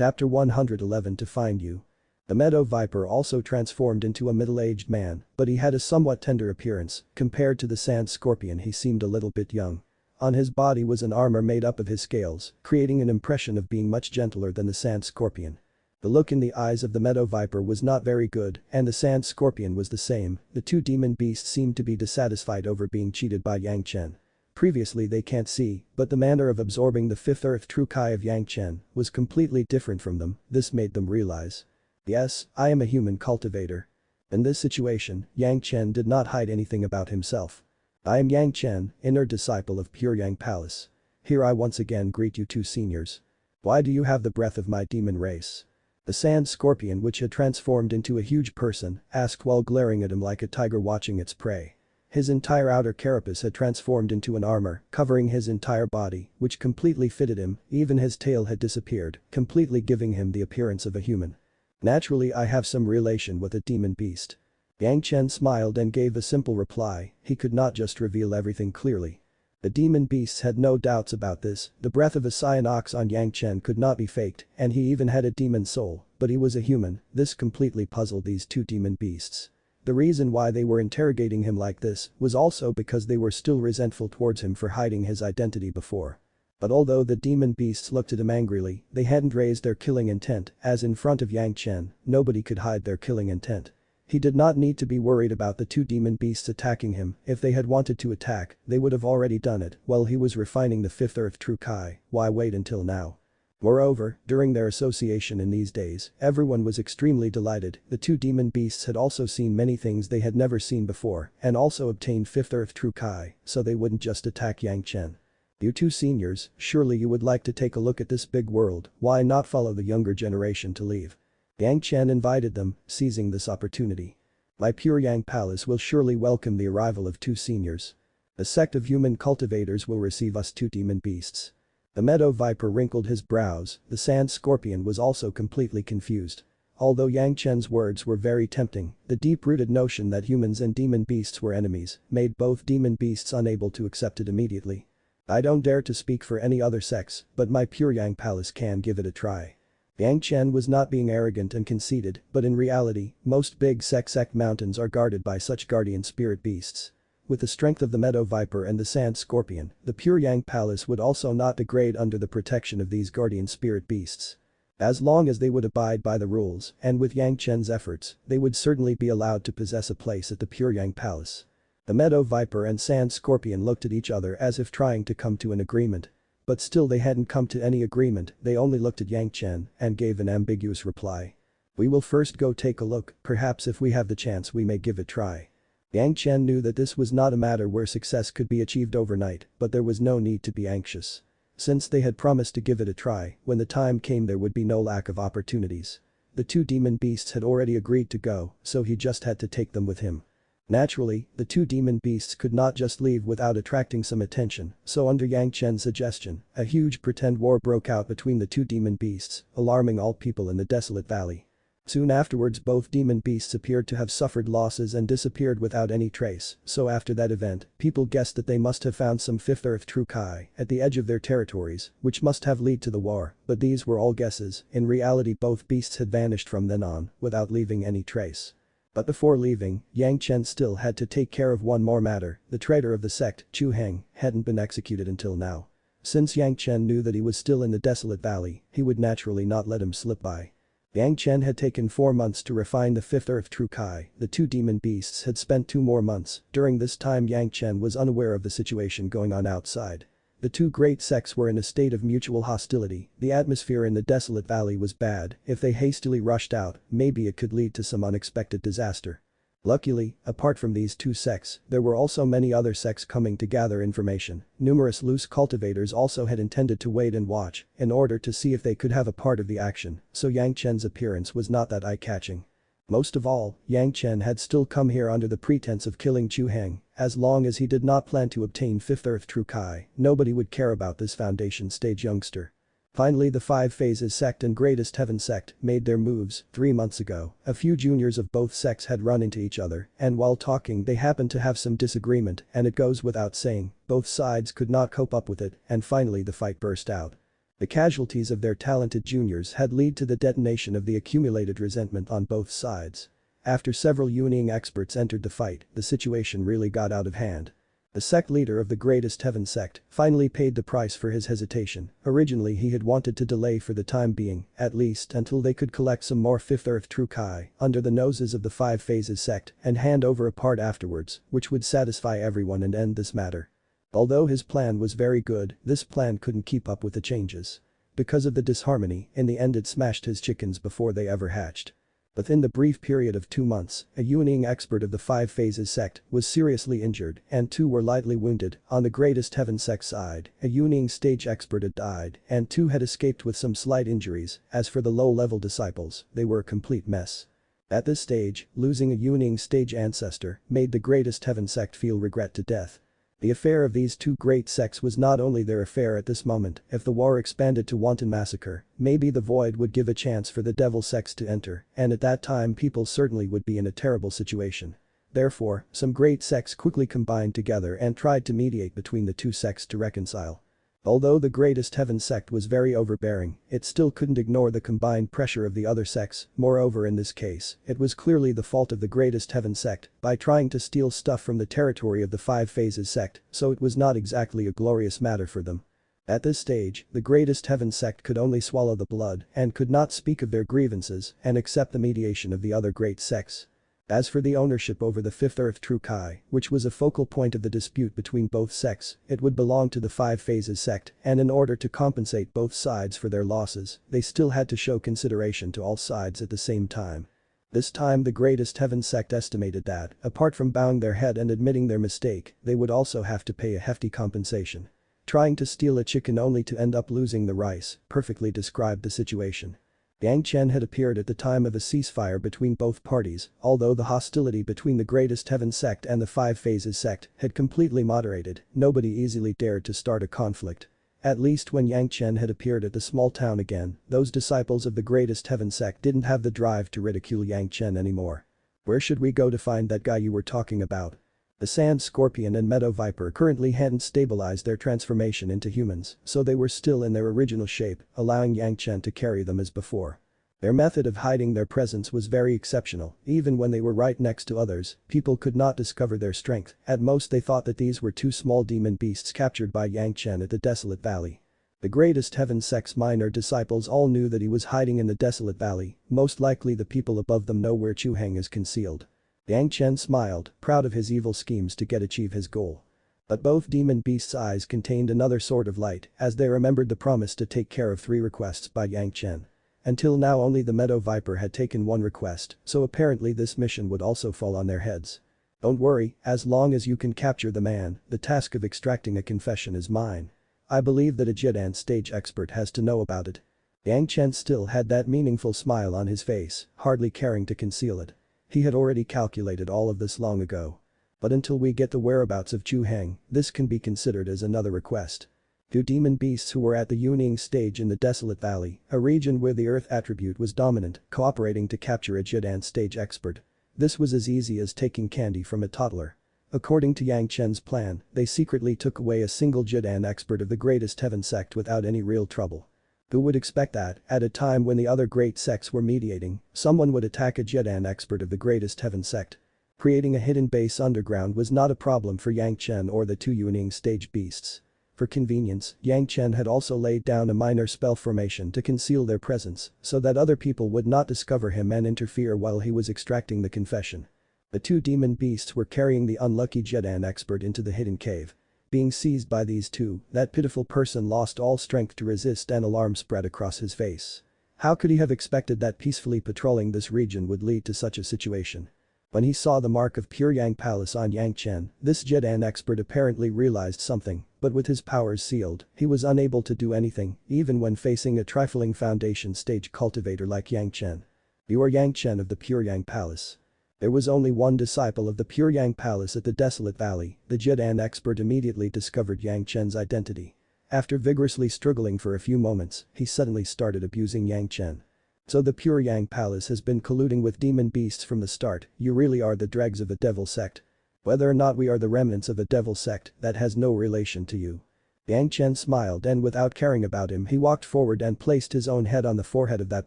Chapter 111 To Find You. The meadow viper also transformed into a middle-aged man, but he had a somewhat tender appearance. Compared to the sand scorpion, he seemed a little bit young. On his body was an armor made up of his scales, creating an impression of being much gentler than the sand scorpion. The look in the eyes of the meadow viper was not very good, and the sand scorpion was the same. The two demon beasts seemed to be dissatisfied over being cheated by Yang Chen. Previously they can't see, but the manner of absorbing the fifth earth true Kai of Yang Chen was completely different from them. This made them realize. Yes, I am a human cultivator. In this situation, Yang Chen did not hide anything about himself. I am Yang Chen, inner disciple of Pure Yang Palace. Here I once again greet you two seniors. Why do you have the breath of my demon race? The sand scorpion, which had transformed into a huge person, asked while glaring at him like a tiger watching its prey. His entire outer carapace had transformed into an armor, covering his entire body, which completely fitted him. Even his tail had disappeared, completely giving him the appearance of a human. Naturally, I have some relation with a demon beast. Yang Chen smiled and gave a simple reply. He could not just reveal everything clearly. The demon beasts had no doubts about this. The breath of a cyan ox on Yang Chen could not be faked, and he even had a demon soul, but he was a human. This completely puzzled these two demon beasts. The reason why they were interrogating him like this was also because they were still resentful towards him for hiding his identity before. But although the demon beasts looked at him angrily, they hadn't raised their killing intent, as in front of Yang Chen, nobody could hide their killing intent. He did not need to be worried about the two demon beasts attacking him. If they had wanted to attack, they would have already done it while he was refining the fifth earth true Kai. Why wait until now? Moreover, during their association in these days, everyone was extremely delighted. The two demon beasts had also seen many things they had never seen before and also obtained fifth earth true Kai, so they wouldn't just attack Yang Chen. You two seniors, surely you would like to take a look at this big world. Why not follow the younger generation to leave? Yang Chen invited them, seizing this opportunity. My Pure Yang Palace will surely welcome the arrival of two seniors. A sect of human cultivators will receive us two demon beasts. The meadow viper wrinkled his brows. The sand scorpion was also completely confused. Although Yang Chen's words were very tempting, the deep-rooted notion that humans and demon beasts were enemies made both demon beasts unable to accept it immediately. I don't dare to speak for any other sects, but my Pure Yang Palace can give it a try. Yang Chen was not being arrogant and conceited, but in reality, most big sect mountains are guarded by such guardian spirit beasts. With the strength of the meadow viper and the sand scorpion, the Pure Yang Palace would also not degrade under the protection of these guardian spirit beasts. As long as they would abide by the rules, and with Yang Chen's efforts, they would certainly be allowed to possess a place at the Pure Yang Palace. The meadow viper and sand scorpion looked at each other as if trying to come to an agreement. But still they hadn't come to any agreement. They only looked at Yang Chen and gave an ambiguous reply. We will first go take a look, perhaps if we have the chance we may give it a try. Yang Chen knew that this was not a matter where success could be achieved overnight, but there was no need to be anxious. Since they had promised to give it a try, when the time came there would be no lack of opportunities. The two demon beasts had already agreed to go, so he just had to take them with him. Naturally, the two demon beasts could not just leave without attracting some attention, so under Yang Chen's suggestion, a huge pretend war broke out between the two demon beasts, alarming all people in the desolate valley. Soon afterwards both demon beasts appeared to have suffered losses and disappeared without any trace, so after that event, people guessed that they must have found some fifth earth true Kai at the edge of their territories, which must have led to the war, but these were all guesses. In reality both beasts had vanished from then on, without leaving any trace. But before leaving, Yang Chen still had to take care of one more matter. The traitor of the sect, Chu Heng, hadn't been executed until now. Since Yang Chen knew that he was still in the desolate valley, he would naturally not let him slip by. Yang Chen had taken 4 months to refine the fifth earth true Kai. The two demon beasts had spent 2 more months. During this time Yang Chen was unaware of the situation going on outside. The two great sects were in a state of mutual hostility. The atmosphere in the desolate valley was bad. If they hastily rushed out, maybe it could lead to some unexpected disaster. Luckily, apart from these two sects, there were also many other sects coming to gather information. Numerous loose cultivators also had intended to wait and watch in order to see if they could have a part of the action, so Yang Chen's appearance was not that eye-catching. Most of all, Yang Chen had still come here under the pretense of killing Chu Heng. As long as he did not plan to obtain fifth earth true Kai, nobody would care about this foundation stage youngster. Finally the 5 phases sect and greatest heaven sect made their moves. 3 months ago, a few juniors of both sects had run into each other, and while talking they happened to have some disagreement, and it goes without saying, both sides could not cope up with it, and finally the fight burst out. The casualties of their talented juniors had led to the detonation of the accumulated resentment on both sides. After several Yuning experts entered the fight, the situation really got out of hand. The sect leader of the Greatest Heaven sect finally paid the price for his hesitation. Originally he had wanted to delay for the time being, at least until they could collect some more Fifth Earth True Kai under the noses of the Five Phases sect and hand over a part afterwards, which would satisfy everyone and end this matter. Although his plan was very good, this plan couldn't keep up with the changes. Because of the disharmony, in the end it smashed his chickens before they ever hatched. Within the brief period of 2 months, a Yuning expert of the Five Phases sect was seriously injured and 2 were lightly wounded. On the Greatest Heaven sect side, a Yuning stage expert had died and 2 had escaped with some slight injuries. As for the low-level disciples, they were a complete mess. At this stage, losing a Yuning stage ancestor made the Greatest Heaven sect feel regret to death. The affair of these 2 great sects was not only their affair at this moment. If the war expanded to wanton massacre, maybe the void would give a chance for the devil sects to enter, and at that time people certainly would be in a terrible situation. Therefore, some great sects quickly combined together and tried to mediate between the 2 sects to reconcile. Although the Greatest Heaven sect was very overbearing, it still couldn't ignore the combined pressure of the other sects. Moreover, in this case, it was clearly the fault of the Greatest Heaven sect by trying to steal stuff from the territory of the Five Phases sect, so it was not exactly a glorious matter for them. At this stage, the Greatest Heaven sect could only swallow the blood and could not speak of their grievances and accept the mediation of the other great sects. As for the ownership over the Fifth Earth True Kai, which was a focal point of the dispute between both sects, it would belong to the Five Phases sect, and in order to compensate both sides for their losses, they still had to show consideration to all sides at the same time. This time the Greatest Heaven sect estimated that, apart from bowing their head and admitting their mistake, they would also have to pay a hefty compensation. Trying to steal a chicken only to end up losing the rice perfectly described the situation. Yang Chen had appeared at the time of a ceasefire between both parties, although the hostility between the Greatest Heaven sect and the Five Phases sect had completely moderated. Nobody easily dared to start a conflict. At least when Yang Chen had appeared at the small town again, those disciples of the Greatest Heaven sect didn't have the drive to ridicule Yang Chen anymore. "Where should we go to find that guy you were talking about?" The Sand Scorpion and Meadow Viper currently hadn't stabilized their transformation into humans, so they were still in their original shape, allowing Yang Chen to carry them as before. Their method of hiding their presence was very exceptional. Even when they were right next to others, people could not discover their strength. At most they thought that these were 2 small demon beasts captured by Yang Chen at the Desolate Valley. The Greatest Heaven sect's minor disciples all knew that he was hiding in the Desolate Valley. Most likely the people above them know where Chu Heng is concealed. Yang Chen smiled, proud of his evil schemes to achieve his goal. But both demon beasts' eyes contained another sort of light as they remembered the promise to take care of 3 requests by Yang Chen. Until now only the Meadow Viper had taken 1 request, so apparently this mission would also fall on their heads. "Don't worry, as long as you can capture the man, the task of extracting a confession is mine. I believe that a Jidan stage expert has to know about it." Yang Chen still had that meaningful smile on his face, hardly caring to conceal it. He had already calculated all of this long ago. But until we get the whereabouts of Chu Heng, this can be considered as another request. 2 demon beasts who were at the Yuning stage in the Desolate Valley, a region where the earth attribute was dominant, cooperating to capture a Jidan stage expert. This was as easy as taking candy from a toddler. According to Yang Chen's plan, they secretly took away a single Jidan expert of the Greatest Heaven sect without any real trouble. Who would expect that, at a time when the other great sects were mediating, someone would attack a Jidan expert of the Greatest Heaven sect? Creating a hidden base underground was not a problem for Yang Chen or the 2 Yuning stage beasts. For convenience, Yang Chen had also laid down a minor spell formation to conceal their presence so that other people would not discover him and interfere while he was extracting the confession. The 2 demon beasts were carrying the unlucky Jidan expert into the hidden cave. Being seized by these 2, that pitiful person lost all strength to resist and alarm spread across his face. How could he have expected that peacefully patrolling this region would lead to such a situation? When he saw the mark of Pure Yang Palace on Yang Chen, this Jidan expert apparently realized something, but with his powers sealed, he was unable to do anything, even when facing a trifling foundation stage cultivator like Yang Chen. "You are Yang Chen of the Pure Yang Palace." There was only 1 disciple of the Pure Yang Palace at the Desolate Valley. The Jidan expert immediately discovered Yang Chen's identity. After vigorously struggling for a few moments, he suddenly started abusing Yang Chen. "So the Pure Yang Palace has been colluding with demon beasts from the start. You really are the dregs of a devil sect. Whether or not we are the remnants of a devil sect, that has no relation to you. Yang Chen smiled and without caring about him he walked forward and placed his own head on the forehead of that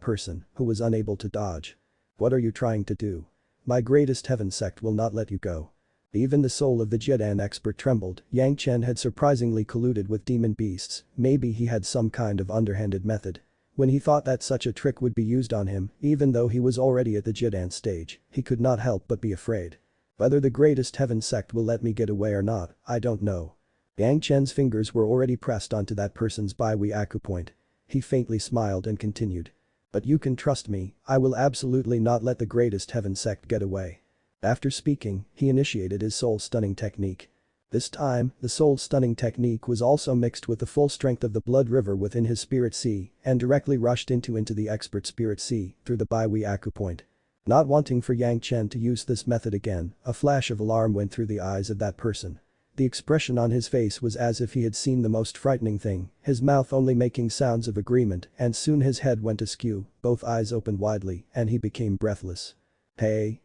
person, who was unable to dodge. What are you trying to do? My greatest heaven sect will not let you go. Even the soul of the Jidan expert trembled. Yang Chen had surprisingly colluded with demon beasts, maybe he had some kind of underhanded method. When he thought that such a trick would be used on him, even though he was already at the Jidan stage, he could not help but be afraid. Whether the greatest heaven sect will let me get away or not, I don't know. Yang Chen's fingers were already pressed onto that person's biwi acupoint. He faintly smiled and continued. But you can trust me, I will absolutely not let the greatest heaven sect get away. After speaking, he initiated his soul stunning technique. This time, the soul stunning technique was also mixed with the full strength of the blood river within his spirit sea and directly rushed into the expert spirit sea through the biwi acupoint. Not wanting for Yang Chen to use this method again, a flash of alarm went through the eyes of that person. The expression on his face was as if he had seen the most frightening thing, his mouth only making sounds of agreement, and soon his head went askew, both eyes opened widely, and he became breathless. Hey.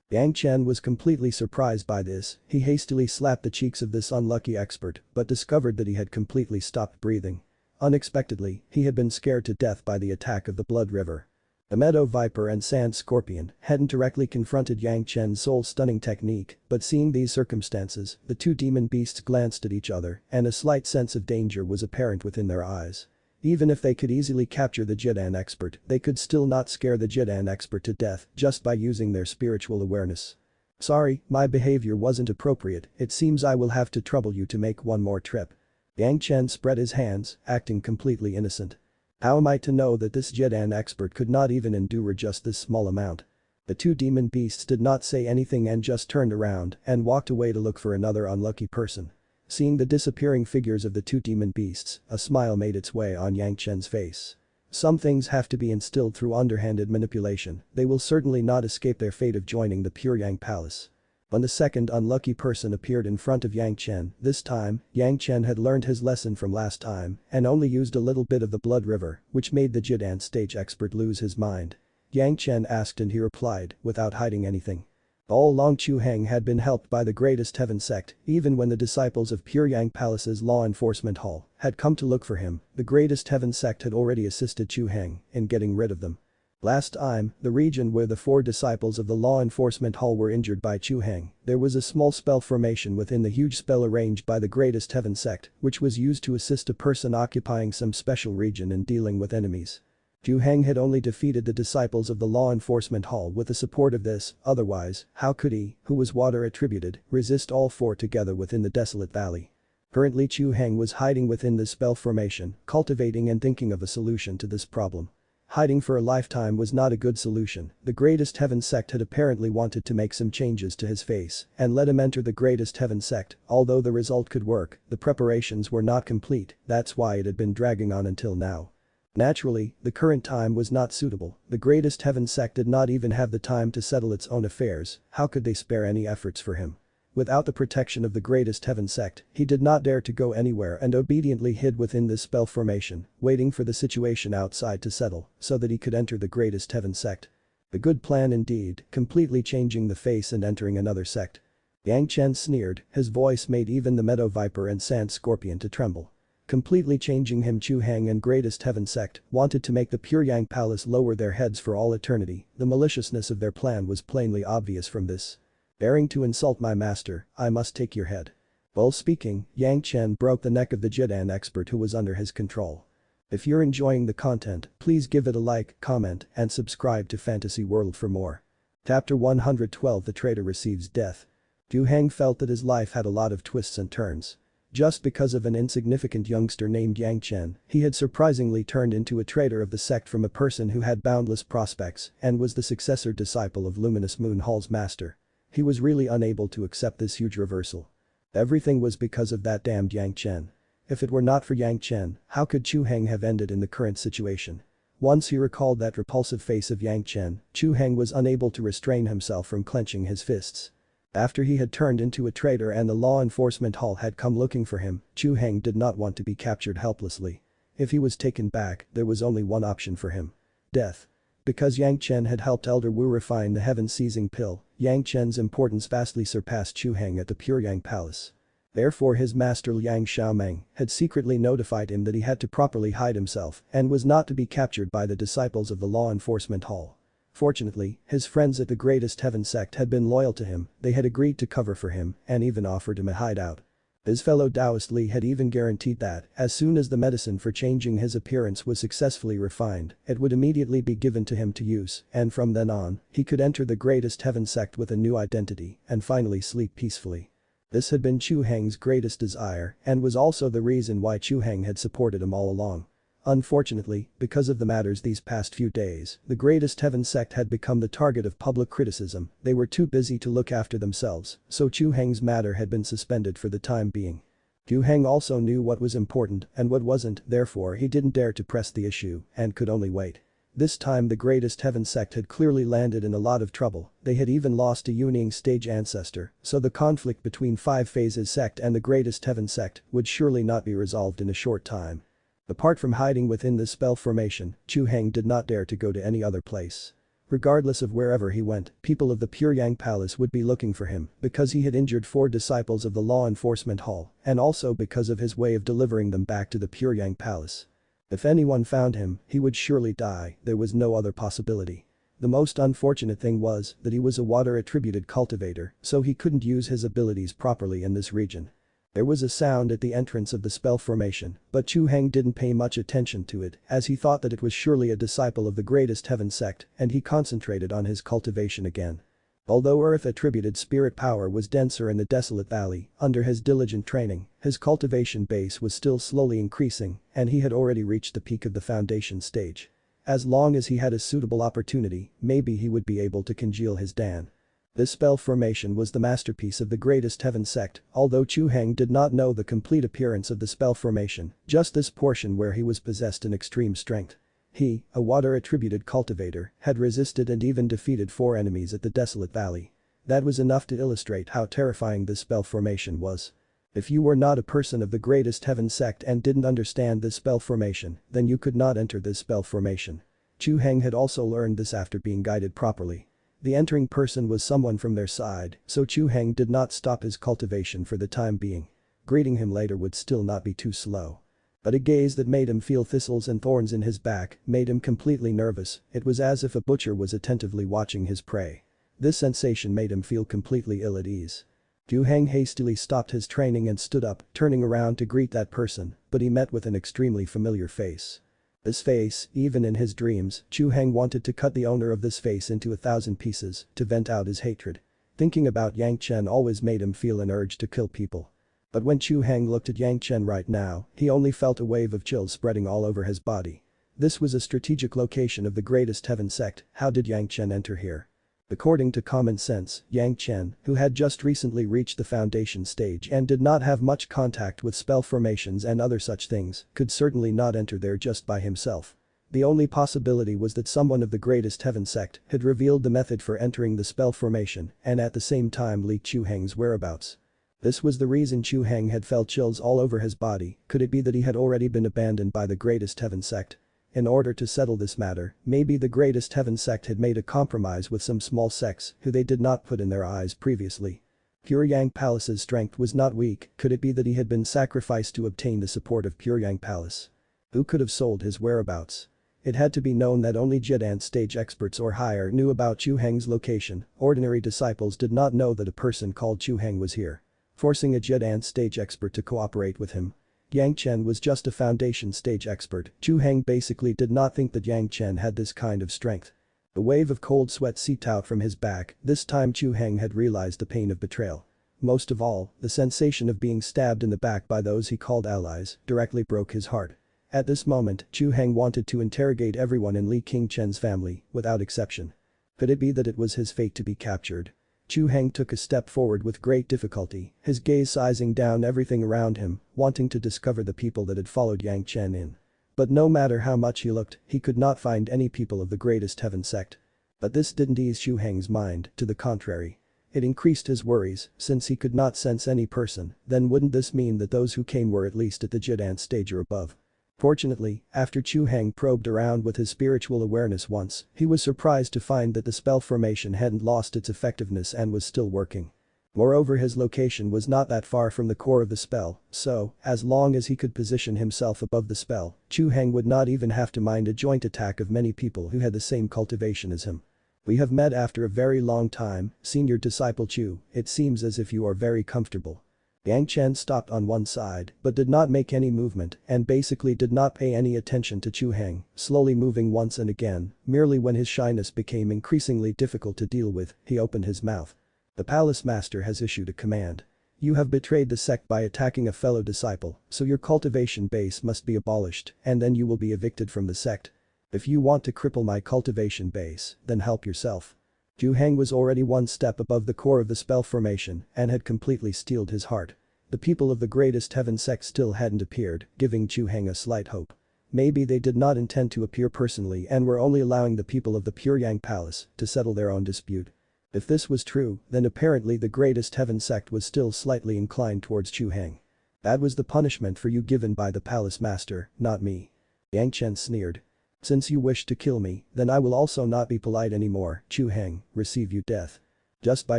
Yang Chen was completely surprised by this, he hastily slapped the cheeks of this unlucky expert but discovered that he had completely stopped breathing. Unexpectedly, he had been scared to death by the attack of the blood river. The meadow viper and sand scorpion hadn't directly confronted Yang Chen's soul stunning technique, but seeing these circumstances, the two demon beasts glanced at each other and a slight sense of danger was apparent within their eyes. Even if they could easily capture the Jidan expert, they could still not scare the Jidan expert to death just by using their spiritual awareness. Sorry, my behavior wasn't appropriate, it seems I will have to trouble you to make one more trip. Yang Chen spread his hands, acting completely innocent. How am I to know that this Jidan expert could not even endure just this small amount? The two demon beasts did not say anything and just turned around and walked away to look for another unlucky person. Seeing the disappearing figures of the two demon beasts, a smile made its way on Yang Chen's face. Some things have to be instilled through underhanded manipulation, they will certainly not escape their fate of joining the Pure Yang Palace. When the second unlucky person appeared in front of Yang Chen, this time, Yang Chen had learned his lesson from last time and only used a little bit of the blood river, which made the Jidan stage expert lose his mind. Yang Chen asked and he replied, without hiding anything. All along Chu Heng had been helped by the greatest heaven sect, even when the disciples of Pure Yang Palace's law enforcement hall had come to look for him, the greatest heaven sect had already assisted Chu Heng in getting rid of them. Last time, the region where the four disciples of the law enforcement hall were injured by Chu Heng, there was a small spell formation within the huge spell arranged by the greatest heaven sect, which was used to assist a person occupying some special region in dealing with enemies. Chu Heng had only defeated the disciples of the law enforcement hall with the support of this, otherwise, how could he, who was water attributed, resist all four together within the desolate valley? Currently Chu Heng was hiding within this spell formation, cultivating and thinking of a solution to this problem. Hiding for a lifetime was not a good solution, the greatest heaven sect had apparently wanted to make some changes to his face and let him enter the greatest heaven sect, although the result could work, the preparations were not complete, that's why it had been dragging on until now. Naturally, the current time was not suitable, the greatest heaven sect did not even have the time to settle its own affairs, how could they spare any efforts for him? Without the protection of the greatest heaven sect, he did not dare to go anywhere and obediently hid within this spell formation, waiting for the situation outside to settle, so that he could enter the greatest heaven sect. A good plan indeed, completely changing the face and entering another sect. Yang Chen sneered, his voice made even the meadow viper and sand scorpion to tremble. Completely changing him Chu Heng and greatest heaven sect wanted to make the Pure Yang Palace lower their heads for all eternity, the maliciousness of their plan was plainly obvious from this. Daring to insult my master, I must take your head. While speaking, Yang Chen broke the neck of the Jidan expert who was under his control. If you're enjoying the content, please give it a like, comment, and subscribe to Fantasy World for more. Chapter 112 The Traitor Receives Death. Chu Heng felt that his life had a lot of twists and turns. Just because of an insignificant youngster named Yang Chen, he had surprisingly turned into a traitor of the sect from a person who had boundless prospects and was the successor disciple of Luminous Moon Hall's master. He was really unable to accept this huge reversal. Everything was because of that damned Yang Chen. If it were not for Yang Chen, how could Chu Heng have ended in the current situation? Once he recalled that repulsive face of Yang Chen, Chu Heng was unable to restrain himself from clenching his fists. After he had turned into a traitor and the law enforcement hall had come looking for him, Chu Heng did not want to be captured helplessly. If he was taken back, there was only one option for him. Death. Because Yang Chen had helped Elder Wu refine the heaven-seizing pill, Yang Chen's importance vastly surpassed Chu Heng at the Pure Yang Palace. Therefore his master Liang Xiaomeng had secretly notified him that he had to properly hide himself and was not to be captured by the disciples of the law enforcement hall. Fortunately, his friends at the Greatest Heaven sect had been loyal to him, they had agreed to cover for him and even offered him a hideout. His fellow Taoist Li had even guaranteed that, as soon as the medicine for changing his appearance was successfully refined, it would immediately be given to him to use, and from then on, he could enter the Greatest Heaven sect with a new identity and finally sleep peacefully. This had been Chu Heng's greatest desire and was also the reason why Chu Heng had supported him all along. Unfortunately, because of the matters these past few days, the Greatest Heaven sect had become the target of public criticism, they were too busy to look after themselves, so Chu Heng's matter had been suspended for the time being. Chu Heng also knew what was important and what wasn't, therefore he didn't dare to press the issue and could only wait. This time the Greatest Heaven sect had clearly landed in a lot of trouble, they had even lost a Yuning stage ancestor, so the conflict between Five Phases sect and the Greatest Heaven sect would surely not be resolved in a short time. Apart from hiding within the spell formation, Chu Heng did not dare to go to any other place. Regardless of wherever he went, people of the Pure Yang Palace would be looking for him because he had injured 4 disciples of the law enforcement hall and also because of his way of delivering them back to the Pure Yang Palace. If anyone found him, he would surely die, there was no other possibility. The most unfortunate thing was that he was a water-attributed cultivator, so he couldn't use his abilities properly in this region. There was a sound at the entrance of the spell formation, but Chu Heng didn't pay much attention to it as he thought that it was surely a disciple of the Greatest Heaven sect and he concentrated on his cultivation again. Although earth-attributed spirit power was denser in the desolate valley, under his diligent training, his cultivation base was still slowly increasing and he had already reached the peak of the foundation stage. As long as he had a suitable opportunity, maybe he would be able to congeal his Dan. This spell formation was the masterpiece of the Greatest Heaven sect, although Chu Heng did not know the complete appearance of the spell formation, just this portion where he was possessed in extreme strength. He, a water-attributed cultivator, had resisted and even defeated 4 enemies at the desolate valley. That was enough to illustrate how terrifying this spell formation was. If you were not a person of the Greatest Heaven sect and didn't understand this spell formation, then you could not enter this spell formation. Chu Heng had also learned this after being guided properly. The entering person was someone from their side, so Chu Heng did not stop his cultivation for the time being. Greeting him later would still not be too slow. But a gaze that made him feel thistles and thorns in his back made him completely nervous, it was as if a butcher was attentively watching his prey. This sensation made him feel completely ill at ease. Chu Heng hastily stopped his training and stood up, turning around to greet that person, but he met with an extremely familiar face. This face, even in his dreams, Chu Heng wanted to cut the owner of this face into 1,000 pieces to vent out his hatred. Thinking about Yang Chen always made him feel an urge to kill people. But when Chu Heng looked at Yang Chen right now, he only felt a wave of chills spreading all over his body. This was a strategic location of the Greatest Heaven sect, how did Yang Chen enter here? According to common sense, Yang Chen, who had just recently reached the foundation stage and did not have much contact with spell formations and other such things, could certainly not enter there just by himself. The only possibility was that someone of the Greatest Heaven sect had revealed the method for entering the spell formation and at the same time leaked Chu Heng's whereabouts. This was the reason Chu Heng had felt chills all over his body, could it be that he had already been abandoned by the Greatest Heaven sect? In order to settle this matter, maybe the Greatest Heaven sect had made a compromise with some small sects who they did not put in their eyes previously. Pure Yang Palace's strength was not weak, could it be that he had been sacrificed to obtain the support of Pure Yang Palace? Who could have sold his whereabouts? It had to be known that only Jidan stage experts or higher knew about Chu Heng's location, ordinary disciples did not know that a person called Chu Heng was here. Forcing a Jidan stage expert to cooperate with him. Yang Chen was just a foundation stage expert, Chu Heng basically did not think that Yang Chen had this kind of strength. A wave of cold sweat seeped out from his back, this time Chu Heng had realized the pain of betrayal. Most of all, the sensation of being stabbed in the back by those he called allies directly broke his heart. At this moment, Chu Heng wanted to interrogate everyone in Li Qingchen's family, without exception. Could it be that it was his fate to be captured? Chu Heng took a step forward with great difficulty, his gaze sizing down everything around him, wanting to discover the people that had followed Yang Chen in. But no matter how much he looked, he could not find any people of the Greatest Heaven sect. But this didn't ease Chu Heng's mind, to the contrary. It increased his worries, since he could not sense any person, then wouldn't this mean that those who came were at least at the Jidan stage or above? Fortunately, after Chu Heng probed around with his spiritual awareness once, he was surprised to find that the spell formation hadn't lost its effectiveness and was still working. Moreover, his location was not that far from the core of the spell, so, as long as he could position himself above the spell, Chu Heng would not even have to mind a joint attack of many people who had the same cultivation as him. We have met after a very long time, senior disciple Chu, it seems as if you are very comfortable. Yang Chen stopped on one side but did not make any movement and basically did not pay any attention to Chu Heng, slowly moving once and again, merely when his shyness became increasingly difficult to deal with, he opened his mouth. The palace master has issued a command. You have betrayed the sect by attacking a fellow disciple, so your cultivation base must be abolished and then you will be evicted from the sect. If you want to cripple my cultivation base, then help yourself. Chu Heng was already one step above the core of the spell formation and had completely steeled his heart. The people of the greatest heaven sect still hadn't appeared, giving Chu Heng a slight hope. Maybe they did not intend to appear personally and were only allowing the people of the Pure Yang Palace to settle their own dispute. If this was true, then apparently the greatest heaven sect was still slightly inclined towards Chu Heng. That was the punishment for you given by the palace master, not me. Yang Chen sneered. Since you wish to kill me, then I will also not be polite anymore, Chu Heng, receive you death. Just by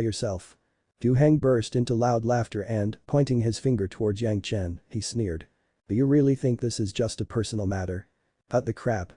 yourself. Chu Heng burst into loud laughter and, pointing his finger towards Yang Chen, he sneered. Do you really think this is just a personal matter? Cut the crap.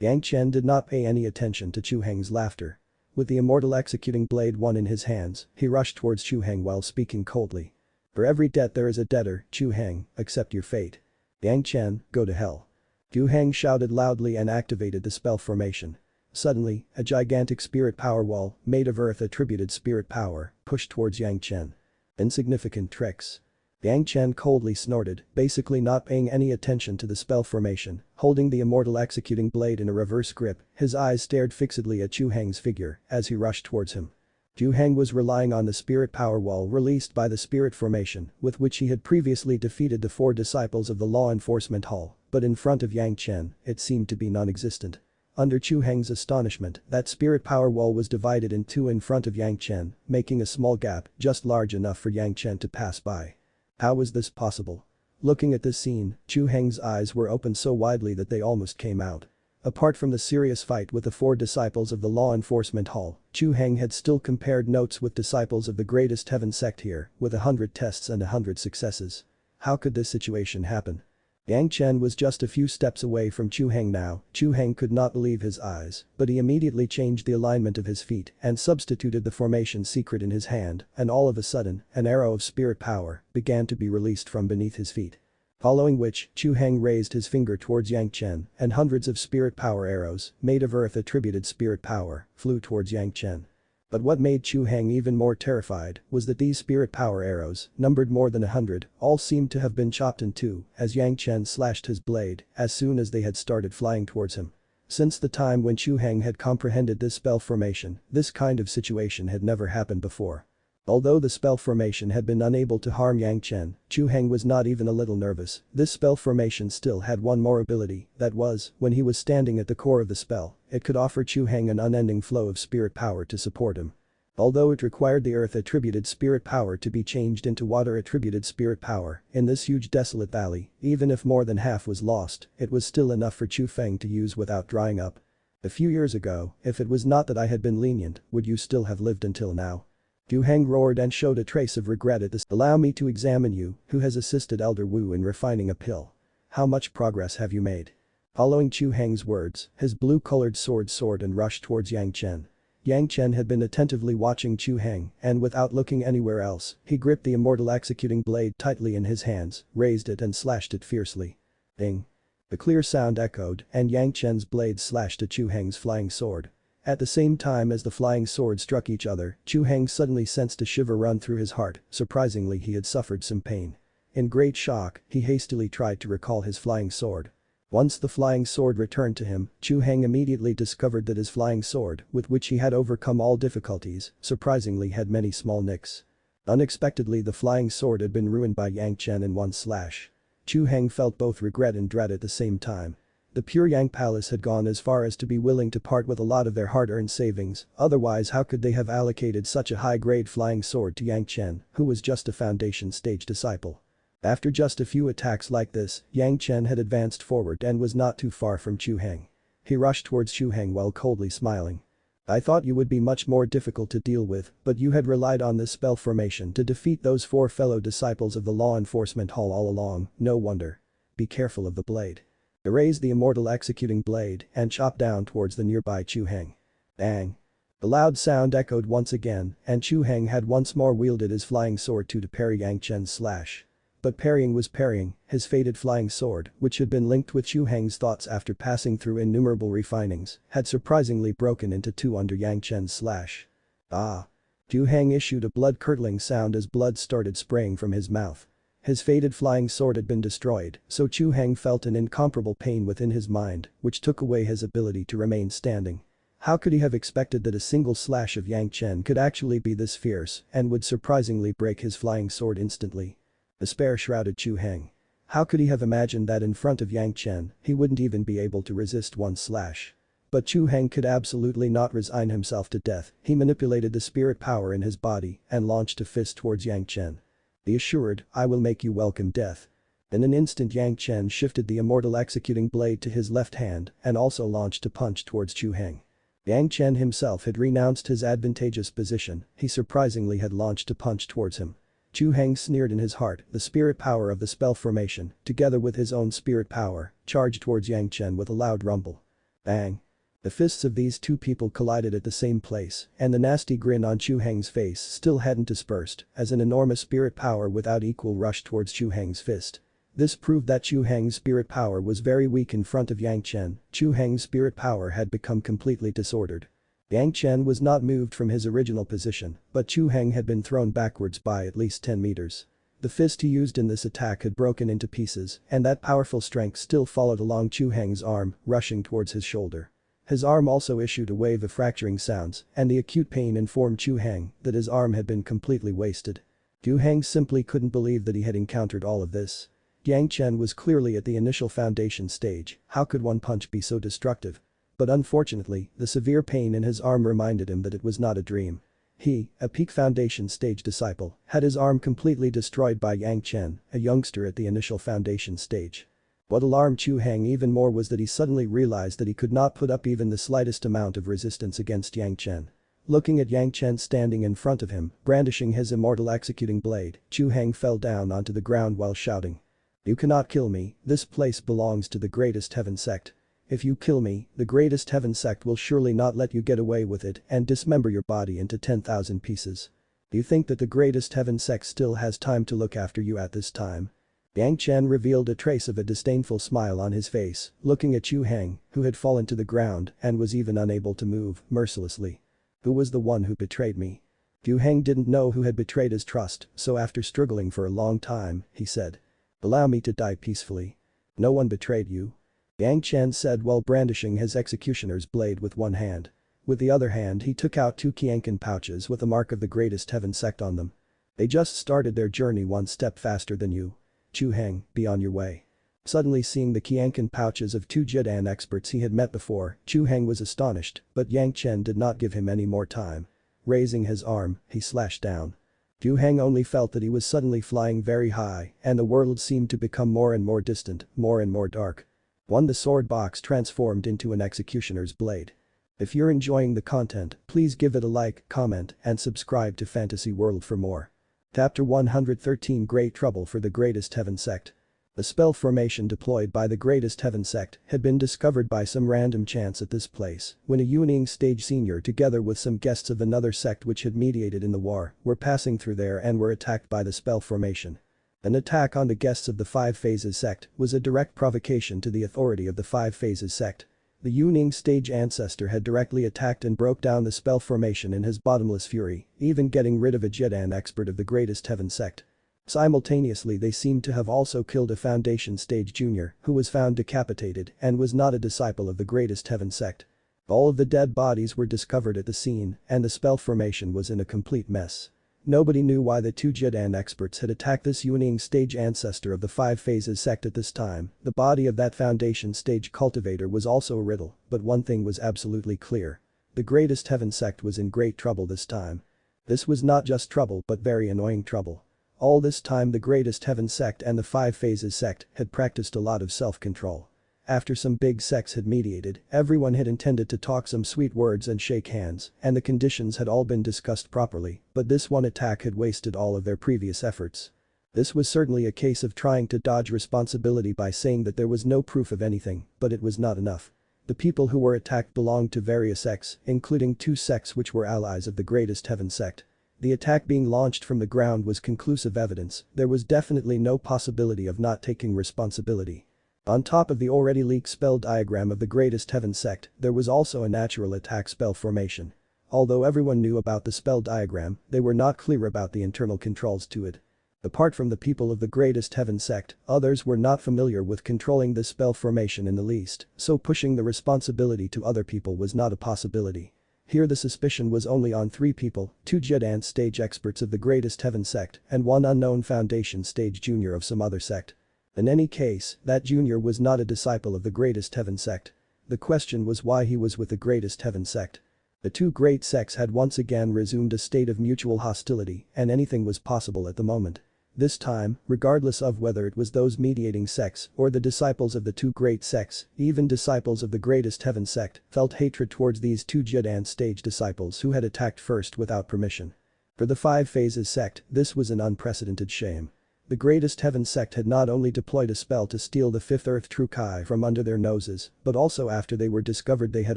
Yang Chen did not pay any attention to Chu Heng's laughter. With the Immortal Executing Blade one in his hands, he rushed towards Chu Heng while speaking coldly. For every debt there is a debtor, Chu Heng, accept your fate. Yang Chen, go to hell. Chu Heng shouted loudly and activated the spell formation. Suddenly, a gigantic spirit power wall, made of earth attributed spirit power, pushed towards Yang Chen. Insignificant tricks. Yang Chen coldly snorted, basically not paying any attention to the spell formation, holding the Immortal Executing Blade in a reverse grip, his eyes stared fixedly at Chu Heng's figure as he rushed towards him. Chu Heng was relying on the spirit power wall released by the spirit formation with which he had previously defeated the 4 disciples of the law enforcement hall, but in front of Yang Chen, it seemed to be non-existent. Under Chu Heng's astonishment, that spirit power wall was divided in two in front of Yang Chen, making a small gap just large enough for Yang Chen to pass by. How was this possible? Looking at this scene, Chu Heng's eyes were opened so widely that they almost came out. Apart from the serious fight with the 4 disciples of the law enforcement hall, Chu Heng had still compared notes with disciples of the greatest heaven sect here, with 100 tests and 100 successes. How could this situation happen? Yang Chen was just a few steps away from Chu Heng now. Chu Heng could not believe his eyes, but he immediately changed the alignment of his feet and substituted the formation secret in his hand, and all of a sudden, an arrow of spirit power began to be released from beneath his feet. Following which, Chu Heng raised his finger towards Yang Chen and hundreds of spirit power arrows, made of earth attributed spirit power, flew towards Yang Chen. But what made Chu Heng even more terrified was that these spirit power arrows, numbered more than 100, all seemed to have been chopped in two as Yang Chen slashed his blade as soon as they had started flying towards him. Since the time when Chu Heng had comprehended this spell formation, this kind of situation had never happened before. Although the spell formation had been unable to harm Yang Chen, Chu Heng was not even a little nervous. This spell formation still had one more ability, that was, when he was standing at the core of the spell, it could offer Chu Heng an unending flow of spirit power to support him. Although it required the earth-attributed spirit power to be changed into water-attributed spirit power, in this huge desolate valley, even if more than half was lost, it was still enough for Chu Feng to use without drying up. A few years ago, if it was not that I had been lenient, would you still have lived until now? Chu Heng roared and showed a trace of regret at this. Allow me to examine you, who has assisted Elder Wu in refining a pill. How much progress have you made? Following Chu Heng's words, his blue-colored sword soared and rushed towards Yang Chen. Yang Chen had been attentively watching Chu Heng and without looking anywhere else, he gripped the Immortal Executing Blade tightly in his hands, raised it and slashed it fiercely. Ding. The clear sound echoed and Yang Chen's blade slashed at Chu Heng's flying sword. At the same time as the flying swords struck each other, Chu Heng suddenly sensed a shiver run through his heart, surprisingly he had suffered some pain. In great shock, he hastily tried to recall his flying sword. Once the flying sword returned to him, Chu Heng immediately discovered that his flying sword, with which he had overcome all difficulties, surprisingly had many small nicks. Unexpectedly the flying sword had been ruined by Yang Chen in one slash. Chu Heng felt both regret and dread at the same time. The Pure Yang Palace had gone as far as to be willing to part with a lot of their hard-earned savings, otherwise how could they have allocated such a high-grade flying sword to Yang Chen, who was just a foundation stage disciple. After just a few attacks like this, Yang Chen had advanced forward and was not too far from Chu Heng. He rushed towards Chu Heng while coldly smiling. I thought you would be much more difficult to deal with, but you had relied on this spell formation to defeat those 4 fellow disciples of the law enforcement hall all along, no wonder. Be careful of the blade. Erase the immortal executing blade and chop down towards the nearby Chu Heng. Bang. The loud sound echoed once again, and Chu Heng had once more wielded his flying sword to parry Yang Chen's slash. But parrying was parrying, his fated flying sword, which had been linked with Chu Heng's thoughts after passing through innumerable refinings, had surprisingly broken into 2 under Yang Chen's slash. Ah. Chu Heng issued a blood-curdling sound as blood started spraying from his mouth. His fated flying sword had been destroyed, so Chu Heng felt an incomparable pain within his mind, which took away his ability to remain standing. How could he have expected that a single slash of Yang Chen could actually be this fierce and would surprisingly break his flying sword instantly? Despair shrouded Chu Heng. How could he have imagined that in front of Yang Chen, he wouldn't even be able to resist one slash? But Chu Heng could absolutely not resign himself to death. He manipulated the spirit power in his body and launched a fist towards Yang Chen. Be assured, I will make you welcome death. In an instant Yang Chen shifted the immortal executing blade to his left hand and also launched a punch towards Chu Heng. Yang Chen himself had renounced his advantageous position, he surprisingly had launched a punch towards him. Chu Heng sneered in his heart, the spirit power of the spell formation, together with his own spirit power, charged towards Yang Chen with a loud rumble. Bang. The fists of these 2 people collided at the same place, and the nasty grin on Chu Heng's face still hadn't dispersed, as an enormous spirit power without equal rushed towards Chu Heng's fist. This proved that Chu Heng's spirit power was very weak in front of Yang Chen. Chu Heng's spirit power had become completely disordered. Yang Chen was not moved from his original position, but Chu Heng had been thrown backwards by at least 10 meters. The fist he used in this attack had broken into pieces, and that powerful strength still followed along Chu Heng's arm, rushing towards his shoulder. His arm also issued a wave of fracturing sounds, and the acute pain informed Chu Heng that his arm had been completely wasted. Chu Heng simply couldn't believe that he had encountered all of this. Yang Chen was clearly at the initial foundation stage, how could one punch be so destructive? But unfortunately, the severe pain in his arm reminded him that it was not a dream. He, a peak foundation stage disciple, had his arm completely destroyed by Yang Chen, a youngster at the initial foundation stage. What alarmed Chu Heng even more was that he suddenly realized that he could not put up even the slightest amount of resistance against Yang Chen. Looking at Yang Chen standing in front of him, brandishing his immortal executing blade, Chu Heng fell down onto the ground while shouting. You cannot kill me, this place belongs to the greatest heaven sect. If you kill me, the greatest heaven sect will surely not let you get away with it and dismember your body into 10,000 pieces. Do you think that the greatest heaven sect still has time to look after you at this time? Yang Chen revealed a trace of a disdainful smile on his face, looking at Chu Heng, who had fallen to the ground and was even unable to move, mercilessly. Who was the one who betrayed me? Chu Heng didn't know who had betrayed his trust, so after struggling for a long time, he said. Allow me to die peacefully. No one betrayed you. Yang Chen said while brandishing his executioner's blade with one hand. With the other hand he took out 2 Qianqin pouches with the mark of the greatest heaven sect on them. They just started their journey one step faster than you. Chu Heng, be on your way. Suddenly seeing the Qianqin pouches of 2 Jidan experts he had met before, Chu Heng was astonished, but Yang Chen did not give him any more time. Raising his arm, he slashed down. Chu Heng only felt that he was suddenly flying very high and the world seemed to become more and more distant, more and more dark. The sword box transformed into an executioner's blade. If you're enjoying the content, please give it a like, comment, and subscribe to Fantasy World for more. Chapter 113 Great Trouble for the Greatest Heaven Sect. The spell formation deployed by the Greatest Heaven Sect had been discovered by some random chance at this place when a Wielding stage senior together with some guests of another sect which had mediated in the war were passing through there and were attacked by the spell formation. An attack on the guests of the 5 Phases sect was a direct provocation to the authority of the 5 Phases sect. The Wielding stage ancestor had directly attacked and broke down the spell formation in his bottomless fury, even getting rid of a Jidan expert of the Greatest Heaven sect. Simultaneously they seemed to have also killed a Foundation Stage Junior who was found decapitated and was not a disciple of the Greatest Heaven sect. All of the dead bodies were discovered at the scene and the spell formation was in a complete mess. Nobody knew why the 2 Jidan experts had attacked this Wielding stage ancestor of the 5 Phases sect at this time. The body of that Foundation Stage cultivator was also a riddle, but one thing was absolutely clear. The Greatest Heaven sect was in great trouble this time. This was not just trouble but very annoying trouble. All this time the Greatest Heaven sect and the 5 Phases sect had practiced a lot of self-control. After some big sects had mediated, everyone had intended to talk some sweet words and shake hands, and the conditions had all been discussed properly, but this one attack had wasted all of their previous efforts. This was certainly a case of trying to dodge responsibility by saying that there was no proof of anything, but it was not enough. The people who were attacked belonged to various sects, including 2 sects which were allies of the Greatest Heaven sect. The attack being launched from the ground was conclusive evidence, there was definitely no possibility of not taking responsibility. On top of the already leaked spell diagram of the Greatest Heaven sect, there was also a natural attack spell formation. Although everyone knew about the spell diagram, they were not clear about the internal controls to it. Apart from the people of the Greatest Heaven sect, others were not familiar with controlling this spell formation in the least, so pushing the responsibility to other people was not a possibility. Here the suspicion was only on 3 people, 2 Advanced stage experts of the Greatest Heaven sect and 1 unknown Foundation stage junior of some other sect. In any case, that junior was not a disciple of the Greatest Heaven sect. The question was why he was with the Greatest Heaven sect. The 2 great sects had once again resumed a state of mutual hostility, and anything was possible at the moment. This time, regardless of whether it was those mediating sects or the disciples of the 2 great sects, even disciples of the Greatest Heaven sect felt hatred towards these 2 Advanced stage disciples who had attacked first without permission. For the 5 Phases sect, this was an unprecedented shame. The Greatest Heaven sect had not only deployed a spell to steal the 5th Earth True Kai from under their noses, but also after they were discovered they had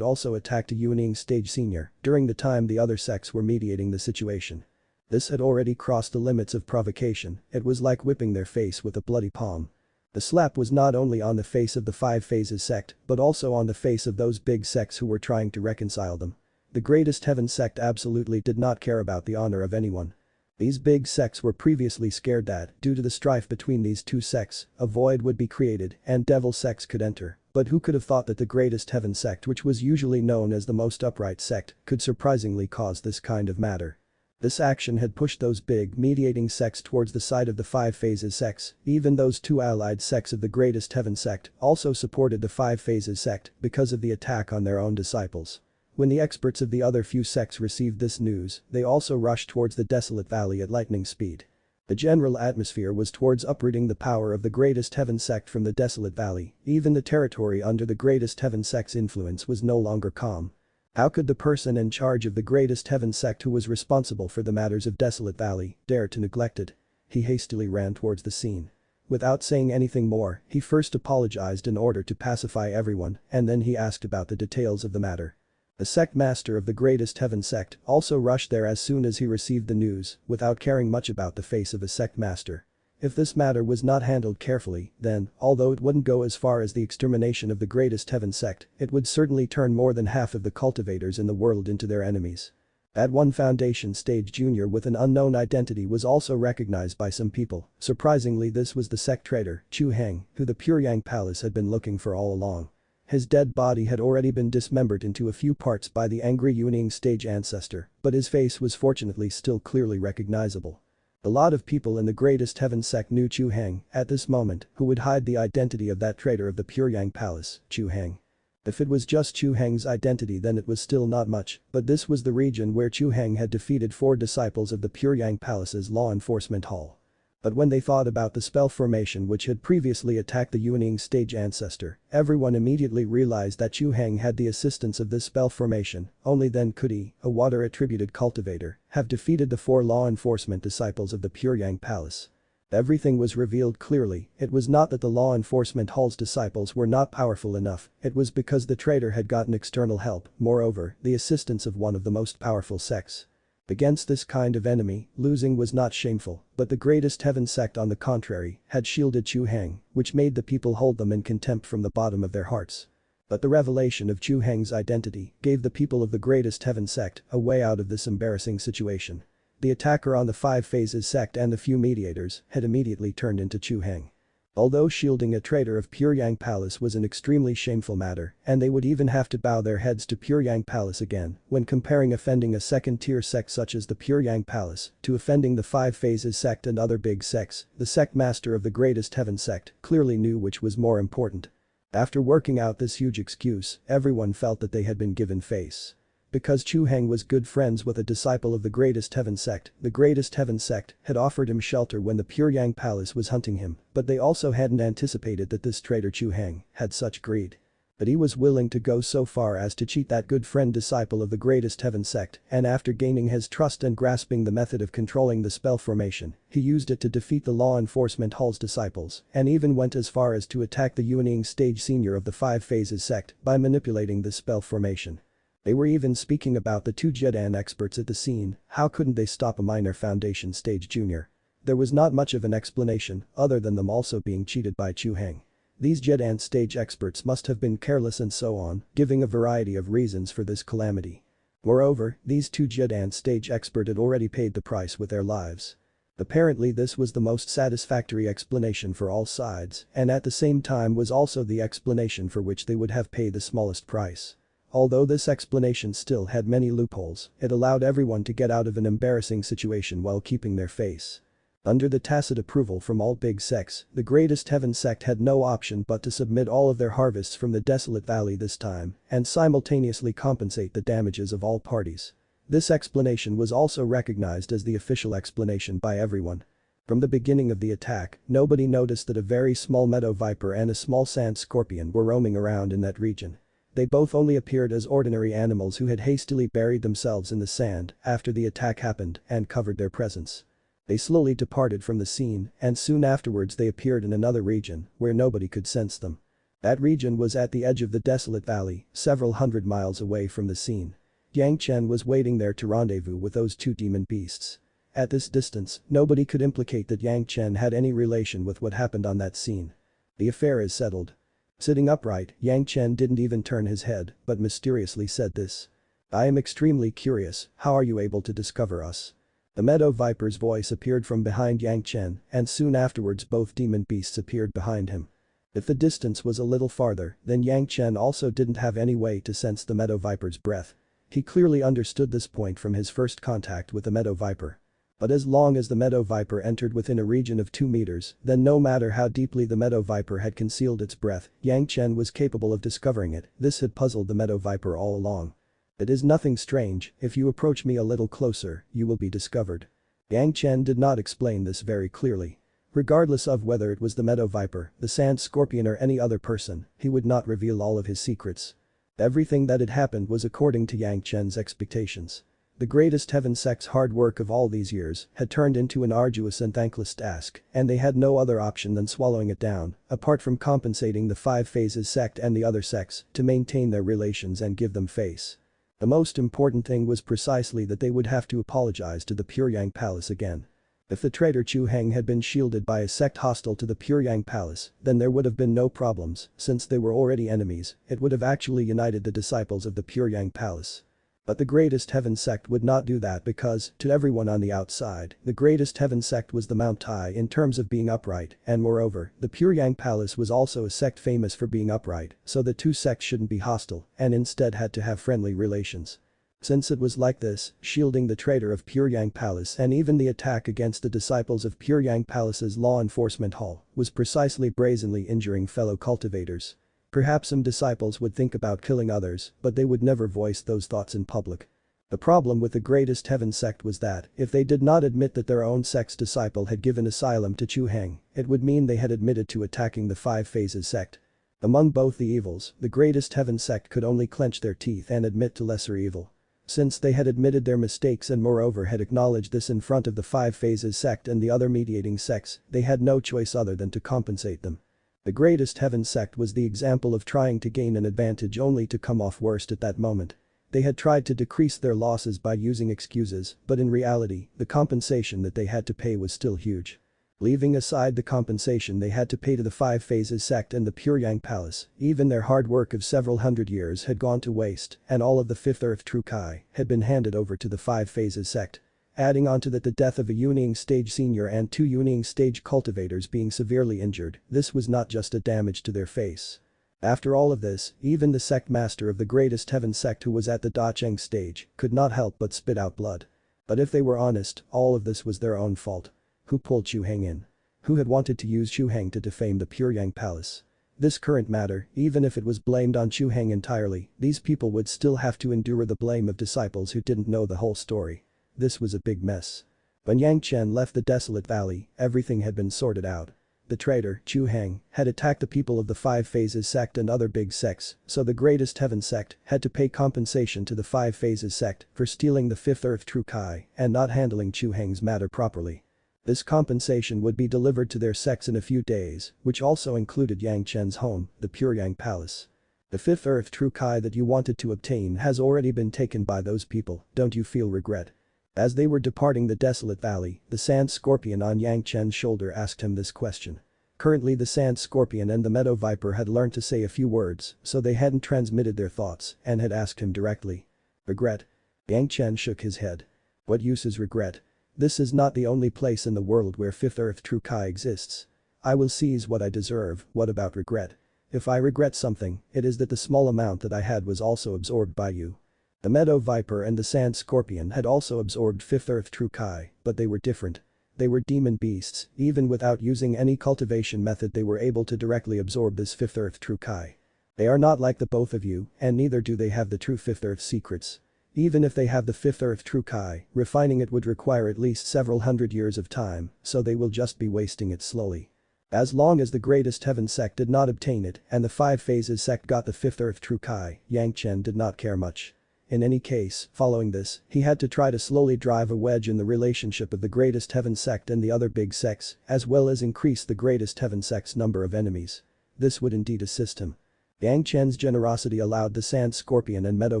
also attacked a Wielding stage senior during the time the other sects were mediating the situation. This had already crossed the limits of provocation, it was like whipping their face with a bloody palm. The slap was not only on the face of the 5 Phases sect, but also on the face of those big sects who were trying to reconcile them. The Greatest Heaven sect absolutely did not care about the honor of anyone. These big sects were previously scared that, due to the strife between these 2 sects, a void would be created and devil sects could enter. But who could have thought that the Greatest Heaven sect, which was usually known as the most upright sect, could surprisingly cause this kind of matter. This action had pushed those big mediating sects towards the side of the 5 Phases sects, even those 2 allied sects of the Greatest Heaven sect also supported the 5 Phases sect because of the attack on their own disciples. When the experts of the other few sects received this news, they also rushed towards the desolate valley at lightning speed. The general atmosphere was towards uprooting the power of the Greatest Heaven sect from the desolate valley, even the territory under the Greatest Heaven sect's influence was no longer calm. How could the person in charge of the Greatest Heaven sect who was responsible for the matters of Desolate Valley dare to neglect it? He hastily ran towards the scene. Without saying anything more, he first apologized in order to pacify everyone, and then he asked about the details of the matter. The sect master of the Greatest Heaven sect also rushed there as soon as he received the news, without caring much about the face of a sect master. If this matter was not handled carefully, then, although it wouldn't go as far as the extermination of the Greatest Heaven sect, it would certainly turn more than half of the cultivators in the world into their enemies. That 1 Foundation stage junior with an unknown identity was also recognized by some people. Surprisingly, this was the sect traitor, Chu Heng, who the Pure Yang Palace had been looking for all along. His dead body had already been dismembered into a few parts by the angry Wielding stage ancestor, but his face was fortunately still clearly recognizable. A lot of people in the Greatest Heaven sect knew Chu Heng at this moment who would hide the identity of that traitor of the Pure Yang Palace, Chu Heng. If it was just Chu Heng's identity then it was still not much, but this was the region where Chu Heng had defeated 4 disciples of the Pure Yang Palace's law enforcement hall. But when they thought about the spell formation which had previously attacked the Wielding stage ancestor, everyone immediately realized that Chu Heng had the assistance of this spell formation, only then could he, a water-attributed cultivator, have defeated the 4 law enforcement disciples of the Pure Yang Palace. Everything was revealed clearly, it was not that the law enforcement hall's disciples were not powerful enough, it was because the traitor had gotten external help, moreover, the assistance of one of the most powerful sects. Against this kind of enemy, losing was not shameful, but the Greatest Heaven sect on the contrary, had shielded Chu Heng, which made the people hold them in contempt from the bottom of their hearts. But the revelation of Chu Heng's identity gave the people of the Greatest Heaven sect a way out of this embarrassing situation. The attacker on the 5 Phases sect and the few mediators had immediately turned into Chu Heng. Although shielding a traitor of Pure Yang Palace was an extremely shameful matter, and they would even have to bow their heads to Pure Yang Palace again, when comparing offending a second-tier sect such as the Pure Yang Palace to offending the 5 Phases sect and other big sects, the sect master of the Greatest Heaven sect clearly knew which was more important. After working out this huge excuse, everyone felt that they had been given face. Because Chu Heng was good friends with a disciple of the Greatest Heaven Sect, the Greatest Heaven Sect had offered him shelter when the Pure Yang Palace was hunting him, but they also hadn't anticipated that this traitor Chu Heng had such greed. But he was willing to go so far as to cheat that good friend disciple of the Greatest Heaven Sect, and after gaining his trust and grasping the method of controlling the spell formation, he used it to defeat the law enforcement hall's disciples, and even went as far as to attack the Wielding stage senior of the Five Phases sect by manipulating the spell formation. They were even speaking about the two Jedan experts at the scene, how couldn't they stop a minor foundation stage junior? There was not much of an explanation, other than them also being cheated by Chu Heng. These Jedan stage experts must have been careless and so on, giving a variety of reasons for this calamity. Moreover, these two Jedan stage expert had already paid the price with their lives. Apparently this was the most satisfactory explanation for all sides, and at the same time was also the explanation for which they would have paid the smallest price. Although this explanation still had many loopholes, it allowed everyone to get out of an embarrassing situation while keeping their face. Under the tacit approval from all big sects, the Greatest Heaven Sect had no option but to submit all of their harvests from the desolate valley this time, and simultaneously compensate the damages of all parties. This explanation was also recognized as the official explanation by everyone. From the beginning of the attack, nobody noticed that a very small meadow viper and a small sand scorpion were roaming around in that region. They both only appeared as ordinary animals who had hastily buried themselves in the sand after the attack happened and covered their presence. They slowly departed from the scene, and soon afterwards they appeared in another region where nobody could sense them. That region was at the edge of the desolate valley, several hundred miles away from the scene. Yang Chen was waiting there to rendezvous with those two demon beasts. At this distance, nobody could implicate that Yang Chen had any relation with what happened on that scene. The affair is settled. Sitting upright, Yang Chen didn't even turn his head, but mysteriously said this. I am extremely curious, how are you able to discover us? The meadow viper's voice appeared from behind Yang Chen, and soon afterwards both demon beasts appeared behind him. If the distance was a little farther, then Yang Chen also didn't have any way to sense the meadow viper's breath. He clearly understood this point from his first contact with the meadow viper. But as long as the meadow viper entered within a region of 2 meters, then no matter how deeply the meadow viper had concealed its breath, Yang Chen was capable of discovering it. This had puzzled the meadow viper all along. It is nothing strange, if you approach me a little closer, you will be discovered. Yang Chen did not explain this very clearly. Regardless of whether it was the meadow viper, the sand scorpion or any other person, he would not reveal all of his secrets. Everything that had happened was according to Yang Chen's expectations. The Greatest Heaven Sect's hard work of all these years had turned into an arduous and thankless task, and they had no other option than swallowing it down, apart from compensating the Five Phases sect and the other sects to maintain their relations and give them face. The most important thing was precisely that they would have to apologize to the Pure Yang Palace again. If the traitor Chu Heng had been shielded by a sect hostile to the Pure Yang Palace, then there would have been no problems, since they were already enemies, it would have actually united the disciples of the Pure Yang Palace. But the Greatest Heaven Sect would not do that because, to everyone on the outside, the Greatest Heaven Sect was the Mount Tai in terms of being upright, and moreover, the Pure Yang Palace was also a sect famous for being upright, so the two sects shouldn't be hostile, and instead had to have friendly relations. Since it was like this, shielding the traitor of Pure Yang Palace and even the attack against the disciples of Pure Yang Palace's law enforcement hall was precisely brazenly injuring fellow cultivators. Perhaps some disciples would think about killing others, but they would never voice those thoughts in public. The problem with the Greatest Heaven Sect was that, if they did not admit that their own sect's disciple had given asylum to Chu Heng, it would mean they had admitted to attacking the Five Phases sect. Among both the evils, the Greatest Heaven Sect could only clench their teeth and admit to lesser evil. Since they had admitted their mistakes and moreover had acknowledged this in front of the Five Phases sect and the other mediating sects, they had no choice other than to compensate them. The Greatest Heaven Sect was the example of trying to gain an advantage only to come off worst at that moment. They had tried to decrease their losses by using excuses, but in reality, the compensation that they had to pay was still huge. Leaving aside the compensation they had to pay to the Five Phases sect and the Pure Yang Palace, even their hard work of several hundred years had gone to waste, and all of the Fifth Earth True Kai had been handed over to the Five Phases sect. Adding on to that the death of a Wielding stage senior and 2 Wielding stage cultivators being severely injured, this was not just a damage to their face. After all of this, even the sect master of the Greatest Heaven Sect who was at the Dacheng stage could not help but spit out blood. But if they were honest, all of this was their own fault. Who pulled Chu Heng in? Who had wanted to use Chu Heng to defame the Pure Yang Palace? This current matter, even if it was blamed on Chu Heng entirely, these people would still have to endure the blame of disciples who didn't know the whole story. This was a big mess. When Yang Chen left the desolate valley, everything had been sorted out. The traitor, Chu Heng, had attacked the people of the Five Phases sect and other big sects, so the Greatest Heaven sect had to pay compensation to the Five Phases sect for stealing the Fifth Earth True Kai and not handling Chu Heng's matter properly. This compensation would be delivered to their sects in a few days, which also included Yang Chen's home, the Pure Yang Palace. The Fifth Earth True Kai that you wanted to obtain has already been taken by those people, don't you feel regret? As they were departing the desolate valley, the Sand Scorpion on Yang Chen's shoulder asked him this question. Currently the Sand Scorpion and the Meadow Viper had learned to say a few words, so they hadn't transmitted their thoughts and had asked him directly. Regret? Yang Chen shook his head. What use is regret? This is not the only place in the world where Fifth Earth True Kai exists. I will seize what I deserve, what about regret? If I regret something, it is that the small amount that I had was also absorbed by you. The Meadow Viper and the Sand Scorpion had also absorbed Fifth Earth True Kai, but they were different. They were demon beasts, even without using any cultivation method they were able to directly absorb this Fifth Earth True Kai. They are not like the both of you, and neither do they have the true Fifth Earth secrets. Even if they have the Fifth Earth True Kai, refining it would require at least several hundred years of time, so they will just be wasting it slowly. As long as the Greatest Heaven sect did not obtain it and the Five Phases sect got the Fifth Earth True Kai, Yang Chen did not care much. In any case, following this, he had to try to slowly drive a wedge in the relationship of the Greatest Heaven sect and the other big sects, as well as increase the Greatest Heaven sect's number of enemies. This would indeed assist him. Yang Chen's generosity allowed the Sand Scorpion and Meadow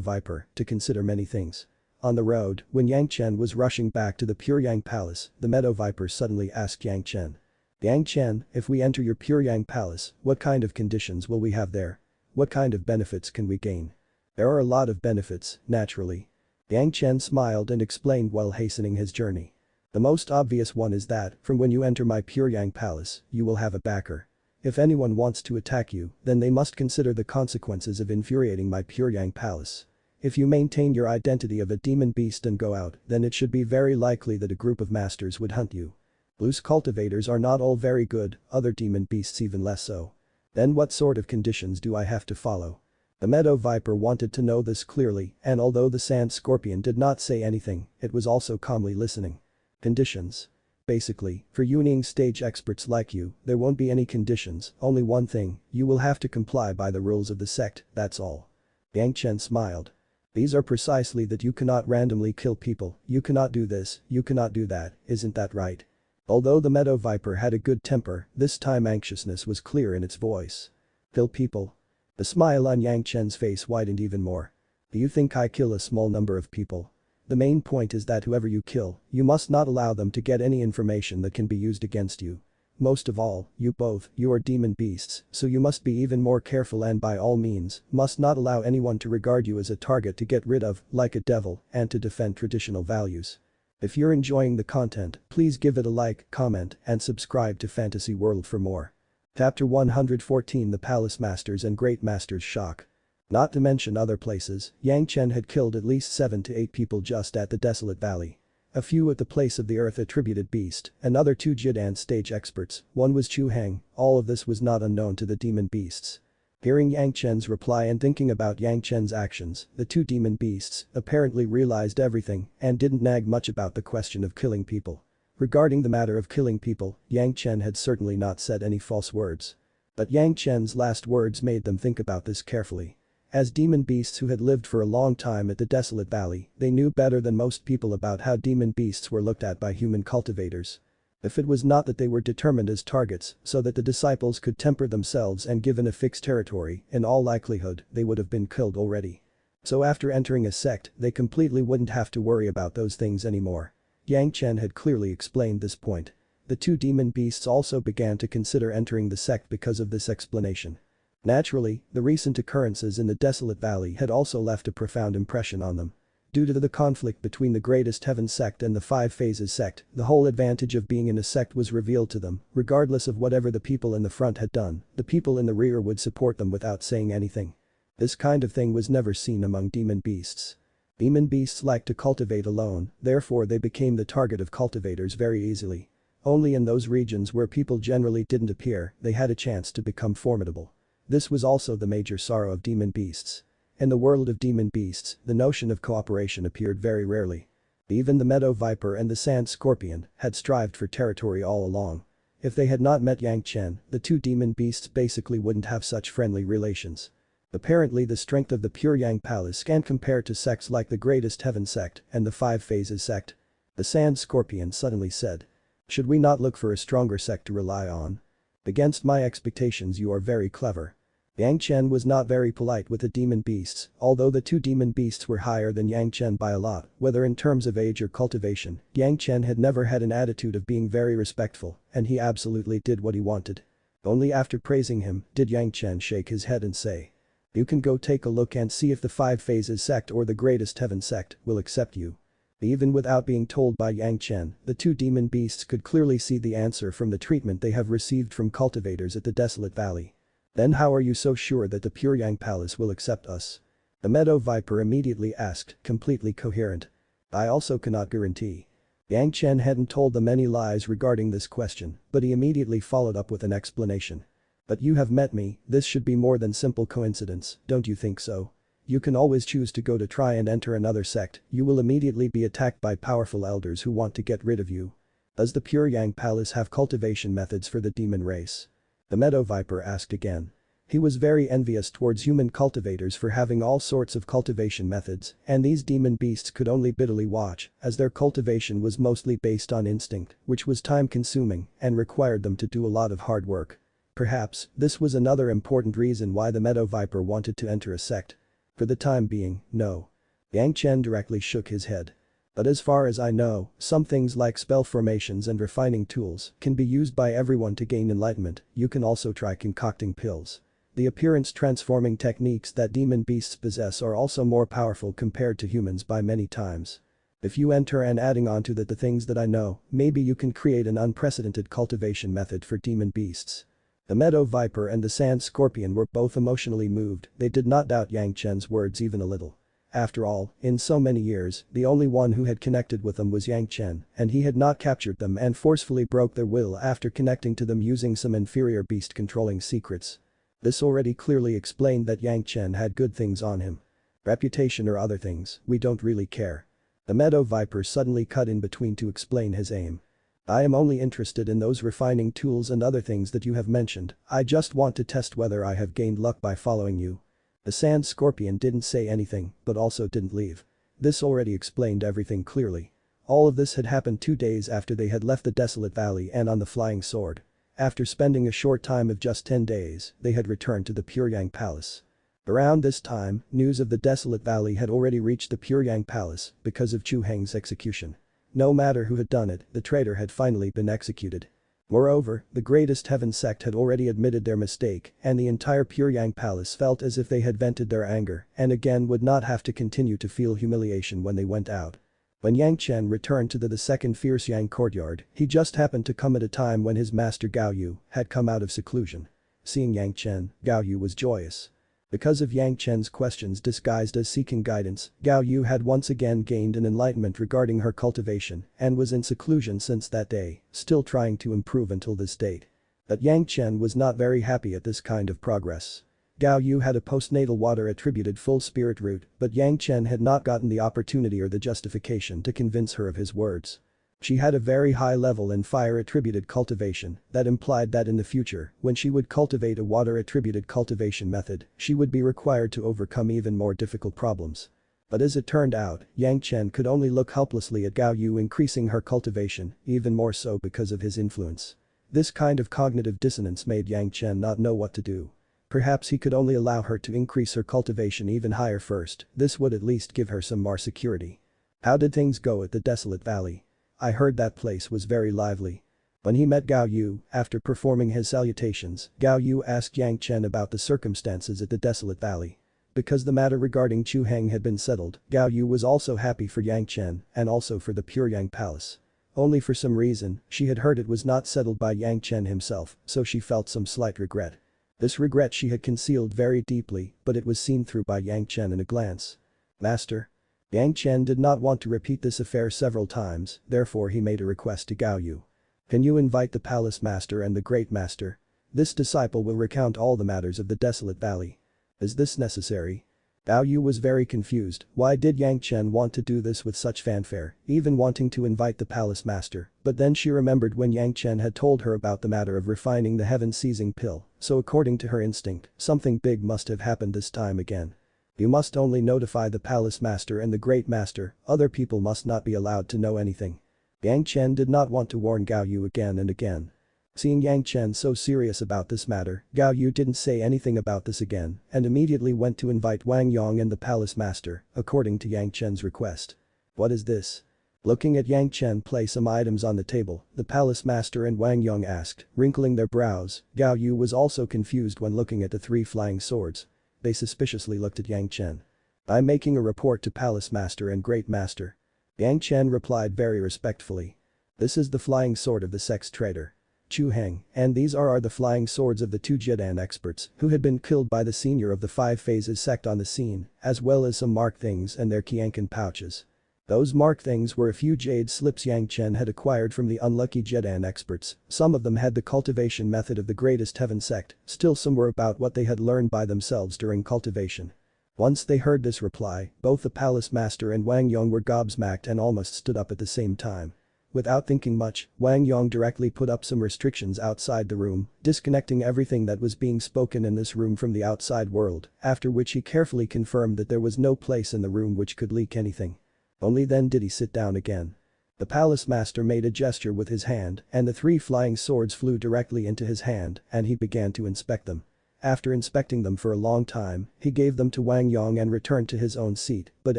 Viper to consider many things. On the road, when Yang Chen was rushing back to the Pure Yang Palace, the Meadow Viper suddenly asked Yang Chen. Yang Chen, if we enter your Pure Yang Palace, what kind of conditions will we have there? What kind of benefits can we gain? There are a lot of benefits, naturally. Yang Chen smiled and explained while hastening his journey. The most obvious one is that, from when you enter my Pure Yang Palace, you will have a backer. If anyone wants to attack you, then they must consider the consequences of infuriating my Pure Yang Palace. If you maintain your identity of a demon beast and go out, then it should be very likely that a group of masters would hunt you. Loose cultivators are not all very good, other demon beasts even less so. Then what sort of conditions do I have to follow? The Meadow Viper wanted to know this clearly, and although the Sand Scorpion did not say anything, it was also calmly listening. Conditions. Basically, for Wielding stage experts like you, there won't be any conditions, only one thing, you will have to comply by the rules of the sect, that's all. Yang Chen smiled. These are precisely that you cannot randomly kill people, you cannot do this, you cannot do that, isn't that right? Although the Meadow Viper had a good temper, this time anxiousness was clear in its voice. Kill people? The smile on Yang Chen's face widened even more. Do you think I kill a small number of people? The main point is that whoever you kill, you must not allow them to get any information that can be used against you. Most of all, you are demon beasts, so you must be even more careful and by all means, must not allow anyone to regard you as a target to get rid of, like a devil, and to defend traditional values. If you're enjoying the content, please give it a like, comment, and subscribe to Fantasy World for more. Chapter 114 The Palace Masters and Great Masters Shock. Not to mention other places, Yang Chen had killed at least 7 to 8 people just at the Desolate Valley. A few at the Place of the Earth Attributed Beast, another 2 Jidan stage experts, one was Chu Heng, all of this was not unknown to the demon beasts. Hearing Yang Chen's reply and thinking about Yang Chen's actions, the 2 demon beasts apparently realized everything and didn't nag much about the question of killing people. Regarding the matter of killing people, Yang Chen had certainly not said any false words. But Yang Chen's last words made them think about this carefully. As demon beasts who had lived for a long time at the Desolate Valley, they knew better than most people about how demon beasts were looked at by human cultivators. If it was not that they were determined as targets so that the disciples could temper themselves and given a fixed territory, in all likelihood, they would have been killed already. So after entering a sect, they completely wouldn't have to worry about those things anymore. Yang Chen had clearly explained this point. The 2 demon beasts also began to consider entering the sect because of this explanation. Naturally, the recent occurrences in the Desolate Valley had also left a profound impression on them. Due to the conflict between the Greatest Heaven sect and the Five Phases sect, the whole advantage of being in a sect was revealed to them, regardless of whatever the people in the front had done, the people in the rear would support them without saying anything. This kind of thing was never seen among demon beasts. Demon beasts like to cultivate alone, therefore they became the target of cultivators very easily. Only in those regions where people generally didn't appear, they had a chance to become formidable. This was also the major sorrow of demon beasts. In the world of demon beasts, the notion of cooperation appeared very rarely. Even the meadow viper and the sand scorpion had strived for territory all along. If they had not met Yang Chen, the two demon beasts basically wouldn't have such friendly relations. Apparently the strength of the Pure Yang Palace can compare to sects like the Greatest Heaven sect and the Five Phases sect. The sand scorpion suddenly said. Should we not look for a stronger sect to rely on? Against my expectations you are very clever. Yang Chen was not very polite with the demon beasts, although the two demon beasts were higher than Yang Chen by a lot, whether in terms of age or cultivation, Yang Chen had never had an attitude of being very respectful, and he absolutely did what he wanted. Only after praising him did Yang Chen shake his head and say. You can go take a look and see if the Five Phases sect or the Greatest Heaven sect will accept you. Even without being told by Yang Chen, the two demon beasts could clearly see the answer from the treatment they have received from cultivators at the Desolate Valley. Then how are you so sure that the Pure Yang Palace will accept us? The meadow viper immediately asked, completely coherent. I also cannot guarantee. Yang Chen hadn't told them any lies regarding this question, but he immediately followed up with an explanation. But you have met me, this should be more than simple coincidence, don't you think so? You can always choose to go to try and enter another sect, you will immediately be attacked by powerful elders who want to get rid of you. Does the Pure Yang Palace have cultivation methods for the demon race? The meadow viper asked again. He was very envious towards human cultivators for having all sorts of cultivation methods, and these demon beasts could only bitterly watch, as their cultivation was mostly based on instinct, which was time-consuming and required them to do a lot of hard work. Perhaps, this was another important reason why the meadow viper wanted to enter a sect. For the time being, no. Yang Chen directly shook his head. But as far as I know, some things like spell formations and refining tools can be used by everyone to gain enlightenment, you can also try concocting pills. The appearance transforming techniques that demon beasts possess are also more powerful compared to humans by many times. If you enter and adding on to that the things that I know, maybe you can create an unprecedented cultivation method for demon beasts. The meadow viper and the sand scorpion were both emotionally moved, they did not doubt Yang Chen's words even a little. After all, in so many years, the only one who had connected with them was Yang Chen, and he had not captured them and forcefully broke their will after connecting to them using some inferior beast controlling secrets. This already clearly explained that Yang Chen had good things on him. Reputation or other things, we don't really care. The meadow viper suddenly cut in between to explain his aim. I am only interested in those refining tools and other things that you have mentioned, I just want to test whether I have gained luck by following you. The sand scorpion didn't say anything, but also didn't leave. This already explained everything clearly. All of this had happened 2 days after they had left the Desolate Valley and on the flying sword. After spending a short time of just 10 days, they had returned to the Pure Yang Palace. Around this time, news of the Desolate Valley had already reached the Pure Yang Palace because of Chu Heng's execution. No matter who had done it, the traitor had finally been executed. Moreover, the Greatest Heaven sect had already admitted their mistake and the entire Pure Yang Palace felt as if they had vented their anger and again would not have to continue to feel humiliation when they went out. When Yang Chen returned to the second Fierce Yang courtyard, he just happened to come at a time when his master Gao Yu had come out of seclusion. Seeing Yang Chen, Gao Yu was joyous. Because of Yang Chen's questions disguised as seeking guidance, Gao Yu had once again gained an enlightenment regarding her cultivation and was in seclusion since that day, still trying to improve until this date. But Yang Chen was not very happy at this kind of progress. Gao Yu had a postnatal water attributed full spirit root, but Yang Chen had not gotten the opportunity or the justification to convince her of his words. She had a very high level in fire-attributed cultivation that implied that in the future, when she would cultivate a water-attributed cultivation method, she would be required to overcome even more difficult problems. But as it turned out, Yang Chen could only look helplessly at Gao Yu increasing her cultivation, even more so because of his influence. This kind of cognitive dissonance made Yang Chen not know what to do. Perhaps he could only allow her to increase her cultivation even higher first, this would at least give her some more security. How did things go at the Desolate Valley? I heard that place was very lively. When he met Gao Yu, after performing his salutations, Gao Yu asked Yang Chen about the circumstances at the Desolate Valley. Because the matter regarding Chu Heng had been settled, Gao Yu was also happy for Yang Chen and also for the Pure Yang Palace. Only for some reason, she had heard it was not settled by Yang Chen himself, so she felt some slight regret. This regret she had concealed very deeply, but it was seen through by Yang Chen in a glance. Master? Yang Chen did not want to repeat this affair several times, therefore he made a request to Gao Yu. Can you invite the palace master and the great master? This disciple will recount all the matters of the desolate valley. Is this necessary? Bao Yu was very confused. Why did Yang Chen want to do this with such fanfare, even wanting to invite the palace master? But then she remembered when Yang Chen had told her about the matter of refining the heaven-seizing pill, so according to her instinct, something big must have happened this time again. You must only notify the palace master and the great master, other people must not be allowed to know anything. Yang Chen did not want to warn Gao Yu again and again. Seeing Yang Chen so serious about this matter, Gao Yu didn't say anything about this again and immediately went to invite Wang Yong and the palace master, according to Yang Chen's request. What is this? Looking at Yang Chen place some items on the table, the palace master and Wang Yong asked, wrinkling their brows. Gao Yu was also confused when looking at the 3 flying swords. They suspiciously looked at Yang Chen. I'm making a report to palace master and great master. Yang Chen replied very respectfully. This is the flying sword of the sex trader, Chu Heng, and these are the flying swords of the 2 Jidan experts who had been killed by the senior of the 5 phases sect on the scene, as well as some marked things and their Qiankan pouches. Those marked things were a few jade slips Yang Chen had acquired from the unlucky Jidan experts. Some of them had the cultivation method of the greatest heaven sect, still some were about what they had learned by themselves during cultivation. Once they heard this reply, both the palace master and Wang Yong were gobsmacked and almost stood up at the same time. Without thinking much, Wang Yong directly put up some restrictions outside the room, disconnecting everything that was being spoken in this room from the outside world, after which he carefully confirmed that there was no place in the room which could leak anything. Only then did he sit down again. The palace master made a gesture with his hand and the 3 flying swords flew directly into his hand and he began to inspect them. After inspecting them for a long time, he gave them to Wang Yong and returned to his own seat, but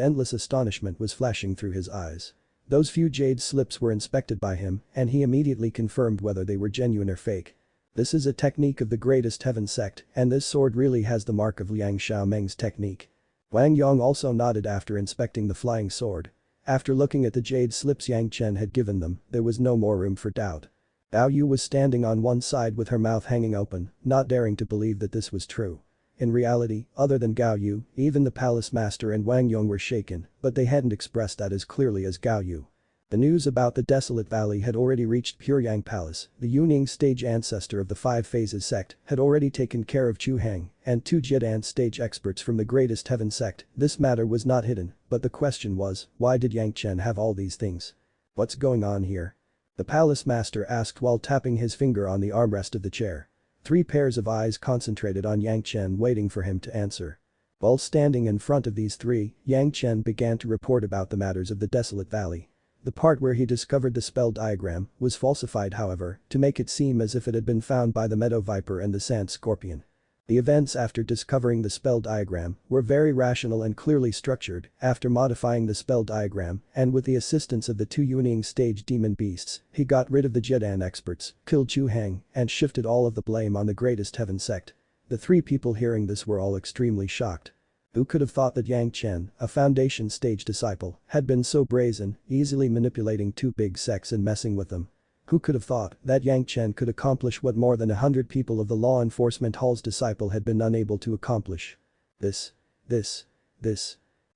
endless astonishment was flashing through his eyes. Those few jade slips were inspected by him and he immediately confirmed whether they were genuine or fake. This is a technique of the greatest heaven sect and this sword really has the mark of Liang Xiaomeng's technique. Wang Yong also nodded after inspecting the flying sword. After looking at the jade slips Yang Chen had given them, there was no more room for doubt. Bao Yu was standing on one side with her mouth hanging open, not daring to believe that this was true. In reality, other than Gao Yu, even the palace master and Wang Yong were shaken, but they hadn't expressed that as clearly as Gao Yu. The news about the desolate valley had already reached Puryang Palace. The Yuning stage ancestor of the 5 phases sect had already taken care of Chu Heng and 2 Jidan stage experts from the greatest heaven sect. This matter was not hidden, but the question was, why did Yang Chen have all these things? What's going on here? The palace master asked while tapping his finger on the armrest of the chair. 3 pairs of eyes concentrated on Yang Chen waiting for him to answer. While standing in front of these 3, Yang Chen began to report about the matters of the desolate valley. The part where he discovered the spell diagram was falsified however, to make it seem as if it had been found by the meadow viper and the sand scorpion. The events after discovering the spell diagram were very rational and clearly structured. After modifying the spell diagram and with the assistance of the 2 Yuning stage demon beasts, he got rid of the Jidan experts, killed Chu Heng and shifted all of the blame on the greatest heaven sect. The 3 people hearing this were all extremely shocked. Who could have thought that Yang Chen, a foundation stage disciple, had been so brazen, easily manipulating 2 big sects and messing with them? Who could have thought that Yang Chen could accomplish what more than 100 people of the law enforcement hall's disciple had been unable to accomplish? This.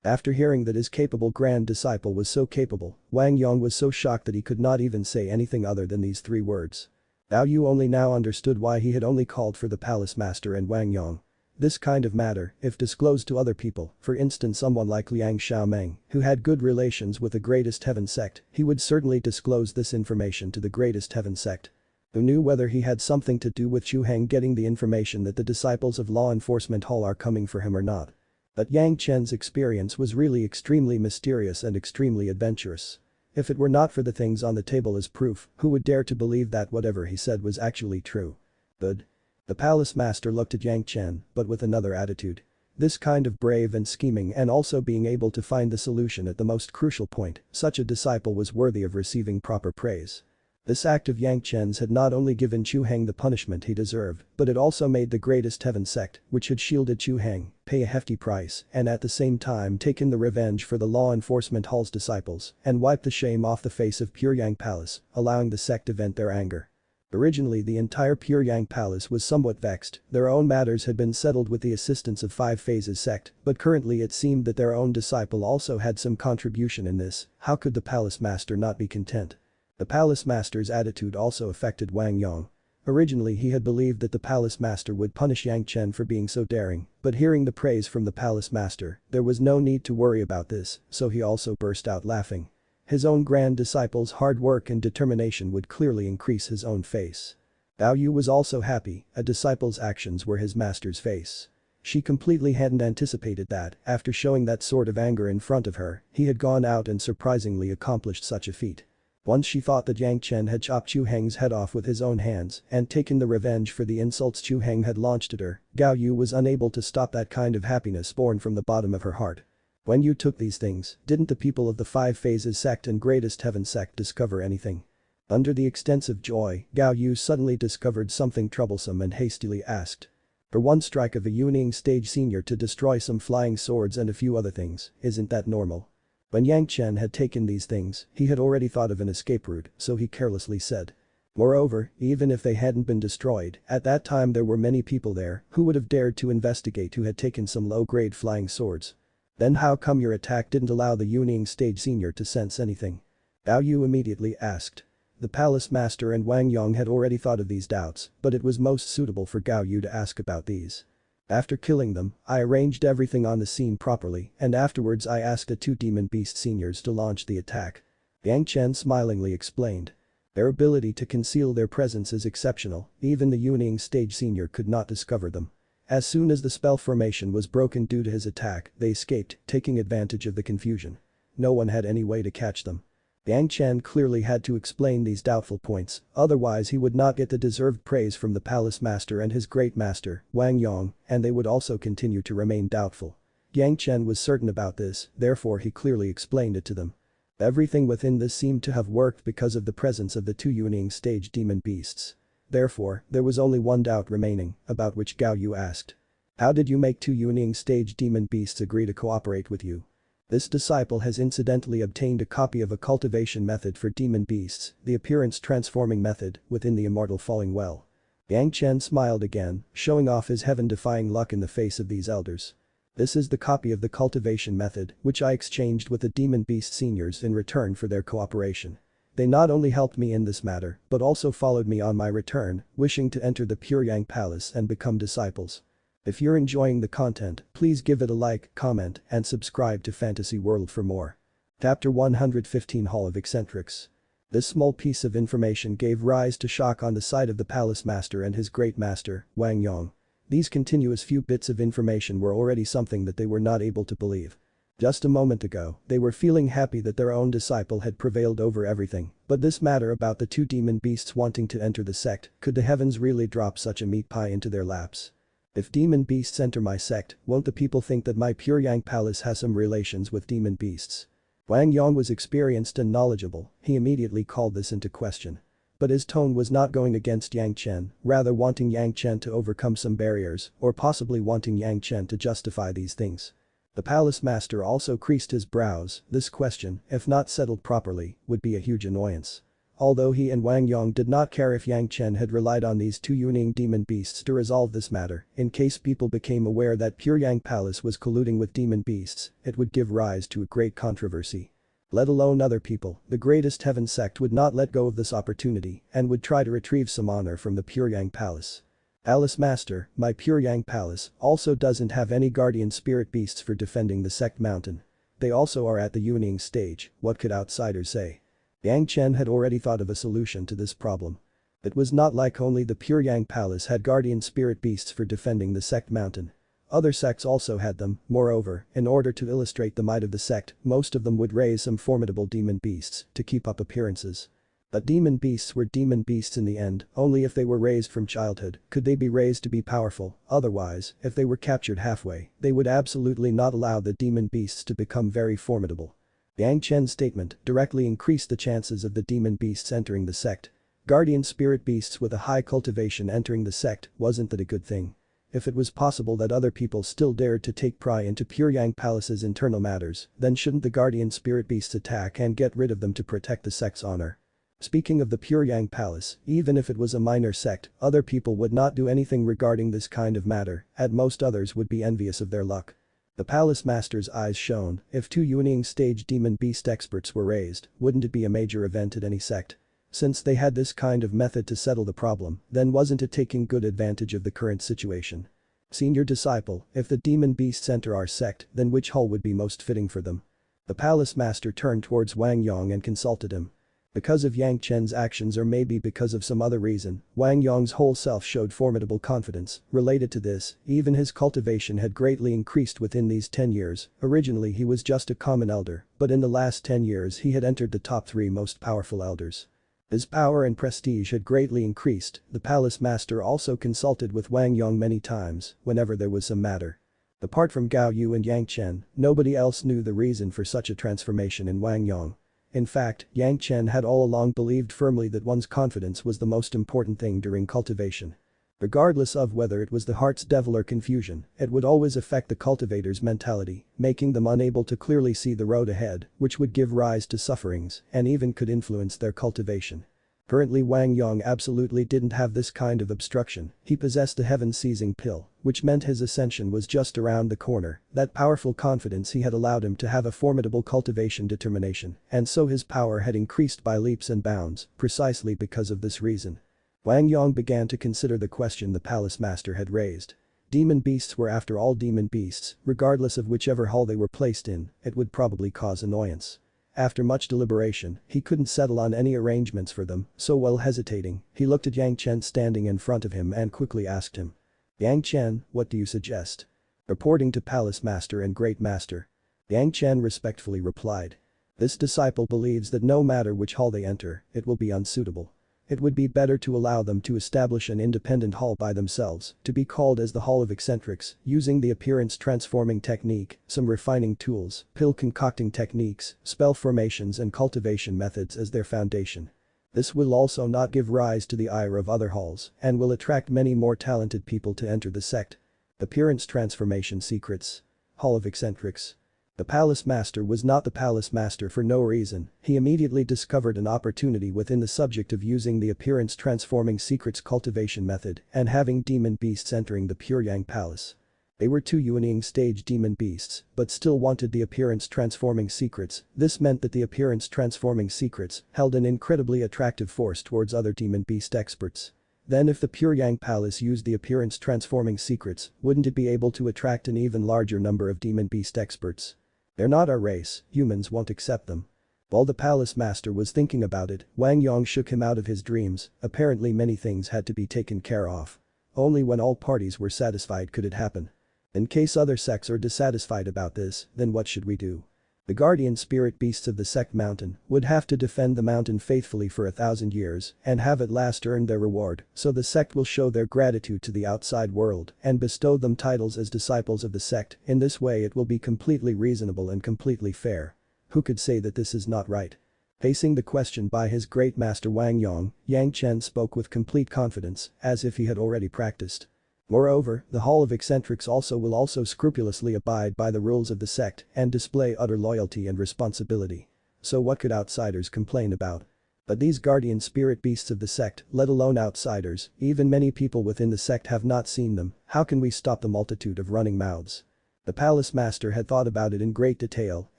After hearing that his capable grand disciple was so capable, Wang Yong was so shocked that he could not even say anything other than these 3 words. Bao Yu only now understood why he had only called for the palace master and Wang Yong. This kind of matter, if disclosed to other people, for instance someone like Liang Xiaomeng, who had good relations with the greatest heaven sect, he would certainly disclose this information to the greatest heaven sect. Who knew whether he had something to do with Chu Heng getting the information that the disciples of law enforcement hall are coming for him or not. But Yang Chen's experience was really extremely mysterious and extremely adventurous. If it were not for the things on the table as proof, who would dare to believe that whatever he said was actually true? But the palace master looked at Yang Chen, but with another attitude. This kind of brave and scheming and also being able to find the solution at the most crucial point, such a disciple was worthy of receiving proper praise. This act of Yang Chen's had not only given Chu Heng the punishment he deserved, but it also made the greatest heaven sect, which had shielded Chu Heng, pay a hefty price and at the same time taken the revenge for the law enforcement hall's disciples and wiped the shame off the face of Puryang Palace, allowing the sect to vent their anger. Originally the entire Puryang Palace was somewhat vexed, their own matters had been settled with the assistance of 5 phases sect, but currently it seemed that their own disciple also had some contribution in this. How could the palace master not be content? The palace master's attitude also affected Wang Yong. Originally he had believed that the palace master would punish Yang Chen for being so daring, but hearing the praise from the palace master, there was no need to worry about this, so he also burst out laughing. His own grand disciple's hard work and determination would clearly increase his own face. Bao Yu was also happy, a disciple's actions were his master's face. She completely hadn't anticipated that, after showing that sort of anger in front of her, he had gone out and surprisingly accomplished such a feat. Once she thought that Yang Chen had chopped Chu Heng's head off with his own hands and taken the revenge for the insults Chu Heng had launched at her, Gao Yu was unable to stop that kind of happiness born from the bottom of her heart. When you took these things, didn't the people of the Five Phases sect and Greatest Heaven sect discover anything? Under the extensive joy, Gao Yu suddenly discovered something troublesome and hastily asked. For one strike of a Yuning stage senior to destroy some flying swords and a few other things, isn't that normal? When Yang Chen had taken these things, he had already thought of an escape route, so he carelessly said. Moreover, even if they hadn't been destroyed, at that time there were many people there who would have dared to investigate who had taken some low-grade flying swords. Then how come your attack didn't allow the Yuning stage senior to sense anything? Bao Yu immediately asked. The palace master and Wang Yong had already thought of these doubts, but it was most suitable for Gao Yu to ask about these. After killing them, I arranged everything on the scene properly and afterwards I asked the two demon beast seniors to launch the attack. Yang Chen smilingly explained. Their ability to conceal their presence is exceptional, even the Yuning stage senior could not discover them. As soon as the spell formation was broken due to his attack, they escaped, taking advantage of the confusion. No one had any way to catch them. Yang Chen clearly had to explain these doubtful points, otherwise he would not get the deserved praise from the palace master and his great master, Wang Yong, and they would also continue to remain doubtful. Yang Chen was certain about this, therefore he clearly explained it to them. Everything within this seemed to have worked because of the presence of the two Yuning stage demon beasts. Therefore, there was only one doubt remaining, about which Gao Yu asked. How did you make two Yuning stage demon beasts agree to cooperate with you? This disciple has incidentally obtained a copy of a cultivation method for demon beasts, the appearance transforming method, within the Immortal Falling Well. Yang Chen smiled again, showing off his heaven-defying luck in the face of these elders. This is the copy of the cultivation method, which I exchanged with the demon beast seniors in return for their cooperation. They not only helped me in this matter, but also followed me on my return, wishing to enter the Pure Yang Palace and become disciples. If you're enjoying the content, please give it a like, comment, and subscribe to Fantasy World for more. Chapter 115 Hall of Eccentrics. This small piece of information gave rise to shock on the side of the palace master and his great master, Wang Yong. These continuous few bits of information were already something that they were not able to believe. Just a moment ago, they were feeling happy that their own disciple had prevailed over everything, but this matter about the two demon beasts wanting to enter the sect, could the heavens really drop such a meat pie into their laps? If demon beasts enter my sect, won't the people think that my Pure Yang Palace has some relations with demon beasts? Wang Yong was experienced and knowledgeable, he immediately called this into question. But his tone was not going against Yang Chen, rather wanting Yang Chen to overcome some barriers, or possibly wanting Yang Chen to justify these things. The palace master also creased his brows, this question, if not settled properly, would be a huge annoyance. Although he and Wang Yong did not care if Yang Chen had relied on these two Yuning demon beasts to resolve this matter, in case people became aware that Pure Yang Palace was colluding with demon beasts, it would give rise to a great controversy. Let alone other people, the Greatest Heaven sect would not let go of this opportunity and would try to retrieve some honor from the Pure Yang Palace. Palace Master, my Pure Yang Palace also doesn't have any guardian spirit beasts for defending the sect mountain. They also are at the Yuning stage, what could outsiders say? Yang Chen had already thought of a solution to this problem. It was not like only the Pure Yang Palace had guardian spirit beasts for defending the sect mountain. Other sects also had them, moreover, in order to illustrate the might of the sect, most of them would raise some formidable demon beasts to keep up appearances. But demon beasts were demon beasts in the end, only if they were raised from childhood could they be raised to be powerful, otherwise, if they were captured halfway, they would absolutely not allow the demon beasts to become very formidable. Yang Chen's statement directly increased the chances of the demon beasts entering the sect. Guardian spirit beasts with a high cultivation entering the sect, wasn't that a good thing? If it was possible that other people still dared to take pry into Pure Yang Palace's internal matters, then shouldn't the guardian spirit beasts attack and get rid of them to protect the sect's honor? Speaking of the Pure Yang Palace, even if it was a minor sect, other people would not do anything regarding this kind of matter, at most others would be envious of their luck. The palace master's eyes shone, if two Yuning stage demon beast experts were raised, wouldn't it be a major event at any sect? Since they had this kind of method to settle the problem, then wasn't it taking good advantage of the current situation? Senior disciple, if the demon beasts enter our sect, then which hall would be most fitting for them? The palace master turned towards Wang Yong and consulted him. Because of Yang Chen's actions or maybe because of some other reason, Wang Yong's whole self showed formidable confidence. Related to this, even his cultivation had greatly increased within these 10 years. Originally he was just a common elder, but in the last 10 years he had entered the top 3 most powerful elders. His power and prestige had greatly increased. The palace master also consulted with Wang Yong many times, whenever there was some matter. Apart from Gao Yu and Yang Chen, nobody else knew the reason for such a transformation in Wang Yong. In fact, Yang Chen had all along believed firmly that one's confidence was the most important thing during cultivation. Regardless of whether it was the heart's devil or confusion, it would always affect the cultivator's mentality, making them unable to clearly see the road ahead, which would give rise to sufferings and even could influence their cultivation. Currently Wang Yong absolutely didn't have this kind of obstruction. He possessed a heaven-seizing pill, which meant his ascension was just around the corner. That powerful confidence he had allowed him to have a formidable cultivation determination, and so his power had increased by leaps and bounds, precisely because of this reason. Wang Yong began to consider the question the palace master had raised. Demon beasts were after all demon beasts, regardless of whichever hall they were placed in, it would probably cause annoyance. After much deliberation, he couldn't settle on any arrangements for them, so while hesitating, he looked at Yang Chen standing in front of him and quickly asked him. Yang Chen, what do you suggest? Reporting to Palace Master and Great Master. Yang Chen respectfully replied. This disciple believes that no matter which hall they enter, it will be unsuitable. It would be better to allow them to establish an independent hall by themselves, to be called as the Hall of Eccentrics, using the appearance transforming technique, some refining tools, pill concocting techniques, spell formations and cultivation methods as their foundation. This will also not give rise to the ire of other halls and will attract many more talented people to enter the sect. Appearance transformation secrets. Hall of Eccentrics. The palace master was not the palace master for no reason. He immediately discovered an opportunity within the subject of using the appearance transforming secrets cultivation method and having demon beasts entering the Pure Yang Palace. They were 2 Yuanying stage demon beasts, but still wanted the appearance transforming secrets. This meant that the appearance transforming secrets held an incredibly attractive force towards other demon beast experts. Then if the Pure Yang Palace used the appearance transforming secrets, wouldn't it be able to attract an even larger number of demon beast experts? They're not our race, humans won't accept them. While the palace master was thinking about it, Wang Yong shook him out of his dreams. Apparently many things had to be taken care of. Only when all parties were satisfied could it happen. In case other sects are dissatisfied about this, then what should we do? The guardian spirit beasts of the sect mountain would have to defend the mountain faithfully for 1,000 years and have at last earned their reward, so the sect will show their gratitude to the outside world and bestow them titles as disciples of the sect. In this way it will be completely reasonable and completely fair. Who could say that this is not right? Facing the question by his great master Wang Yong, Yang Chen spoke with complete confidence, as if he had already practiced. Moreover, the Hall of Eccentrics will also scrupulously abide by the rules of the sect and display utter loyalty and responsibility. So what could outsiders complain about? But these guardian spirit beasts of the sect, let alone outsiders, even many people within the sect have not seen them. How can we stop the multitude of running mouths? The palace master had thought about it in great detail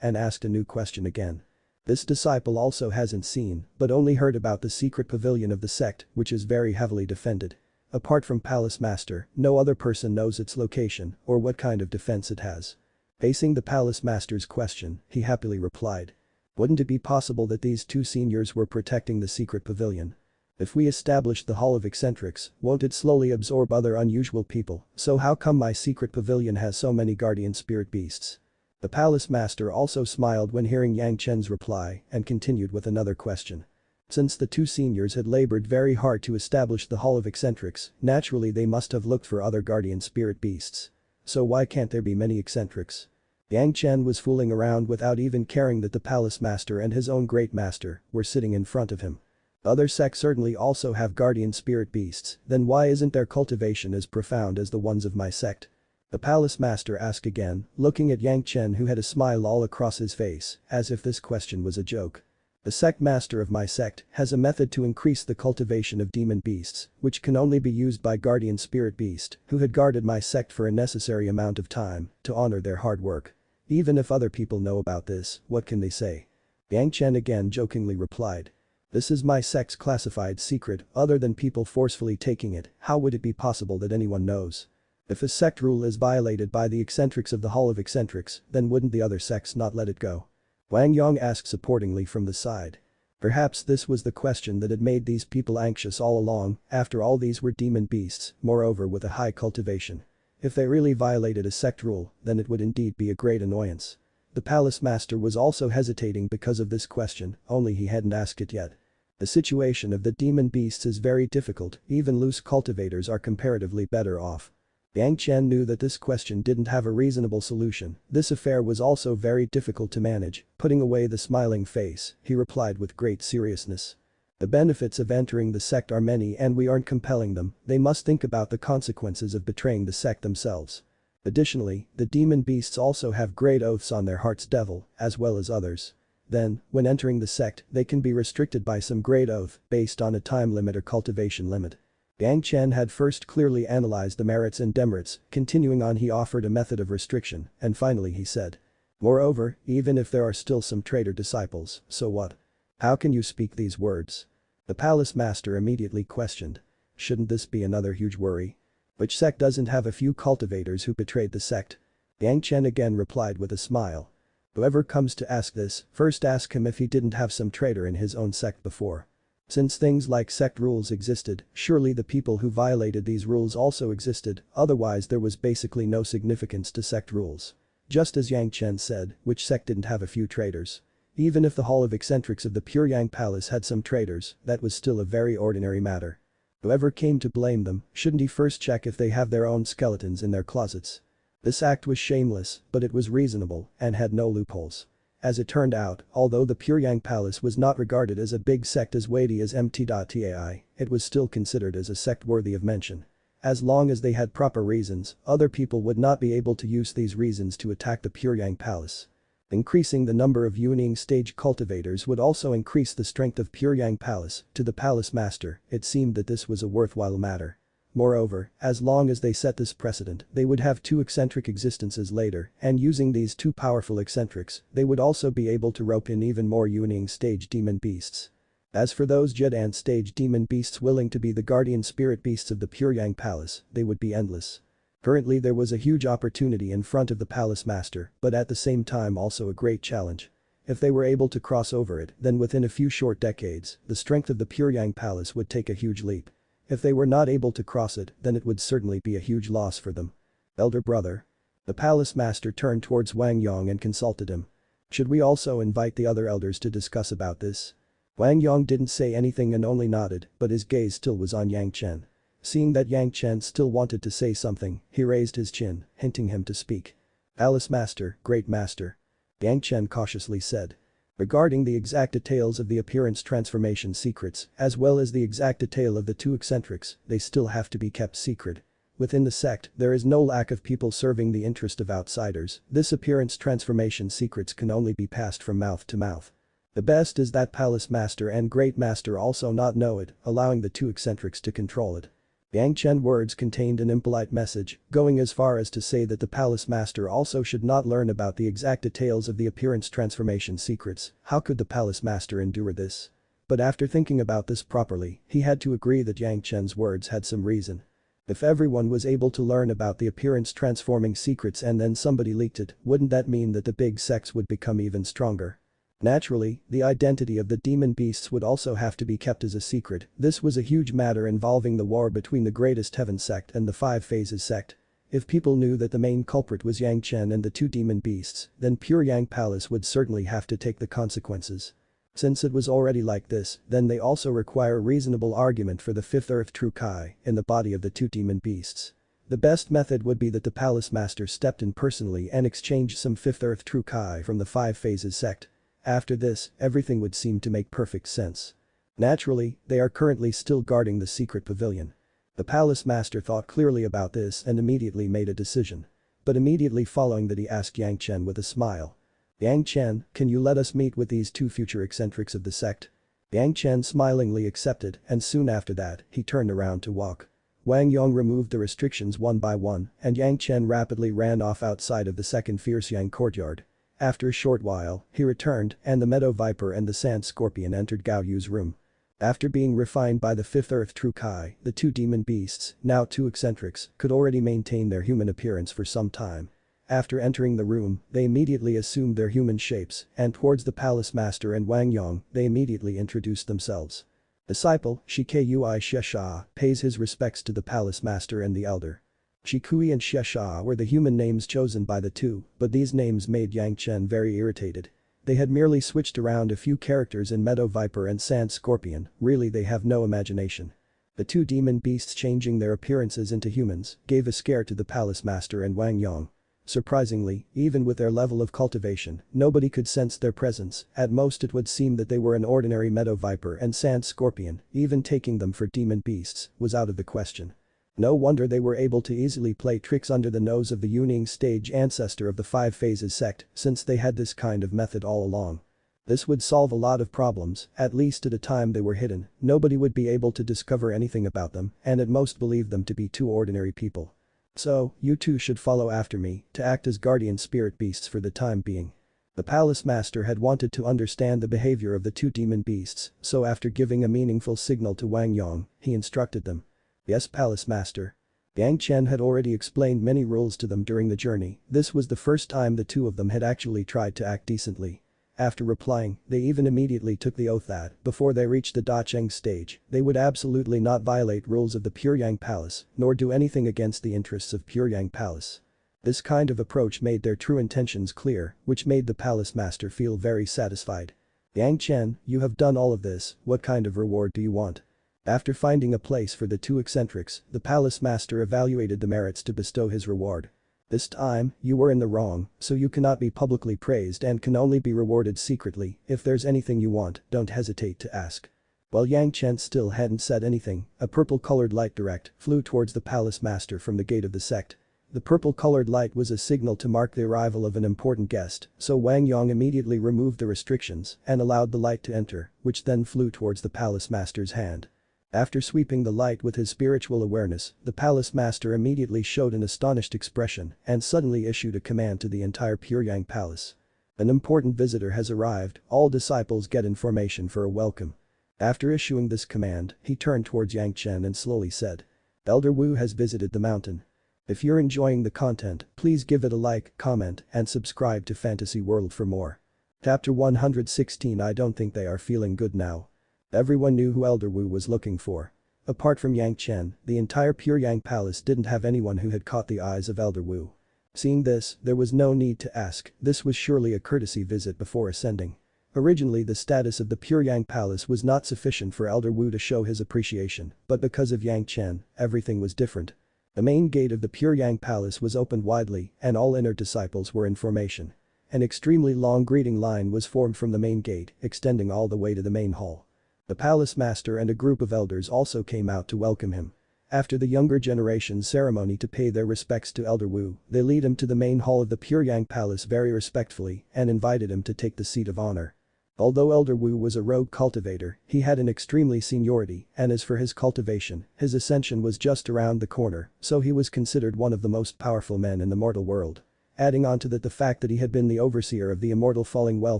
and asked a new question again. This disciple also hasn't seen, but only heard about the secret pavilion of the sect, which is very heavily defended. Apart from Palace Master, no other person knows its location or what kind of defense it has. Facing the Palace Master's question, he happily replied. Wouldn't it be possible that these 2 seniors were protecting the secret pavilion? If we establish the Hall of Eccentrics, won't it slowly absorb other unusual people? So how come my secret pavilion has so many guardian spirit beasts? The Palace Master also smiled when hearing Yang Chen's reply and continued with another question. Since the 2 seniors had labored very hard to establish the Hall of Eccentrics, naturally they must have looked for other guardian spirit beasts. So why can't there be many eccentrics? Yang Chen was fooling around without even caring that the palace master and his own great master were sitting in front of him. Other sects certainly also have guardian spirit beasts, then why isn't their cultivation as profound as the ones of my sect? The palace master asked again, looking at Yang Chen who had a smile all across his face, as if this question was a joke. The sect master of my sect has a method to increase the cultivation of demon beasts, which can only be used by guardian spirit beast, who had guarded my sect for a necessary amount of time, to honor their hard work. Even if other people know about this, what can they say? Yang Chen again jokingly replied. This is my sect's classified secret, other than people forcefully taking it, how would it be possible that anyone knows? If a sect rule is violated by the eccentrics of the Hall of Eccentrics, then wouldn't the other sects not let it go? Wang Yang asked supportingly from the side. Perhaps this was the question that had made these people anxious all along, after all these were demon beasts, moreover with a high cultivation. If they really violated a sect rule, then it would indeed be a great annoyance. The palace master was also hesitating because of this question, only he hadn't asked it yet. The situation of the demon beasts is very difficult, even loose cultivators are comparatively better off. Yang Chen knew that this question didn't have a reasonable solution, this affair was also very difficult to manage, putting away the smiling face, he replied with great seriousness. The benefits of entering the sect are many and we aren't compelling them, they must think about the consequences of betraying the sect themselves. Additionally, the demon beasts also have great oaths on their heart's devil, as well as others. Then, when entering the sect, they can be restricted by some great oath, based on a time limit or cultivation limit. Yang Chen had first clearly analyzed the merits and demerits, continuing on he offered a method of restriction, and finally he said. Moreover, even if there are still some traitor disciples, so what? How can you speak these words? The palace master immediately questioned. Shouldn't this be another huge worry? Which sect doesn't have a few cultivators who betrayed the sect? Yang Chen again replied with a smile. Whoever comes to ask this, first ask him if he didn't have some traitor in his own sect before. Since things like sect rules existed, surely the people who violated these rules also existed, otherwise there was basically no significance to sect rules. Just as Yang Chen said, which sect didn't have a few traitors? Even if the Hall of Eccentrics of the Pure Yang Palace had some traitors, that was still a very ordinary matter. Whoever came to blame them, shouldn't he first check if they have their own skeletons in their closets? This act was shameless, but it was reasonable and had no loopholes. As it turned out, although the Pure Yang Palace was not regarded as a big sect as weighty as MT.TAI, it was still considered as a sect worthy of mention. As long as they had proper reasons, other people would not be able to use these reasons to attack the Pure Yang Palace. Increasing the number of wielding stage cultivators would also increase the strength of Pure Yang Palace. To the palace master, it seemed that this was a worthwhile matter. Moreover, as long as they set this precedent, they would have two eccentric existences later, and using these two powerful eccentrics, they would also be able to rope in even more wielding stage demon beasts. As for those Zhanxian stage demon beasts willing to be the guardian spirit beasts of the Pure Yang Palace, they would be endless. Currently there was a huge opportunity in front of the palace master, but at the same time also a great challenge. If they were able to cross over it, then within a few short decades, the strength of the Pure Yang Palace would take a huge leap. If they were not able to cross it, then it would certainly be a huge loss for them. Elder brother. The palace master turned towards Wang Yang and consulted him. Should we also invite the other elders to discuss about this? Wang Yang didn't say anything and only nodded, but his gaze still was on Yang Chen. Seeing that Yang Chen still wanted to say something, he raised his chin, hinting him to speak. Palace master, great master. Yang Chen cautiously said. Regarding the exact details of the appearance transformation secrets, as well as the exact detail of the two eccentrics, they still have to be kept secret. Within the sect, there is no lack of people serving the interest of outsiders, this appearance transformation secrets can only be passed from mouth to mouth. The best is that palace master and great master also not know it, allowing the two eccentrics to control it. Yang Chen words contained an impolite message, going as far as to say that the palace master also should not learn about the exact details of the appearance transformation secrets. How could the palace master endure this? But after thinking about this properly, he had to agree that Yang Chen's words had some reason. If everyone was able to learn about the appearance transforming secrets and then somebody leaked it, wouldn't that mean that the big sects would become even stronger? Naturally, the identity of the demon beasts would also have to be kept as a secret. This was a huge matter involving the war between the Greatest Heaven sect and the Five Phases sect. If people knew that the main culprit was Yang Chen and the two demon beasts, then Pure Yang Palace would certainly have to take the consequences. Since it was already like this, then they also require a reasonable argument for the fifth earth true Kai in the body of the two demon beasts. The best method would be that the palace master stepped in personally and exchanged some fifth earth true Kai from the Five Phases sect. After this, everything would seem to make perfect sense. Naturally, they are currently still guarding the secret pavilion. The palace master thought clearly about this and immediately made a decision. But immediately following that he asked Yang Chen with a smile. Yang Chen, can you let us meet with these two future eccentrics of the sect? Yang Chen smilingly accepted and soon after that, he turned around to walk. Wang Yang removed the restrictions one by one and Yang Chen rapidly ran off outside of the second Fierce Yang courtyard. After a short while, he returned and the Meadow Viper and the Sand Scorpion entered Gao Yu's room. After being refined by the fifth earth true Kai, the two demon beasts, now two eccentrics, could already maintain their human appearance for some time. After entering the room, they immediately assumed their human shapes, and towards the palace master and Wang Yong, they immediately introduced themselves. Disciple, Shikui Xie pays his respects to the palace master and the elder. Shikui and Xie were the human names chosen by the two, but these names made Yang Chen very irritated. They had merely switched around a few characters in Meadow Viper and Sand Scorpion, really they have no imagination. The two demon beasts changing their appearances into humans gave a scare to the palace master and Wang Yong. Surprisingly, even with their level of cultivation, nobody could sense their presence, at most it would seem that they were an ordinary Meadow Viper and Sand Scorpion, even taking them for demon beasts was out of the question. No wonder they were able to easily play tricks under the nose of the Yuning stage ancestor of the Five Phases sect, since they had this kind of method all along. This would solve a lot of problems, at least at a time they were hidden, nobody would be able to discover anything about them, and at most believe them to be two ordinary people. So, you two should follow after me, to act as guardian spirit beasts for the time being. The palace master had wanted to understand the behavior of the two demon beasts, so after giving a meaningful signal to Wang Yong, he instructed them. Yes, palace master. Yang Chen had already explained many rules to them during the journey, this was the first time the two of them had actually tried to act decently. After replying, they even immediately took the oath that, before they reached the Dacheng stage, they would absolutely not violate rules of the Pure Yang Palace, nor do anything against the interests of Pure Yang Palace. This kind of approach made their true intentions clear, which made the palace master feel very satisfied. Yang Chen, you have done all of this, what kind of reward do you want? After finding a place for the two eccentrics, the palace master evaluated the merits to bestow his reward. This time, you were in the wrong, so you cannot be publicly praised and can only be rewarded secretly, if there's anything you want, don't hesitate to ask. While Yang Chen still hadn't said anything, a purple-colored light direct flew towards the palace master from the gate of the sect. The purple-colored light was a signal to mark the arrival of an important guest, so Wang Yong immediately removed the restrictions and allowed the light to enter, which then flew towards the palace master's hand. After sweeping the light with his spiritual awareness, the palace master immediately showed an astonished expression and suddenly issued a command to the entire Pure Yang Palace. An important visitor has arrived, all disciples get information for a welcome. After issuing this command, he turned towards Yang Chen and slowly said. Elder Wu has visited the mountain. If you're enjoying the content, please give it a like, comment, and subscribe to Fantasy World for more. Chapter 116 I don't think they are feeling good now. Everyone knew who Elder Wu was looking for. Apart from Yang Chen, the entire Pure Yang Palace didn't have anyone who had caught the eyes of Elder Wu. Seeing this, there was no need to ask, this was surely a courtesy visit before ascending. Originally the status of the Pure Yang Palace was not sufficient for Elder Wu to show his appreciation, but because of Yang Chen, everything was different. The main gate of the Pure Yang Palace was opened widely and all inner disciples were in formation. An extremely long greeting line was formed from the main gate, extending all the way to the main hall. The palace master and a group of elders also came out to welcome him. After the younger generation's ceremony to pay their respects to Elder Wu, they lead him to the main hall of the Pure Yang Palace very respectfully and invited him to take the seat of honor. Although Elder Wu was a rogue cultivator, he had an extremely seniority, and as for his cultivation, his ascension was just around the corner, so he was considered one of the most powerful men in the mortal world. Adding on to that the fact that he had been the overseer of the immortal falling well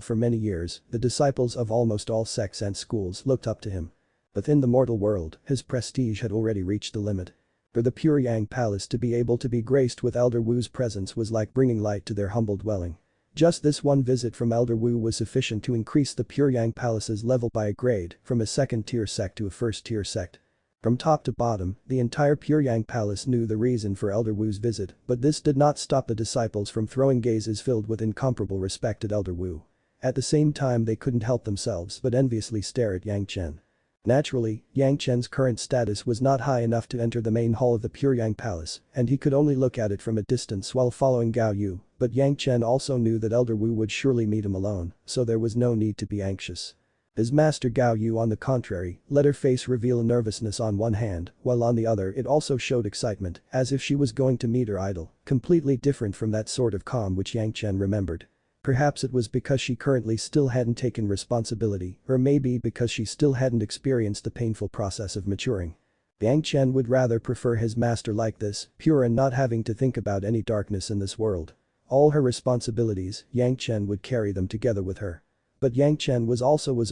for many years, the disciples of almost all sects and schools looked up to him. Within the mortal world, his prestige had already reached the limit. For the Pure Yang Palace to be able to be graced with Elder Wu's presence was like bringing light to their humble dwelling. Just this one visit from Elder Wu was sufficient to increase the Pure Yang Palace's level by a grade, from a second-tier sect to a first-tier sect. From top to bottom, the entire Pure Yang Palace knew the reason for Elder Wu's visit, but this did not stop the disciples from throwing gazes filled with incomparable respect at Elder Wu. At the same time they couldn't help themselves but enviously stare at Yang Chen. Naturally, Yang Chen's current status was not high enough to enter the main hall of the Pure Yang Palace, and he could only look at it from a distance while following Gao Yu, but Yang Chen also knew that Elder Wu would surely meet him alone, so there was no need to be anxious. His master Gao Yu on the contrary, let her face reveal nervousness on one hand, while on the other it also showed excitement, as if she was going to meet her idol, completely different from that sort of calm which Yang Chen remembered. Perhaps it was because she currently still hadn't taken responsibility, or maybe because she still hadn't experienced the painful process of maturing. Yang Chen would rather prefer his master like this, pure and not having to think about any darkness in this world. All her responsibilities, Yang Chen would carry them together with her. But Yang Chen was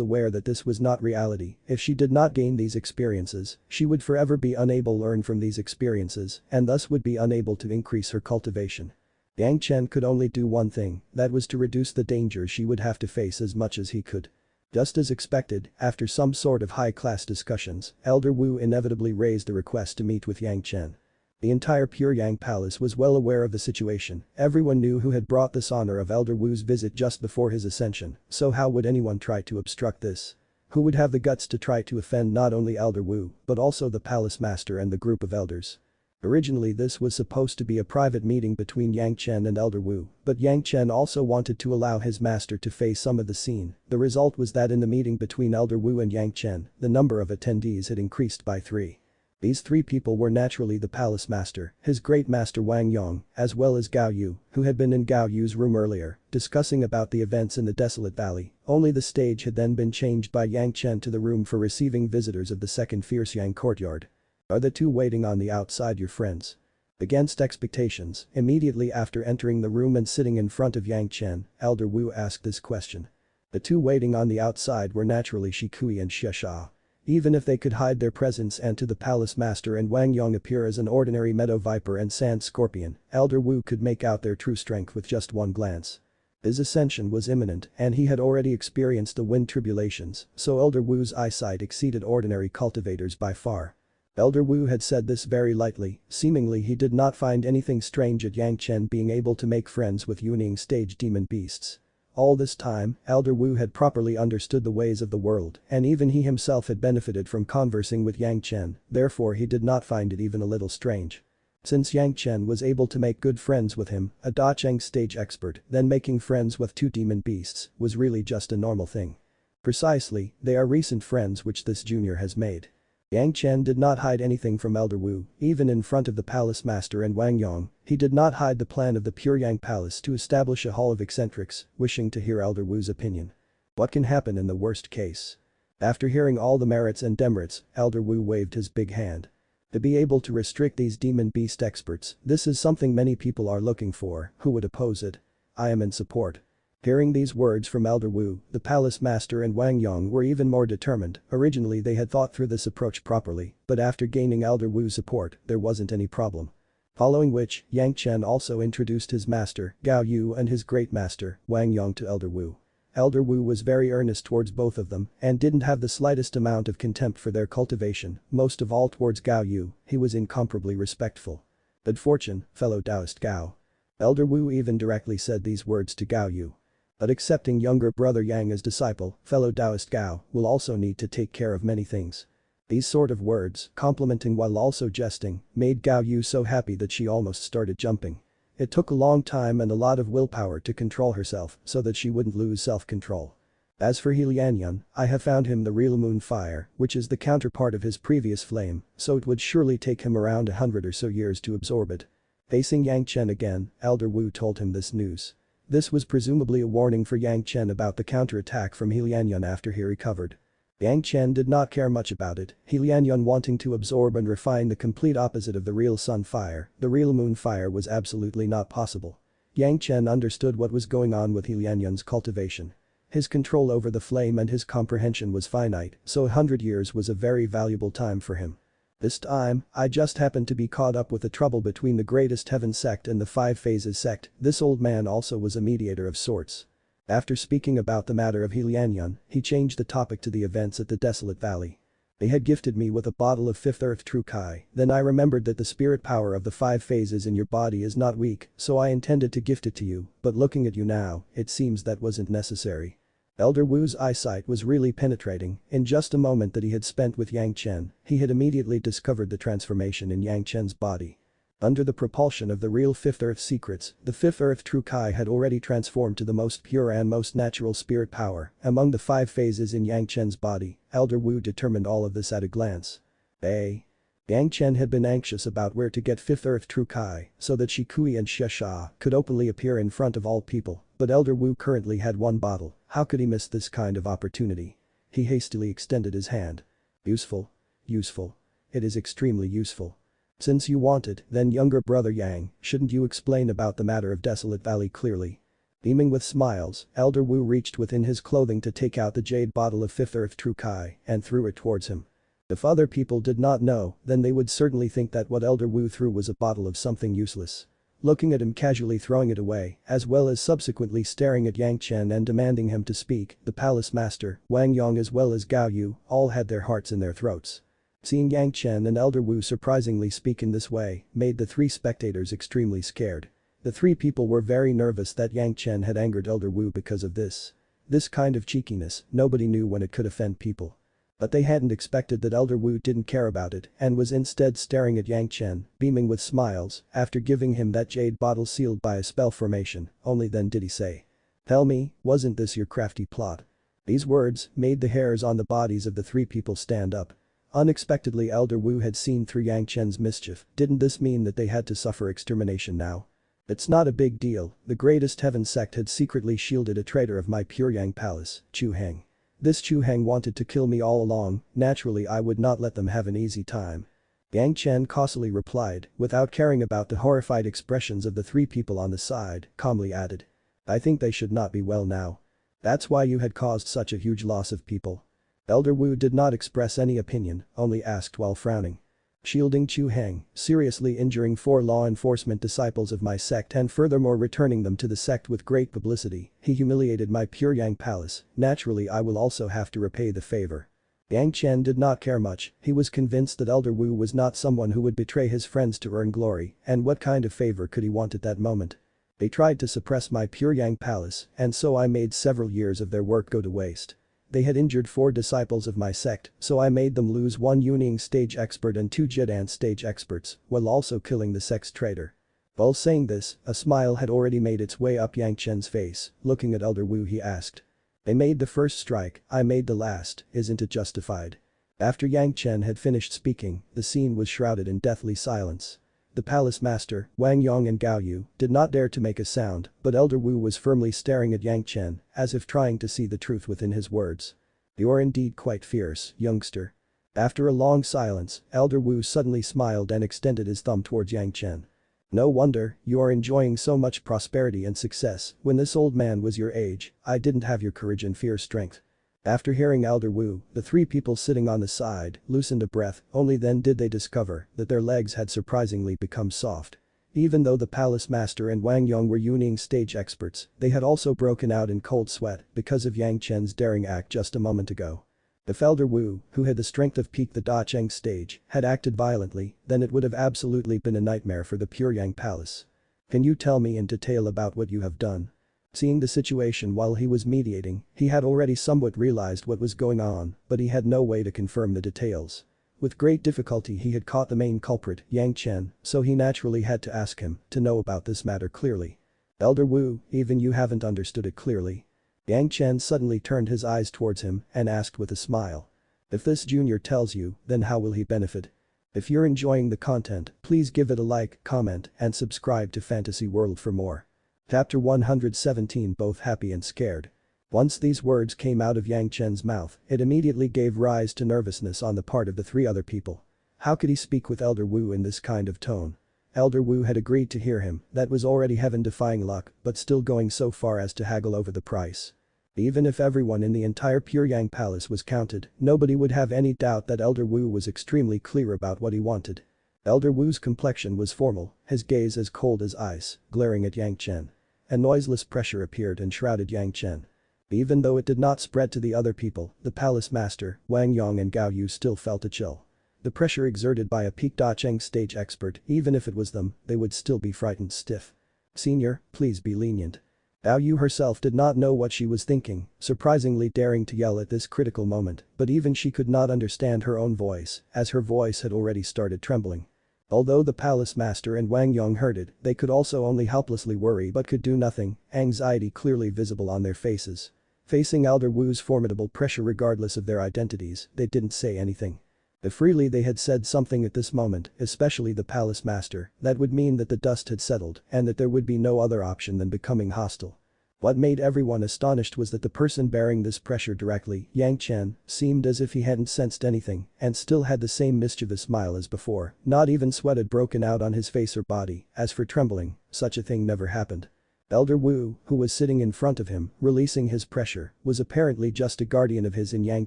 aware that this was not reality. If she did not gain these experiences, she would forever be unable to learn from these experiences and thus would be unable to increase her cultivation. Yang Chen could only do one thing, that was to reduce the danger she would have to face as much as he could. Just as expected, after some sort of high-class discussions, Elder Wu inevitably raised the request to meet with Yang Chen. The entire Pure Yang Palace was well aware of the situation, everyone knew who had brought this honor of Elder Wu's visit just before his ascension, so how would anyone try to obstruct this? Who would have the guts to try to offend not only Elder Wu, but also the Palace Master and the group of elders? Originally this was supposed to be a private meeting between Yang Chen and Elder Wu, but Yang Chen also wanted to allow his master to face some of the scene. The result was that in the meeting between Elder Wu and Yang Chen, the number of attendees had increased by 3. These 3 people were naturally the Palace Master, his Great Master Wang Yong, as well as Gao Yu, who had been in Gao Yu's room earlier, discussing about the events in the Desolate Valley, only the stage had then been changed by Yang Chen to the room for receiving visitors of the second Fierce Yang courtyard. Are the 2 waiting on the outside your friends? Against expectations, immediately after entering the room and sitting in front of Yang Chen, Elder Wu asked this question. The 2 waiting on the outside were naturally Shi Kui and Xie Sha. Even if they could hide their presence and to the Palace Master and Wang Yong appear as an ordinary meadow viper and sand scorpion, Elder Wu could make out their true strength with just one glance. His ascension was imminent and he had already experienced the wind tribulations, so Elder Wu's eyesight exceeded ordinary cultivators by far. Elder Wu had said this very lightly, seemingly he did not find anything strange at Yang Chen being able to make friends with Yuning stage demon beasts. All this time, Elder Wu had properly understood the ways of the world and even he himself had benefited from conversing with Yang Chen, therefore he did not find it even a little strange. Since Yang Chen was able to make good friends with him, a Dacheng stage expert, then making friends with 2 demon beasts was really just a normal thing. Precisely, they are recent friends which this junior has made. Yang Chen did not hide anything from Elder Wu, even in front of the Palace Master and Wang Yong, he did not hide the plan of the Pure Yang Palace to establish a hall of eccentrics, wishing to hear Elder Wu's opinion. What can happen in the worst case? After hearing all the merits and demerits, Elder Wu waved his big hand. To be able to restrict these demon beast experts, this is something many people are looking for, who would oppose it? I am in support. Hearing these words from Elder Wu, the Palace Master and Wang Yong were even more determined. Originally they had thought through this approach properly, but after gaining Elder Wu's support, there wasn't any problem. Following which, Yang Chen also introduced his master, Gao Yu and his great master, Wang Yong to Elder Wu. Elder Wu was very earnest towards both of them and didn't have the slightest amount of contempt for their cultivation, most of all towards Gao Yu, he was incomparably respectful. Good fortune, fellow Taoist Gao. Elder Wu even directly said these words to Gao Yu. But accepting younger brother Yang as disciple, fellow Taoist Gao will also need to take care of many things. These sort of words, complimenting while also jesting, made Gao Yu so happy that she almost started jumping. It took a long time and a lot of willpower to control herself so that she wouldn't lose self-control. As for Lianyan, I have found him the real moon fire, which is the counterpart of his previous flame, so it would surely take him around 100 or so years to absorb it. Facing Yang Chen again, Elder Wu told him this news. This was presumably a warning for Yang Chen about the counterattack from Lianyan after he recovered. Yang Chen did not care much about it, Lianyan wanting to absorb and refine the complete opposite of the real sun fire, the real moon fire was absolutely not possible. Yang Chen understood what was going on with Lianyan's cultivation. His control over the flame and his comprehension was finite, so 100 years was a very valuable time for him. This time, I just happened to be caught up with the trouble between the Greatest Heaven sect and the Five Phases sect. This old man also was a mediator of sorts. After speaking about the matter of Lianyan, he changed the topic to the events at the Desolate Valley. They had gifted me with a bottle of Fifth Earth True Kai, then I remembered that the spirit power of the 5 phases in your body is not weak, so I intended to gift it to you, but looking at you now, it seems that wasn't necessary. Elder Wu's eyesight was really penetrating, in just a moment that he had spent with Yang Chen, he had immediately discovered the transformation in Yang Chen's body. Under the propulsion of the real Fifth Earth secrets, the Fifth Earth True Kai had already transformed to the most pure and most natural spirit power among the 5 phases in Yang Chen's body. Elder Wu determined all of this at a glance. Yang Chen had been anxious about where to get Fifth Earth True Kai so that Shi Kui and Xie Sha could openly appear in front of all people, but Elder Wu currently had one bottle, how could he miss this kind of opportunity? He hastily extended his hand. Useful. Useful. It is extremely useful. Since you want it, then younger brother Yang, shouldn't you explain about the matter of Desolate Valley clearly? Beaming with smiles, Elder Wu reached within his clothing to take out the jade bottle of Fifth Earth True Kai and threw it towards him. If other people did not know, then they would certainly think that what Elder Wu threw was a bottle of something useless. Looking at him casually throwing it away, as well as subsequently staring at Yang Chen and demanding him to speak, the palace master, Wang Yong as well as Gao Yu, all had their hearts in their throats. Seeing Yang Chen and Elder Wu surprisingly speak in this way made the three spectators extremely scared. The three people were very nervous that Yang Chen had angered Elder Wu because of this. This kind of cheekiness, nobody knew when it could offend people. But they hadn't expected that Elder Wu didn't care about it and was instead staring at Yang Chen, beaming with smiles, after giving him that jade bottle sealed by a spell formation, only then did he say. "Tell me, wasn't this your crafty plot?" These words made the hairs on the bodies of the three people stand up. Unexpectedly Elder Wu had seen through Yang Chen's mischief, didn't this mean that they had to suffer extermination now? It's not a big deal, the greatest heaven sect had secretly shielded a traitor of my Pure Yang palace, Chu Heng. This Chu Heng wanted to kill me all along, naturally I would not let them have an easy time. Yang Chen causally replied, without caring about the horrified expressions of the three people on the side, calmly added. I think they should not be well now. That's why you had caused such a huge loss of people. Elder Wu did not express any opinion, only asked while frowning. Shielding Chu Heng, seriously injuring 4 law enforcement disciples of my sect and furthermore returning them to the sect with great publicity, he humiliated my Pure Yang palace, naturally I will also have to repay the favor. Yang Chen did not care much, he was convinced that Elder Wu was not someone who would betray his friends to earn glory, and what kind of favor could he want at that moment? They tried to suppress my Pure Yang palace, and so I made several years of their work go to waste. They had injured 4 disciples of my sect, so I made them lose 1 Yuning stage expert and 2 Jidan stage experts, while also killing the sect's traitor. While saying this, a smile had already made its way up Yang Chen's face, looking at Elder Wu he asked. They made the first strike, I made the last, isn't it justified? After Yang Chen had finished speaking, the scene was shrouded in deathly silence. The palace master, Wang Yong and Gao Yu, did not dare to make a sound, but Elder Wu was firmly staring at Yang Chen, as if trying to see the truth within his words. You're indeed quite fierce, youngster. After a long silence, Elder Wu suddenly smiled and extended his thumb towards Yang Chen. No wonder, you are enjoying so much prosperity and success, when this old man was your age, I didn't have your courage and fierce strength. After hearing Elder Wu, the three people sitting on the side loosened a breath, only then did they discover that their legs had surprisingly become soft. Even though the palace master and Wang Yong were Yuning stage experts, they had also broken out in cold sweat because of Yang Chen's daring act just a moment ago. If Elder Wu, who had the strength of Peak the Da Cheng stage, had acted violently, then it would have absolutely been a nightmare for the Pure Yang palace. Can you tell me in detail about what you have done? Seeing the situation while he was mediating, he had already somewhat realized what was going on, but he had no way to confirm the details. With great difficulty he had caught the main culprit, Yang Chen, so he naturally had to ask him to know about this matter clearly. Elder Wu, even you haven't understood it clearly. Yang Chen suddenly turned his eyes towards him and asked with a smile. If this junior tells you, then how will he benefit? If you're enjoying the content, please give it a like, comment, and subscribe to Fantasy World for more. Chapter 117 Both happy and scared. Once these words came out of Yang Chen's mouth, it immediately gave rise to nervousness on the part of the 3 other people. How could he speak with Elder Wu in this kind of tone? Elder Wu had agreed to hear him, that was already heaven-defying luck, but still going so far as to haggle over the price. Even if everyone in the entire Pure Yang Palace was counted, nobody would have any doubt that Elder Wu was extremely clear about what he wanted. Elder Wu's complexion was formal, his gaze as cold as ice, glaring at Yang Chen. A noiseless pressure appeared and shrouded Yang Chen. Even though it did not spread to the other people, the palace master, Wang Yong and Gao Yu still felt a chill. The pressure exerted by a Peak Da Cheng stage expert, even if it was them, they would still be frightened stiff. Senior, please be lenient. Gao Yu herself did not know what she was thinking, surprisingly daring to yell at this critical moment, but even she could not understand her own voice, as her voice had already started trembling. Although the palace master and Wang Yong heard it, they could also only helplessly worry but could do nothing, anxiety clearly visible on their faces. Facing Elder Wu's formidable pressure regardless of their identities, they didn't say anything. If freely they had said something at this moment, especially the palace master, that would mean that the dust had settled and that there would be no other option than becoming hostile. What made everyone astonished was that the person bearing this pressure directly, Yang Chen, seemed as if he hadn't sensed anything and still had the same mischievous smile as before, not even sweat had broken out on his face or body, as for trembling, such a thing never happened. Elder Wu, who was sitting in front of him, releasing his pressure, was apparently just a guardian of his in Yang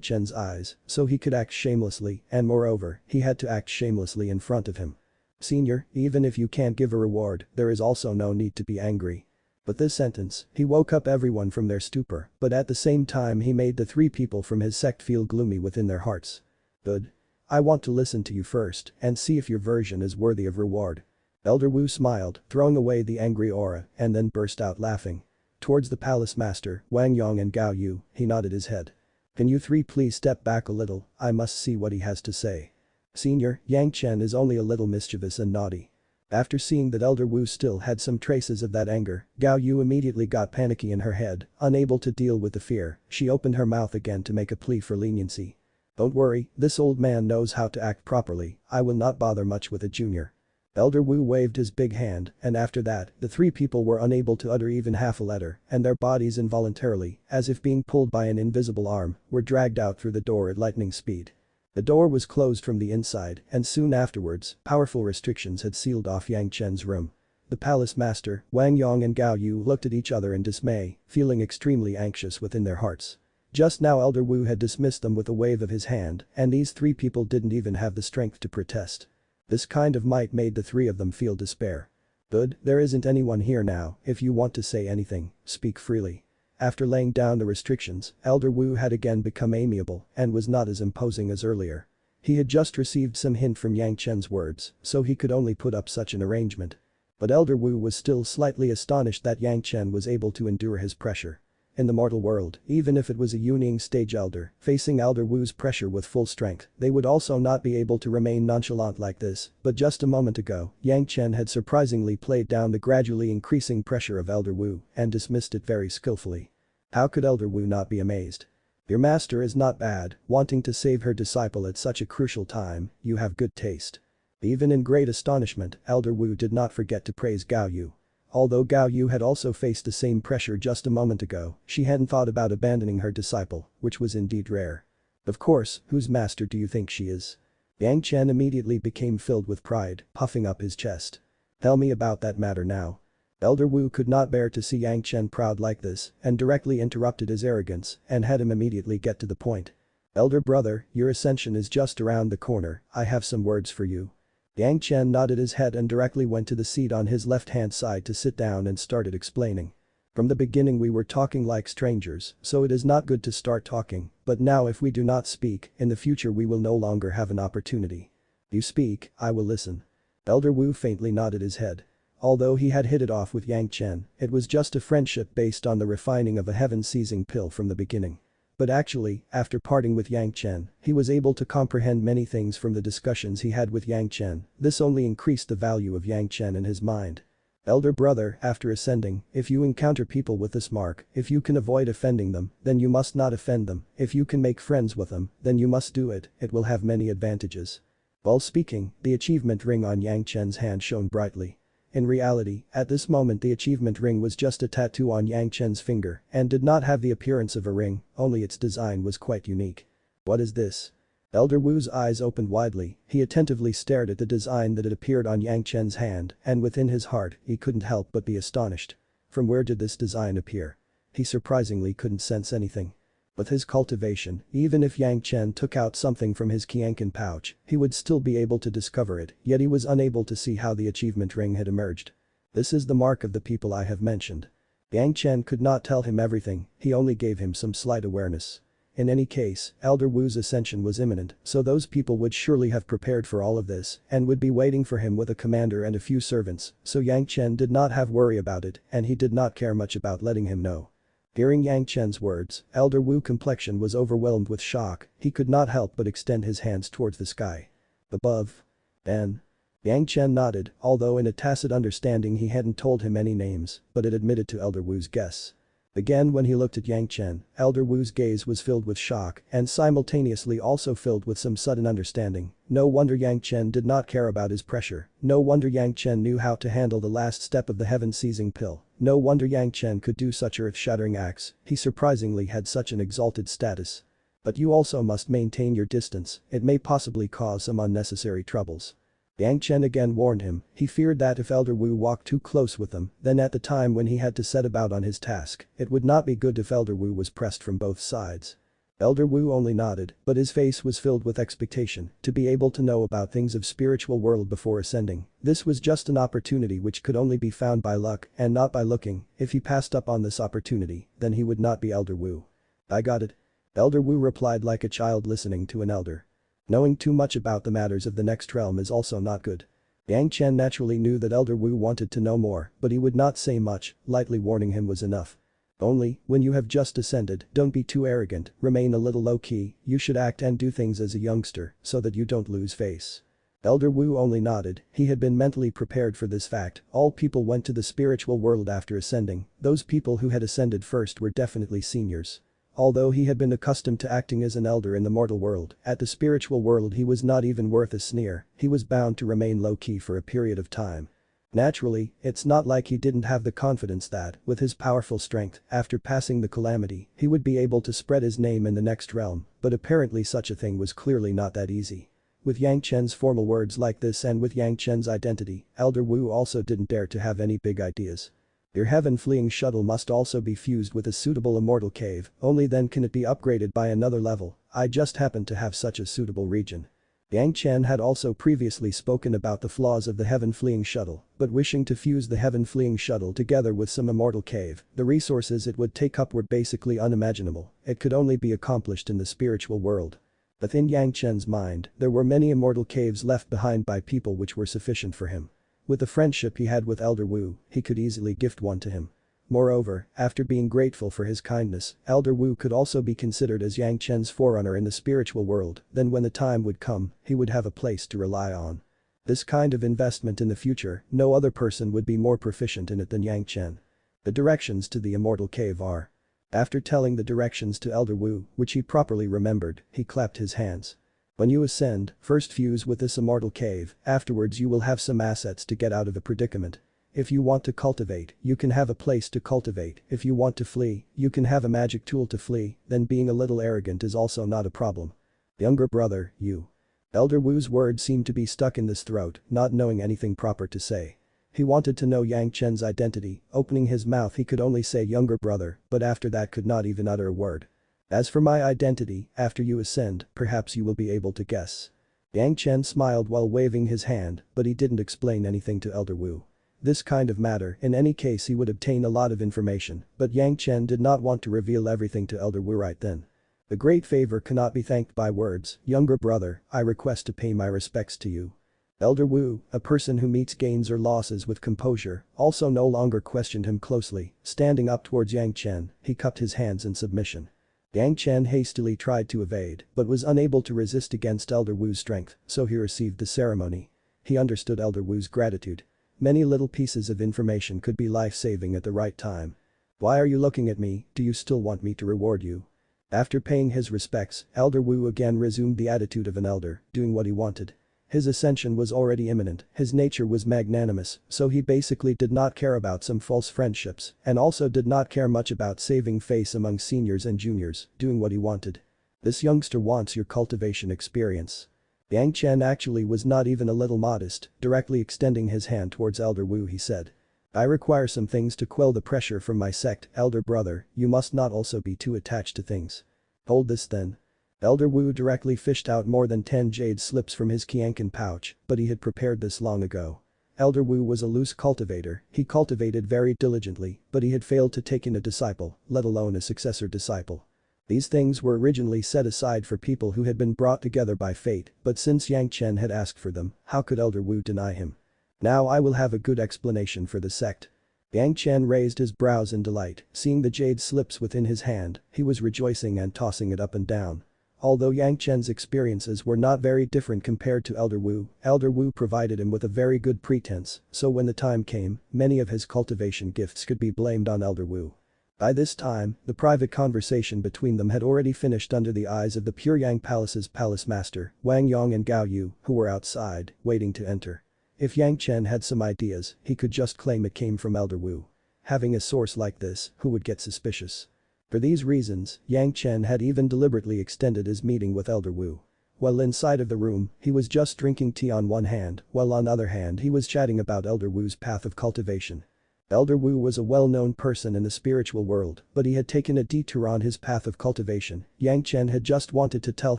Chen's eyes, so he could act shamelessly, and moreover, he had to act shamelessly in front of him. Senior, even if you can't give a reward, there is also no need to be angry. But this sentence, he woke up everyone from their stupor, but at the same time he made the three people from his sect feel gloomy within their hearts. Good. I want to listen to you first and see if your version is worthy of reward. Elder Wu smiled, throwing away the angry aura, and then burst out laughing. Towards the palace master, Wang Yong and Gao Yu, he nodded his head. Can you three please step back a little, I must see what he has to say. Senior, Yang Chen is only a little mischievous and naughty. After seeing that Elder Wu still had some traces of that anger, Gao Yu immediately got panicky in her head, unable to deal with the fear, she opened her mouth again to make a plea for leniency. Don't worry, this old man knows how to act properly, I will not bother much with a junior. Elder Wu waved his big hand, and after that, the three people were unable to utter even half a letter, and their bodies involuntarily, as if being pulled by an invisible arm, were dragged out through the door at lightning speed. The door was closed from the inside, and soon afterwards, powerful restrictions had sealed off Yang Chen's room. The palace master, Wang Yong and Gao Yu looked at each other in dismay, feeling extremely anxious within their hearts. Just now Elder Wu had dismissed them with a wave of his hand, and these three people didn't even have the strength to protest. This kind of might made the three of them feel despair. Good, there isn't anyone here now, if you want to say anything, speak freely. After laying down the restrictions, Elder Wu had again become amiable and was not as imposing as earlier. He had just received some hint from Yang Chen's words, so he could only put up such an arrangement. But Elder Wu was still slightly astonished that Yang Chen was able to endure his pressure. In the mortal world, even if it was a Yuning stage elder, facing Elder Wu's pressure with full strength, they would also not be able to remain nonchalant like this, but just a moment ago, Yang Chen had surprisingly played down the gradually increasing pressure of Elder Wu and dismissed it very skillfully. How could Elder Wu not be amazed? Your master is not bad, wanting to save her disciple at such a crucial time, you have good taste. Even in great astonishment, Elder Wu did not forget to praise Gao Yu. Although Gao Yu had also faced the same pressure just a moment ago, she hadn't thought about abandoning her disciple, which was indeed rare. Of course, whose master do you think she is? Yang Chen immediately became filled with pride, puffing up his chest. Tell me about that matter now. Elder Wu could not bear to see Yang Chen proud like this and directly interrupted his arrogance and had him immediately get to the point. Elder brother, your ascension is just around the corner, I have some words for you. Yang Chen nodded his head and directly went to the seat on his left-hand side to sit down and started explaining. From the beginning we were talking like strangers, so it is not good to start talking, but now if we do not speak, in the future we will no longer have an opportunity. You speak, I will listen. Elder Wu faintly nodded his head. Although he had hit it off with Yang Chen, it was just a friendship based on the refining of a heaven-seizing pill from the beginning. But actually, after parting with Yang Chen, he was able to comprehend many things from the discussions he had with Yang Chen, this only increased the value of Yang Chen in his mind. Elder brother, after ascending, if you encounter people with this mark, if you can avoid offending them, then you must not offend them, if you can make friends with them, then you must do it, it will have many advantages. While speaking, the achievement ring on Yang Chen's hand shone brightly. In reality, at this moment the achievement ring was just a tattoo on Yang Chen's finger and did not have the appearance of a ring, only its design was quite unique. What is this? Elder Wu's eyes opened widely, he attentively stared at the design that had appeared on Yang Chen's hand and within his heart he couldn't help but be astonished. From where did this design appear? He surprisingly couldn't sense anything. With his cultivation, even if Yang Chen took out something from his Qianqin pouch, he would still be able to discover it, yet he was unable to see how the achievement ring had emerged. This is the mark of the people I have mentioned. Yang Chen could not tell him everything, he only gave him some slight awareness. In any case, Elder Wu's ascension was imminent, so those people would surely have prepared for all of this and would be waiting for him with a commander and a few servants, so Yang Chen did not have worry about it and he did not care much about letting him know. Hearing Yang Chen's words, Elder Wu's complexion was overwhelmed with shock, he could not help but extend his hands towards the sky. Above. Then. Yang Chen nodded, although in a tacit understanding he hadn't told him any names, but it admitted to Elder Wu's guess. Again when he looked at Yang Chen, Elder Wu's gaze was filled with shock and simultaneously also filled with some sudden understanding. No wonder Yang Chen did not care about his pressure, no wonder Yang Chen knew how to handle the last step of the heaven-seizing pill, no wonder Yang Chen could do such earth-shattering acts, he surprisingly had such an exalted status. But you also must maintain your distance, it may possibly cause some unnecessary troubles. Yang Chen again warned him, he feared that if Elder Wu walked too close with them, then at the time when he had to set about on his task, it would not be good if Elder Wu was pressed from both sides. Elder Wu only nodded, but his face was filled with expectation, to be able to know about things of spiritual world before ascending. This was just an opportunity which could only be found by luck and not by looking. If he passed up on this opportunity, then he would not be Elder Wu. I got it. Elder Wu replied like a child listening to an elder. Knowing too much about the matters of the next realm is also not good. Yang Chen naturally knew that Elder Wu wanted to know more, but he would not say much, lightly warning him was enough. Only, when you have just ascended, don't be too arrogant, remain a little low-key, you should act and do things as a youngster, so that you don't lose face. Elder Wu only nodded, he had been mentally prepared for this fact, all people went to the spiritual world after ascending, those people who had ascended first were definitely seniors. Although he had been accustomed to acting as an elder in the mortal world, at the spiritual world he was not even worth a sneer, he was bound to remain low-key for a period of time. Naturally, it's not like he didn't have the confidence that, with his powerful strength, after passing the calamity, he would be able to spread his name in the next realm, but apparently such a thing was clearly not that easy. With Yang Chen's formal words like this and with Yang Chen's identity, Elder Wu also didn't dare to have any big ideas. Your heaven-fleeing shuttle must also be fused with a suitable immortal cave, only then can it be upgraded by another level, I just happen to have such a suitable region. Yang Chen had also previously spoken about the flaws of the heaven-fleeing shuttle, but wishing to fuse the heaven-fleeing shuttle together with some immortal cave, the resources it would take up were basically unimaginable, it could only be accomplished in the spiritual world. Within Yang Chen's mind, there were many immortal caves left behind by people which were sufficient for him. With the friendship he had with Elder Wu, he could easily gift one to him. Moreover, after being grateful for his kindness, Elder Wu could also be considered as Yang Chen's forerunner in the spiritual world, then when the time would come, he would have a place to rely on. This kind of investment in the future, no other person would be more proficient in it than Yang Chen. The directions to the immortal cave are. After telling the directions to Elder Wu, which he properly remembered, he clapped his hands. When you ascend, first fuse with this immortal cave, afterwards you will have some assets to get out of a predicament. If you want to cultivate, you can have a place to cultivate, if you want to flee, you can have a magic tool to flee, then being a little arrogant is also not a problem. Younger brother, you. Elder Wu's words seemed to be stuck in his throat, not knowing anything proper to say. He wanted to know Yang Chen's identity, opening his mouth he could only say younger brother, but after that could not even utter a word. As for my identity, after you ascend, perhaps you will be able to guess. Yang Chen smiled while waving his hand, but he didn't explain anything to Elder Wu. This kind of matter, in any case he would obtain a lot of information, but Yang Chen did not want to reveal everything to Elder Wu right then. The great favor cannot be thanked by words, younger brother, I request to pay my respects to you. Elder Wu, a person who meets gains or losses with composure, also no longer questioned him closely, standing up towards Yang Chen, he cupped his hands in submission. Yang Chen hastily tried to evade, but was unable to resist against Elder Wu's strength, so he received the ceremony. He understood Elder Wu's gratitude. Many little pieces of information could be life-saving at the right time. Why are you looking at me, do you still want me to reward you? After paying his respects, Elder Wu again resumed the attitude of an elder, doing what he wanted. His ascension was already imminent, his nature was magnanimous, so he basically did not care about some false friendships, and also did not care much about saving face among seniors and juniors, doing what he wanted. This youngster wants your cultivation experience. Yang Chen actually was not even a little modest, directly extending his hand towards Elder Wu he said. I require some things to quell the pressure from my sect, elder brother, you must not also be too attached to things. Hold this then. Elder Wu directly fished out more than 10 jade slips from his Qianqin pouch, but he had prepared this long ago. Elder Wu was a loose cultivator, he cultivated very diligently, but he had failed to take in a disciple, let alone a successor disciple. These things were originally set aside for people who had been brought together by fate, but since Yang Chen had asked for them, how could Elder Wu deny him? Now I will have a good explanation for the sect. Yang Chen raised his brows in delight, seeing the jade slips within his hand, he was rejoicing and tossing it up and down. Although Yang Chen's experiences were not very different compared to Elder Wu provided him with a very good pretense, so when the time came, many of his cultivation gifts could be blamed on Elder Wu. By this time, the private conversation between them had already finished under the eyes of the Puryang Palace's palace master, Wang Yong and Gao Yu, who were outside, waiting to enter. If Yang Chen had some ideas, he could just claim it came from Elder Wu. Having a source like this, who would get suspicious? For these reasons, Yang Chen had even deliberately extended his meeting with Elder Wu. while inside of the room, he was just drinking tea on one hand, while on the other hand he was chatting about Elder Wu's path of cultivation. Elder Wu was a well-known person in the spiritual world, but he had taken a detour on his path of cultivation. Yang Chen had just wanted to tell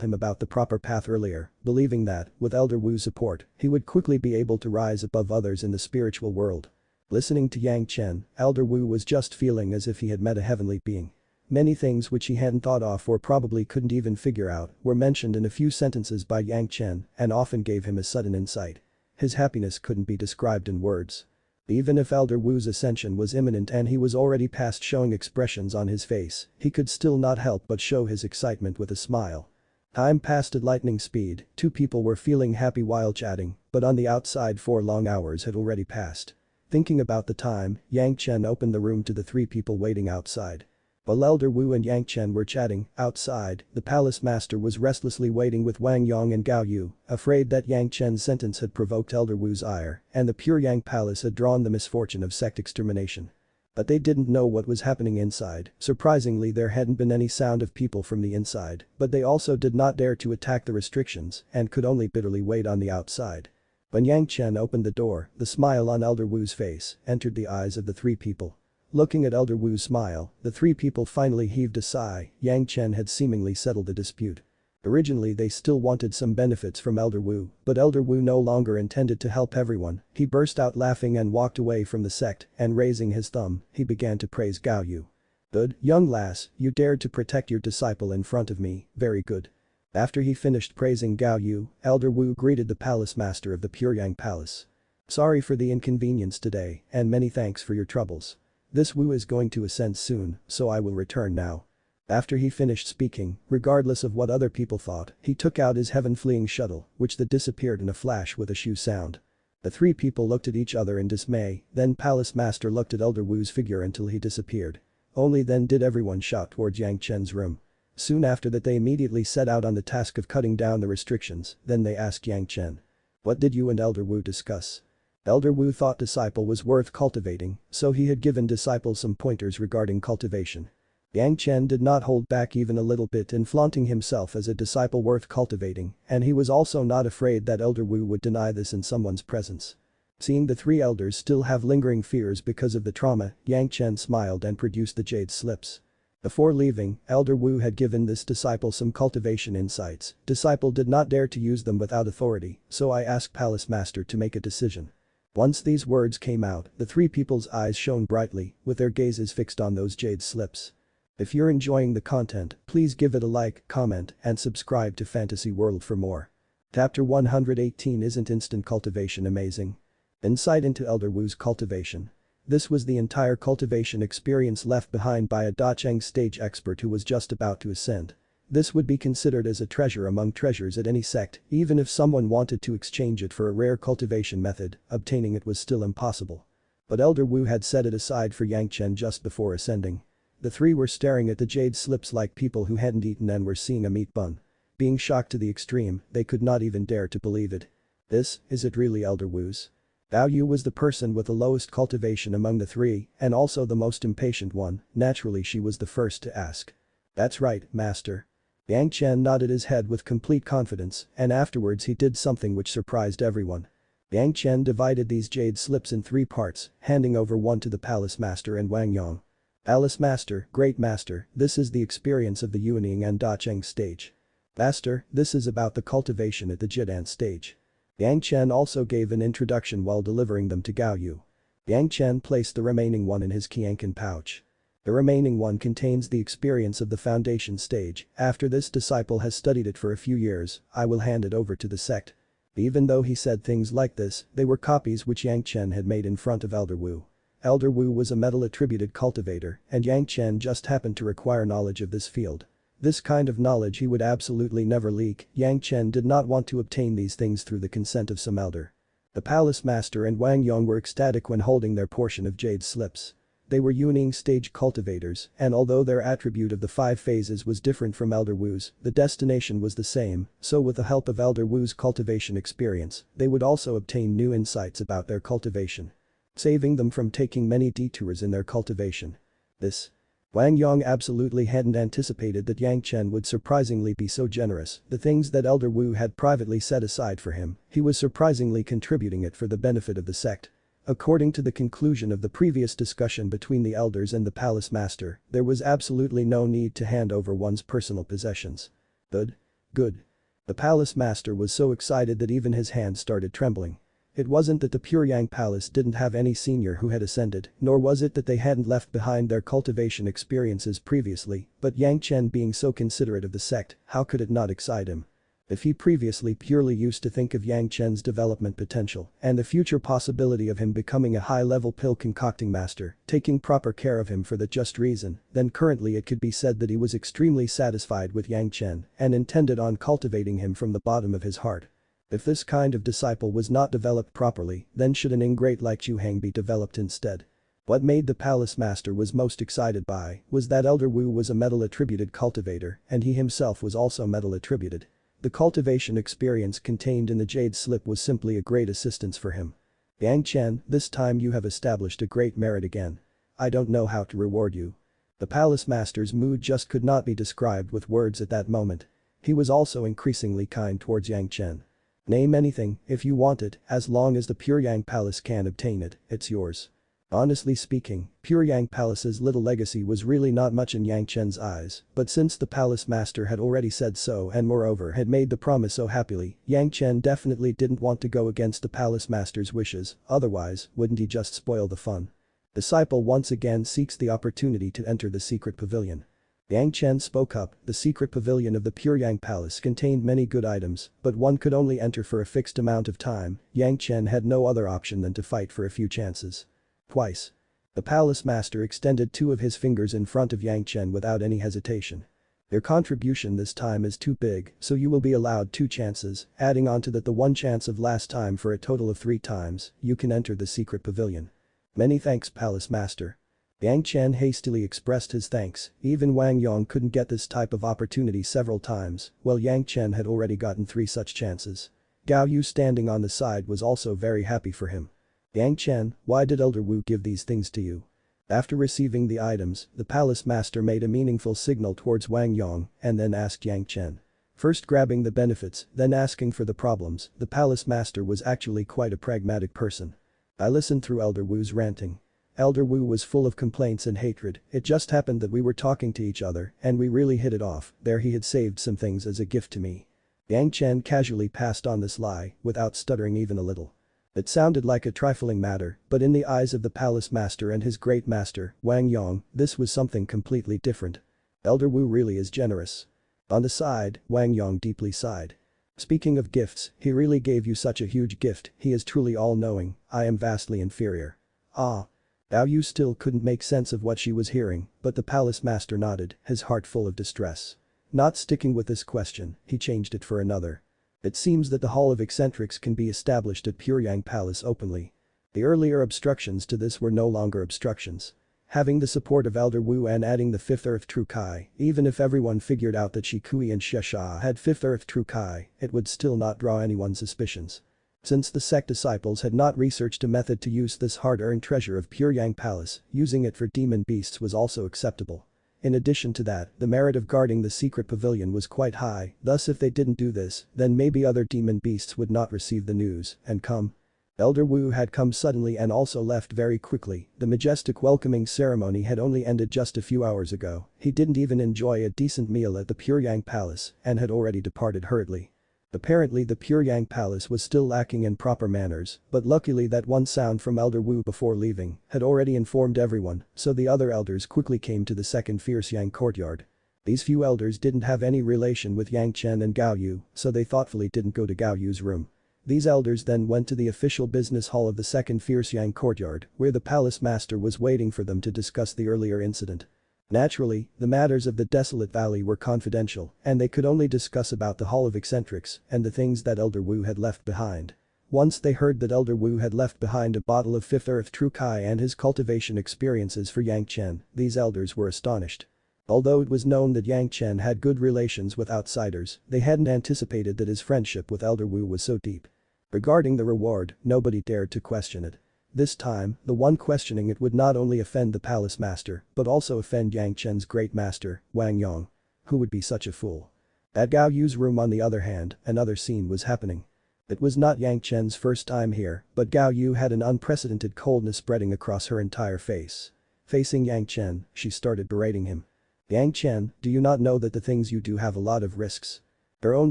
him about the proper path earlier, believing that, with Elder Wu's support, he would quickly be able to rise above others in the spiritual world. Listening to Yang Chen, Elder Wu was just feeling as if he had met a heavenly being. Many things which he hadn't thought of or probably couldn't even figure out were mentioned in a few sentences by Yang Chen and often gave him a sudden insight. His happiness couldn't be described in words. Even if Elder Wu's ascension was imminent and he was already past showing expressions on his face, he could still not help but show his excitement with a smile. Time passed at lightning speed, two people were feeling happy while chatting, but on the outside 4 long hours had already passed. Thinking about the time, Yang Chen opened the room to the 3 people waiting outside. While Elder Wu and Yang Chen were chatting, outside, the palace master was restlessly waiting with Wang Yong and Gao Yu, afraid that Yang Chen's sentence had provoked Elder Wu's ire, and the Pure Yang Palace had drawn the misfortune of sect extermination. But they didn't know what was happening inside. Surprisingly, there hadn't been any sound of people from the inside, but they also did not dare to attack the restrictions and could only bitterly wait on the outside. When Yang Chen opened the door, the smile on Elder Wu's face entered the eyes of the 3 people. Looking at Elder Wu's smile, the 3 people finally heaved a sigh. Yang Chen had seemingly settled the dispute. Originally they still wanted some benefits from Elder Wu, but Elder Wu no longer intended to help everyone. He burst out laughing and walked away from the sect, and raising his thumb, he began to praise Gao Yu. "Good, young lass, you dared to protect your disciple in front of me, very good." After he finished praising Gao Yu, Elder Wu greeted the palace master of the Pure Yang Palace. "Sorry for the inconvenience today, and many thanks for your troubles. This Wu is going to ascend soon, so I will return now." After he finished speaking, regardless of what other people thought, he took out his heaven-fleeing shuttle, which that disappeared in a flash with a shoo sound. The 3 people looked at each other in dismay, then Palace Master looked at Elder Wu's figure until he disappeared. Only then did everyone shout towards Yang Chen's room. Soon after that they immediately set out on the task of cutting down the restrictions, then they asked Yang Chen. "What did you and Elder Wu discuss?" Elder Wu thought disciple was worth cultivating, so he had given disciple some pointers regarding cultivation. Yang Chen did not hold back even a little bit in flaunting himself as a disciple worth cultivating, and he was also not afraid that Elder Wu would deny this in someone's presence. Seeing the 3 elders still have lingering fears because of the trauma, Yang Chen smiled and produced the jade slips. Before leaving, Elder Wu had given this disciple some cultivation insights. Disciple did not dare to use them without authority, so I asked Palace Master to make a decision. Once these words came out, the 3 people's eyes shone brightly, with their gazes fixed on those jade slips. If you're enjoying the content, please give it a like, comment, and subscribe to Fantasy World for more. Chapter 118. Isn't instant cultivation amazing? Insight into Elder Wu's cultivation. This was the entire cultivation experience left behind by a defying stage expert who was just about to ascend. This would be considered as a treasure among treasures at any sect, even if someone wanted to exchange it for a rare cultivation method, obtaining it was still impossible. But Elder Wu had set it aside for Yang Chen just before ascending. The 3 were staring at the jade slips like people who hadn't eaten and were seeing a meat bun. Being shocked to the extreme, they could not even dare to believe it. Is it really Elder Wu's? Gao Yu was the person with the lowest cultivation among the 3, and also the most impatient one. Naturally she was the first to ask. "That's right, Master." Yang Chen nodded his head with complete confidence, and afterwards he did something which surprised everyone. Yang Chen divided these jade slips in 3 parts, handing over one to the Palace Master and Wang Yong. "Palace Master, Great Master, this is the experience of the Yuaning and Dacheng stage. Master, this is about the cultivation at the Jidan stage." Yang Chen also gave an introduction while delivering them to Gao Yu. Yang Chen placed the remaining one in his Qianqin pouch. The remaining one contains the experience of the foundation stage. After this disciple has studied it for a few years, I will hand it over to the sect. Even though he said things like this, they were copies which Yang Chen had made in front of Elder Wu. Elder Wu was a metal-attributed cultivator, and Yang Chen just happened to require knowledge of this field. This kind of knowledge he would absolutely never leak. Yang Chen did not want to obtain these things through the consent of some elder. The Palace Master and Wang Yong were ecstatic when holding their portion of jade slips. They were Yuaning stage cultivators, and although their attribute of the 5 phases was different from Elder Wu's, the destination was the same, so with the help of Elder Wu's cultivation experience, they would also obtain new insights about their cultivation, saving them from taking many detours in their cultivation. This Wang Yong absolutely hadn't anticipated that Yang Chen would surprisingly be so generous. The things that Elder Wu had privately set aside for him, he was surprisingly contributing it for the benefit of the sect. According to the conclusion of the previous discussion between the elders and the palace master, there was absolutely no need to hand over one's personal possessions. Good. Good. The palace master was so excited that even his hands started trembling. It wasn't that the Puryang Palace didn't have any senior who had ascended, nor was it that they hadn't left behind their cultivation experiences previously, but Yang Chen being so considerate of the sect, how could it not excite him? If he previously purely used to think of Yang Chen's development potential and the future possibility of him becoming a high-level pill concocting master, taking proper care of him for that just reason, then currently it could be said that he was extremely satisfied with Yang Chen and intended on cultivating him from the bottom of his heart. If this kind of disciple was not developed properly, then should an ingrate like Chu Hang be developed instead? What made the palace master was most excited by was that Elder Wu was a metal-attributed cultivator and he himself was also metal-attributed. The cultivation experience contained in the jade slip was simply a great assistance for him. Yang Chen, this time you have established a great merit again. I don't know how to reward you. The palace master's mood just could not be described with words at that moment. He was also increasingly kind towards Yang Chen. Name anything, if you want it, as long as the Puryang Palace can obtain it, it's yours. Honestly speaking, Puryang Palace's little legacy was really not much in Yang Chen's eyes, but since the palace master had already said so and moreover had made the promise so happily, Yang Chen definitely didn't want to go against the palace master's wishes, otherwise, wouldn't he just spoil the fun? Disciple once again seeks the opportunity to enter the secret pavilion. Yang Chen spoke up, the secret pavilion of the Puryang Palace contained many good items, but one could only enter for a fixed amount of time. Yang Chen had no other option than to fight for a few chances. Twice. The palace master extended two of his fingers in front of Yang Chen without any hesitation. Your contribution this time is too big, so you will be allowed 2 chances, adding on to that the 1 chance of last time for a total of 3 times, you can enter the secret pavilion. Many thanks, palace master. Yang Chen hastily expressed his thanks, even Wang Yong couldn't get this type of opportunity several times, while Yang Chen had already gotten 3 such chances. Gao Yu standing on the side was also very happy for him. Yang Chen, why did Elder Wu give these things to you? After receiving the items, the palace master made a meaningful signal towards Wang Yong and then asked Yang Chen. First grabbing the benefits, then asking for the problems, the palace master was actually quite a pragmatic person. I listened through Elder Wu's ranting. Elder Wu was full of complaints and hatred, it just happened that we were talking to each other and we really hit it off, there he had saved some things as a gift to me. Yang Chen casually passed on this lie, without stuttering even a little. It sounded like a trifling matter, but in the eyes of the palace master and his great master, Wang Yong, this was something completely different. Elder Wu really is generous. On the side, Wang Yong deeply sighed. Speaking of gifts, he really gave you such a huge gift, he is truly all-knowing, I am vastly inferior. Ah. Gao Yu still couldn't make sense of what she was hearing, but the palace master nodded, his heart full of distress. Not sticking with this question, he changed it for another. It seems that the Hall of Eccentrics can be established at Puryang Palace openly. The earlier obstructions to this were no longer obstructions. Having the support of Elder Wu and adding the 5th Earth True Kai, even if everyone figured out that Shi Kui and Xia had 5th Earth True Kai, it would still not draw anyone's suspicions. Since the sect disciples had not researched a method to use this hard-earned treasure of Puryang Palace, using it for demon beasts was also acceptable. In addition to that, the merit of guarding the secret pavilion was quite high, thus if they didn't do this, then maybe other demon beasts would not receive the news and come. Elder Wu had come suddenly and also left very quickly, the majestic welcoming ceremony had only ended just a few hours ago, he didn't even enjoy a decent meal at the Puryang Palace and had already departed hurriedly. Apparently the Puryang Palace was still lacking in proper manners, but luckily that one sound from Elder Wu before leaving had already informed everyone, so the other elders quickly came to the second Fierce Yang courtyard. These few elders didn't have any relation with Yang Chen and Gao Yu, so they thoughtfully didn't go to Gao Yu's room. These elders then went to the official business hall of the second Fierce Yang courtyard, where the palace master was waiting for them to discuss the earlier incident. Naturally, the matters of the desolate valley were confidential, and they could only discuss about the Hall of Eccentrics and the things that Elder Wu had left behind. Once they heard that Elder Wu had left behind a bottle of 5th Earth True Kai and his cultivation experiences for Yang Chen, these elders were astonished. Although it was known that Yang Chen had good relations with outsiders, they hadn't anticipated that his friendship with Elder Wu was so deep. Regarding the reward, nobody dared to question it. This time, the one questioning it would not only offend the palace master, but also offend Yang Chen's great master, Wang Yong. Who would be such a fool? At Gao Yu's room on the other hand, another scene was happening. It was not Yang Chen's first time here, but Gao Yu had an unprecedented coldness spreading across her entire face. Facing Yang Chen, she started berating him. Yang Chen, do you not know that the things you do have a lot of risks? Her own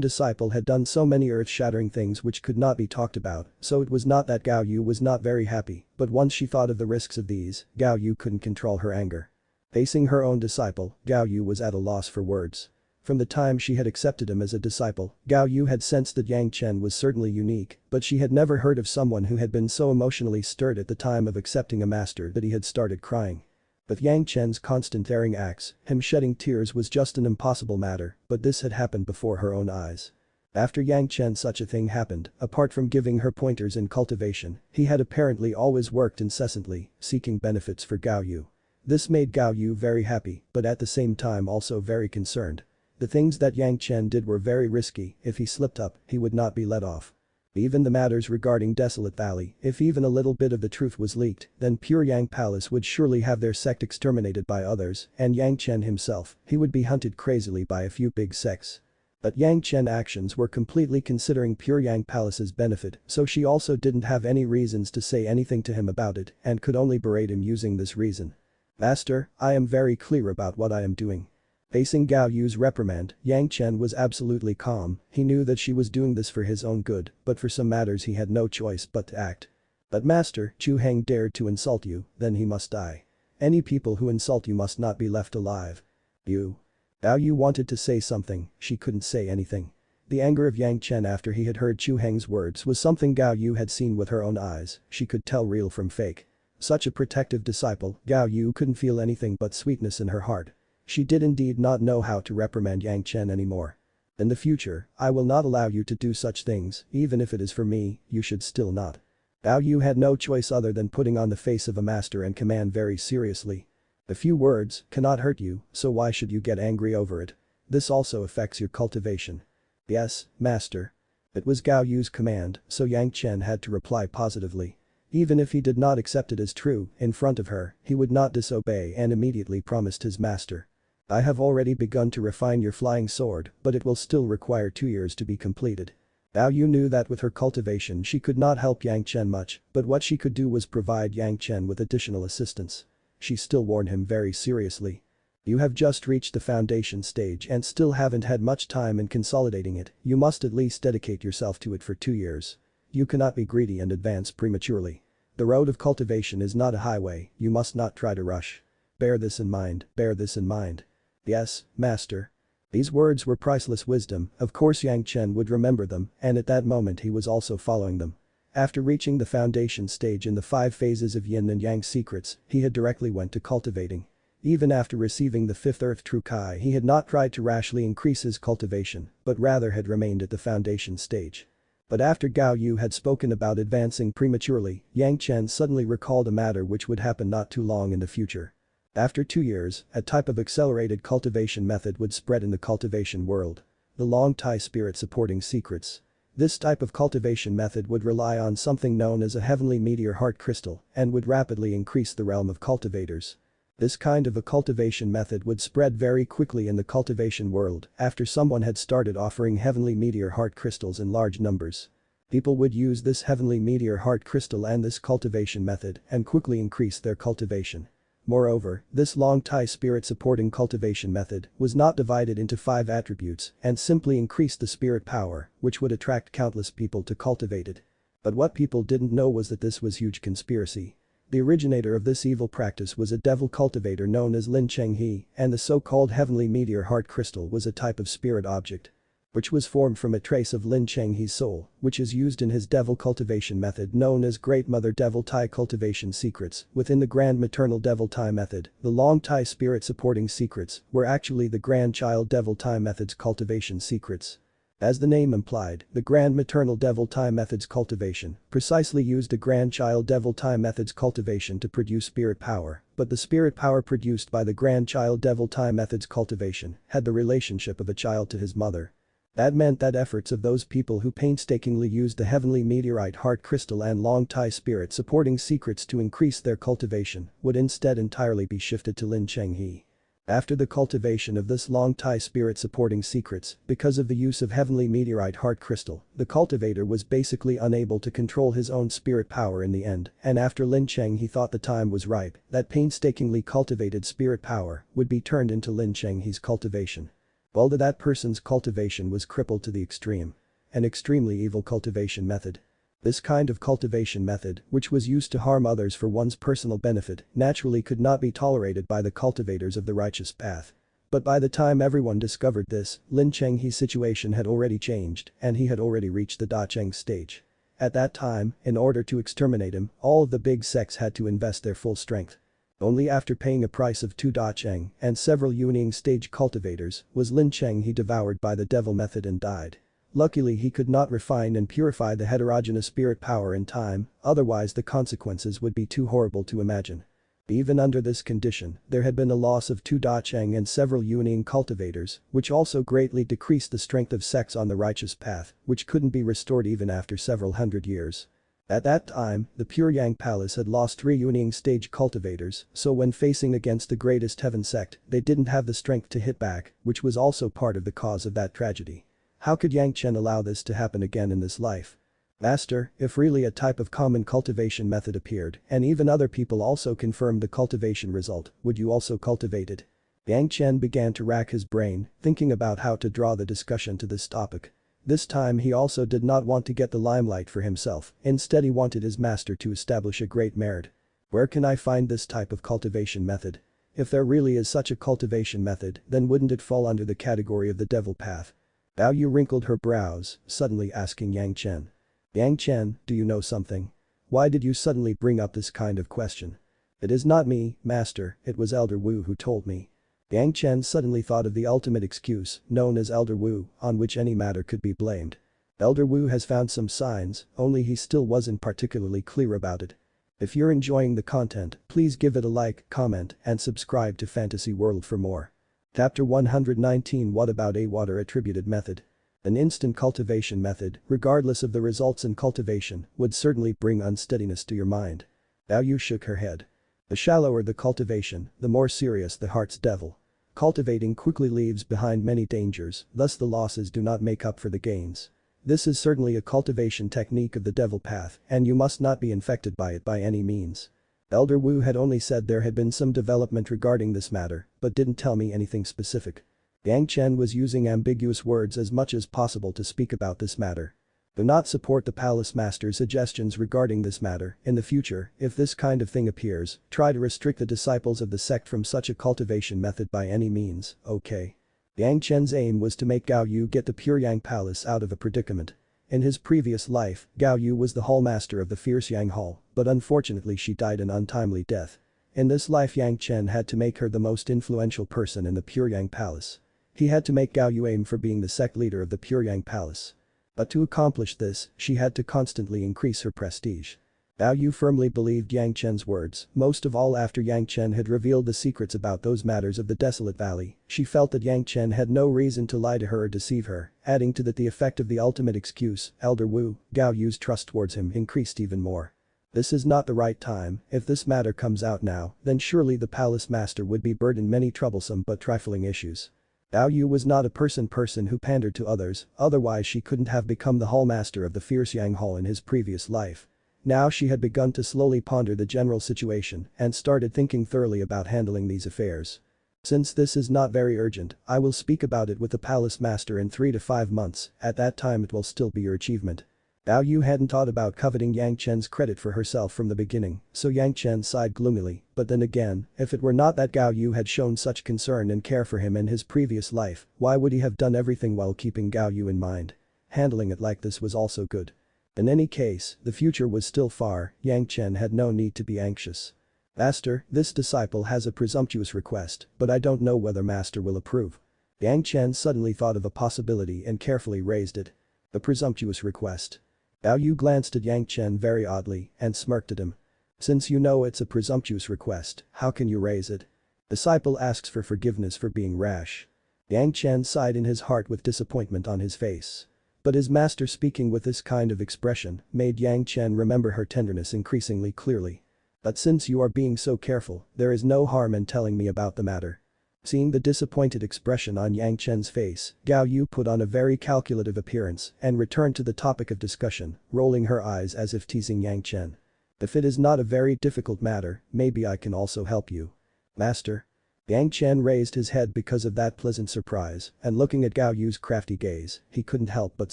disciple had done so many earth-shattering things which could not be talked about, so it was not that Gao Yu was not very happy, but once she thought of the risks of these, Gao Yu couldn't control her anger. Facing her own disciple, Gao Yu was at a loss for words. From the time she had accepted him as a disciple, Gao Yu had sensed that Yang Chen was certainly unique, but she had never heard of someone who had been so emotionally stirred at the time of accepting a master that he had started crying. But Yang Chen's constant daring acts, him shedding tears was just an impossible matter, but this had happened before her own eyes. After Yang Chen such a thing happened, apart from giving her pointers in cultivation, he had apparently always worked incessantly, seeking benefits for Gao Yu. This made Gao Yu very happy, but at the same time also very concerned. The things that Yang Chen did were very risky, if he slipped up, he would not be let off. Even the matters regarding Desolate Valley, if even a little bit of the truth was leaked, then Pure Yang Palace would surely have their sect exterminated by others, and Yang Chen himself, he would be hunted crazily by a few big sects. But Yang Chen actions were completely considering Pure Yang Palace's benefit, so she also didn't have any reasons to say anything to him about it and could only berate him using this reason. Master, I am very clear about what I am doing. Facing Gao Yu's reprimand, Yang Chen was absolutely calm, he knew that she was doing this for his own good, but for some matters he had no choice but to act. But master, Chu Heng dared to insult you, then he must die. Any people who insult you must not be left alive. You. Gao Yu wanted to say something, she couldn't say anything. The anger of Yang Chen after he had heard Chu Heng's words was something Gao Yu had seen with her own eyes, she could tell real from fake. Such a protective disciple, Gao Yu couldn't feel anything but sweetness in her heart. She did indeed not know how to reprimand Yang Chen anymore. In the future, I will not allow you to do such things, even if it is for me, you should still not. Gao Yu had no choice other than putting on the face of a master and command very seriously. A few words cannot hurt you, so why should you get angry over it? This also affects your cultivation. Yes, master. It was Gao Yu's command, so Yang Chen had to reply positively. Even if he did not accept it as true, in front of her, he would not disobey and immediately promised his master. I have already begun to refine your flying sword, but it will still require 2 years to be completed. Gao Yu knew that with her cultivation she could not help Yang Chen much, but what she could do was provide Yang Chen with additional assistance. She still warned him very seriously. You have just reached the foundation stage and still haven't had much time in consolidating it, you must at least dedicate yourself to it for 2 years. You cannot be greedy and advance prematurely. The road of cultivation is not a highway, you must not try to rush. Bear this in mind, bear this in mind. Yes, master. These words were priceless wisdom, of course Yang Chen would remember them, and at that moment he was also following them. After reaching the foundation stage in the 5 phases of Yin and Yang secrets, he had directly went to cultivating. Even after receiving the 5th Earth True Kai he had not tried to rashly increase his cultivation, but rather had remained at the foundation stage. But after Gao Yu had spoken about advancing prematurely, Yang Chen suddenly recalled a matter which would happen not too long in the future. After 2 years, a type of accelerated cultivation method would spread in the cultivation world. The long Tai spirit supporting secrets. This type of cultivation method would rely on something known as a heavenly meteor heart crystal and would rapidly increase the realm of cultivators. This kind of a cultivation method would spread very quickly in the cultivation world after someone had started offering heavenly meteor heart crystals in large numbers. People would use this heavenly meteor heart crystal and this cultivation method and quickly increase their cultivation. Moreover, this long Tai spirit supporting cultivation method was not divided into 5 attributes and simply increased the spirit power, which would attract countless people to cultivate it. But what people didn't know was that this was huge conspiracy. The originator of this evil practice was a devil cultivator known as Lin Chenghe, and the so-called heavenly meteor heart crystal was a type of spirit object, which was formed from a trace of Lin Chenghe's soul, which is used in his devil cultivation method known as Great Mother Devil Tai cultivation secrets. Within the Grand Maternal Devil Tai method, the long Tai spirit supporting secrets were actually the Grandchild Devil Tai method's cultivation secrets. As the name implied, the Grand Maternal Devil Tai method's cultivation precisely used the Grandchild Devil Tai method's cultivation to produce spirit power, but the spirit power produced by the Grandchild Devil Tai method's cultivation had the relationship of a child to his mother. That meant that efforts of those people who painstakingly used the heavenly meteorite heart crystal and long Tai spirit supporting secrets to increase their cultivation would instead entirely be shifted to Lin Chenghe. After the cultivation of this long Tai spirit supporting secrets, because of the use of heavenly meteorite heart crystal, the cultivator was basically unable to control his own spirit power in the end, and after Lin Chenghe thought the time was ripe, that painstakingly cultivated spirit power would be turned into Lin Chenghe's cultivation. Well, that person's cultivation was crippled to the extreme. An extremely evil cultivation method. This kind of cultivation method, which was used to harm others for one's personal benefit, naturally could not be tolerated by the cultivators of the righteous path. But by the time everyone discovered this, Lin Chenghe's situation had already changed and he had already reached the Da Cheng stage. At that time, in order to exterminate him, all of the big sects had to invest their full strength. Only after paying a price of 2 Da Cheng and several Yuanying stage cultivators was Lin Chenghe devoured by the devil method and died. Luckily he could not refine and purify the heterogeneous spirit power in time, otherwise the consequences would be too horrible to imagine. Even under this condition, there had been a loss of 2 Da Cheng and several Yuanying cultivators, which also greatly decreased the strength of sects on the righteous path, which couldn't be restored even after several hundred years. At that time, the Pure Yang Palace had lost 3 Yuanying stage cultivators, so when facing against the greatest heaven sect, they didn't have the strength to hit back, which was also part of the cause of that tragedy. How could Yang Chen allow this to happen again in this life? Master, if really a type of common cultivation method appeared, and even other people also confirmed the cultivation result, would you also cultivate it? Yang Chen began to rack his brain, thinking about how to draw the discussion to this topic. This time he also did not want to get the limelight for himself, instead he wanted his master to establish a great merit. Where can I find this type of cultivation method? If there really is such a cultivation method, then wouldn't it fall under the category of the devil path? Bao Yu wrinkled her brows, suddenly asking Yang Chen. Yang Chen, do you know something? Why did you suddenly bring up this kind of question? It is not me, master, it was Elder Wu who told me. Yang Chen suddenly thought of the ultimate excuse, known as Elder Wu, on which any matter could be blamed. Elder Wu has found some signs, only he still wasn't particularly clear about it. If you're enjoying the content, please give it a like, comment, and subscribe to Fantasy World for more. Chapter 119. What about a water attributed method? An instant cultivation method, regardless of the results in cultivation, would certainly bring unsteadiness to your mind. Bao Yu shook her head. The shallower the cultivation, the more serious the heart's devil. Cultivating quickly leaves behind many dangers, thus the losses do not make up for the gains. This is certainly a cultivation technique of the devil path, and you must not be infected by it by any means. Elder Wu had only said there had been some development regarding this matter, but didn't tell me anything specific. Yang Chen was using ambiguous words as much as possible to speak about this matter. Do not support the palace master's suggestions regarding this matter. In the future, if this kind of thing appears, try to restrict the disciples of the sect from such a cultivation method by any means, okay? Yang Chen's aim was to make Gao Yu get the Pure Yang Palace out of a predicament. In his previous life, Gao Yu was the hallmaster of the Fierce Yang Hall, but unfortunately she died an untimely death. In this life Yang Chen had to make her the most influential person in the Pure Yang Palace. He had to make Gao Yu aim for being the sect leader of the Pure Yang Palace. But to accomplish this, she had to constantly increase her prestige. Bao Yu firmly believed Yang Chen's words, most of all after Yang Chen had revealed the secrets about those matters of the Desolate Valley. She felt that Yang Chen had no reason to lie to her or deceive her, adding to that the effect of the ultimate excuse, Elder Wu, Gao Yu's trust towards him increased even more. This is not the right time. If this matter comes out now, then surely the palace master would be burdened many troublesome but trifling issues. Bao Yu was not a person who pandered to others, otherwise she couldn't have become the hallmaster of the Fierce Yang Hall in his previous life. Now she had begun to slowly ponder the general situation and started thinking thoroughly about handling these affairs. Since this is not very urgent, I will speak about it with the palace master in 3 to 5 months, at that time it will still be your achievement. Bao Yu hadn't thought about coveting Yang Chen's credit for herself from the beginning, so Yang Chen sighed gloomily, but then again, if it were not that Gao Yu had shown such concern and care for him in his previous life, why would he have done everything while keeping Gao Yu in mind? Handling it like this was also good. In any case, the future was still far, Yang Chen had no need to be anxious. Master, this disciple has a presumptuous request, but I don't know whether Master will approve. Yang Chen suddenly thought of a possibility and carefully raised it. The presumptuous request. Bao Yu glanced at Yang Chen very oddly and smirked at him. Since you know it's a presumptuous request, how can you raise it? Disciple asks for forgiveness for being rash. Yang Chen sighed in his heart with disappointment on his face. But his master speaking with this kind of expression made Yang Chen remember her tenderness increasingly clearly. But since you are being so careful, there is no harm in telling me about the matter. Seeing the disappointed expression on Yang Chen's face, Gao Yu put on a very calculative appearance and returned to the topic of discussion, rolling her eyes as if teasing Yang Chen. If it is not a very difficult matter, maybe I can also help you. Master? Yang Chen raised his head because of that pleasant surprise, and looking at Gao Yu's crafty gaze, he couldn't help but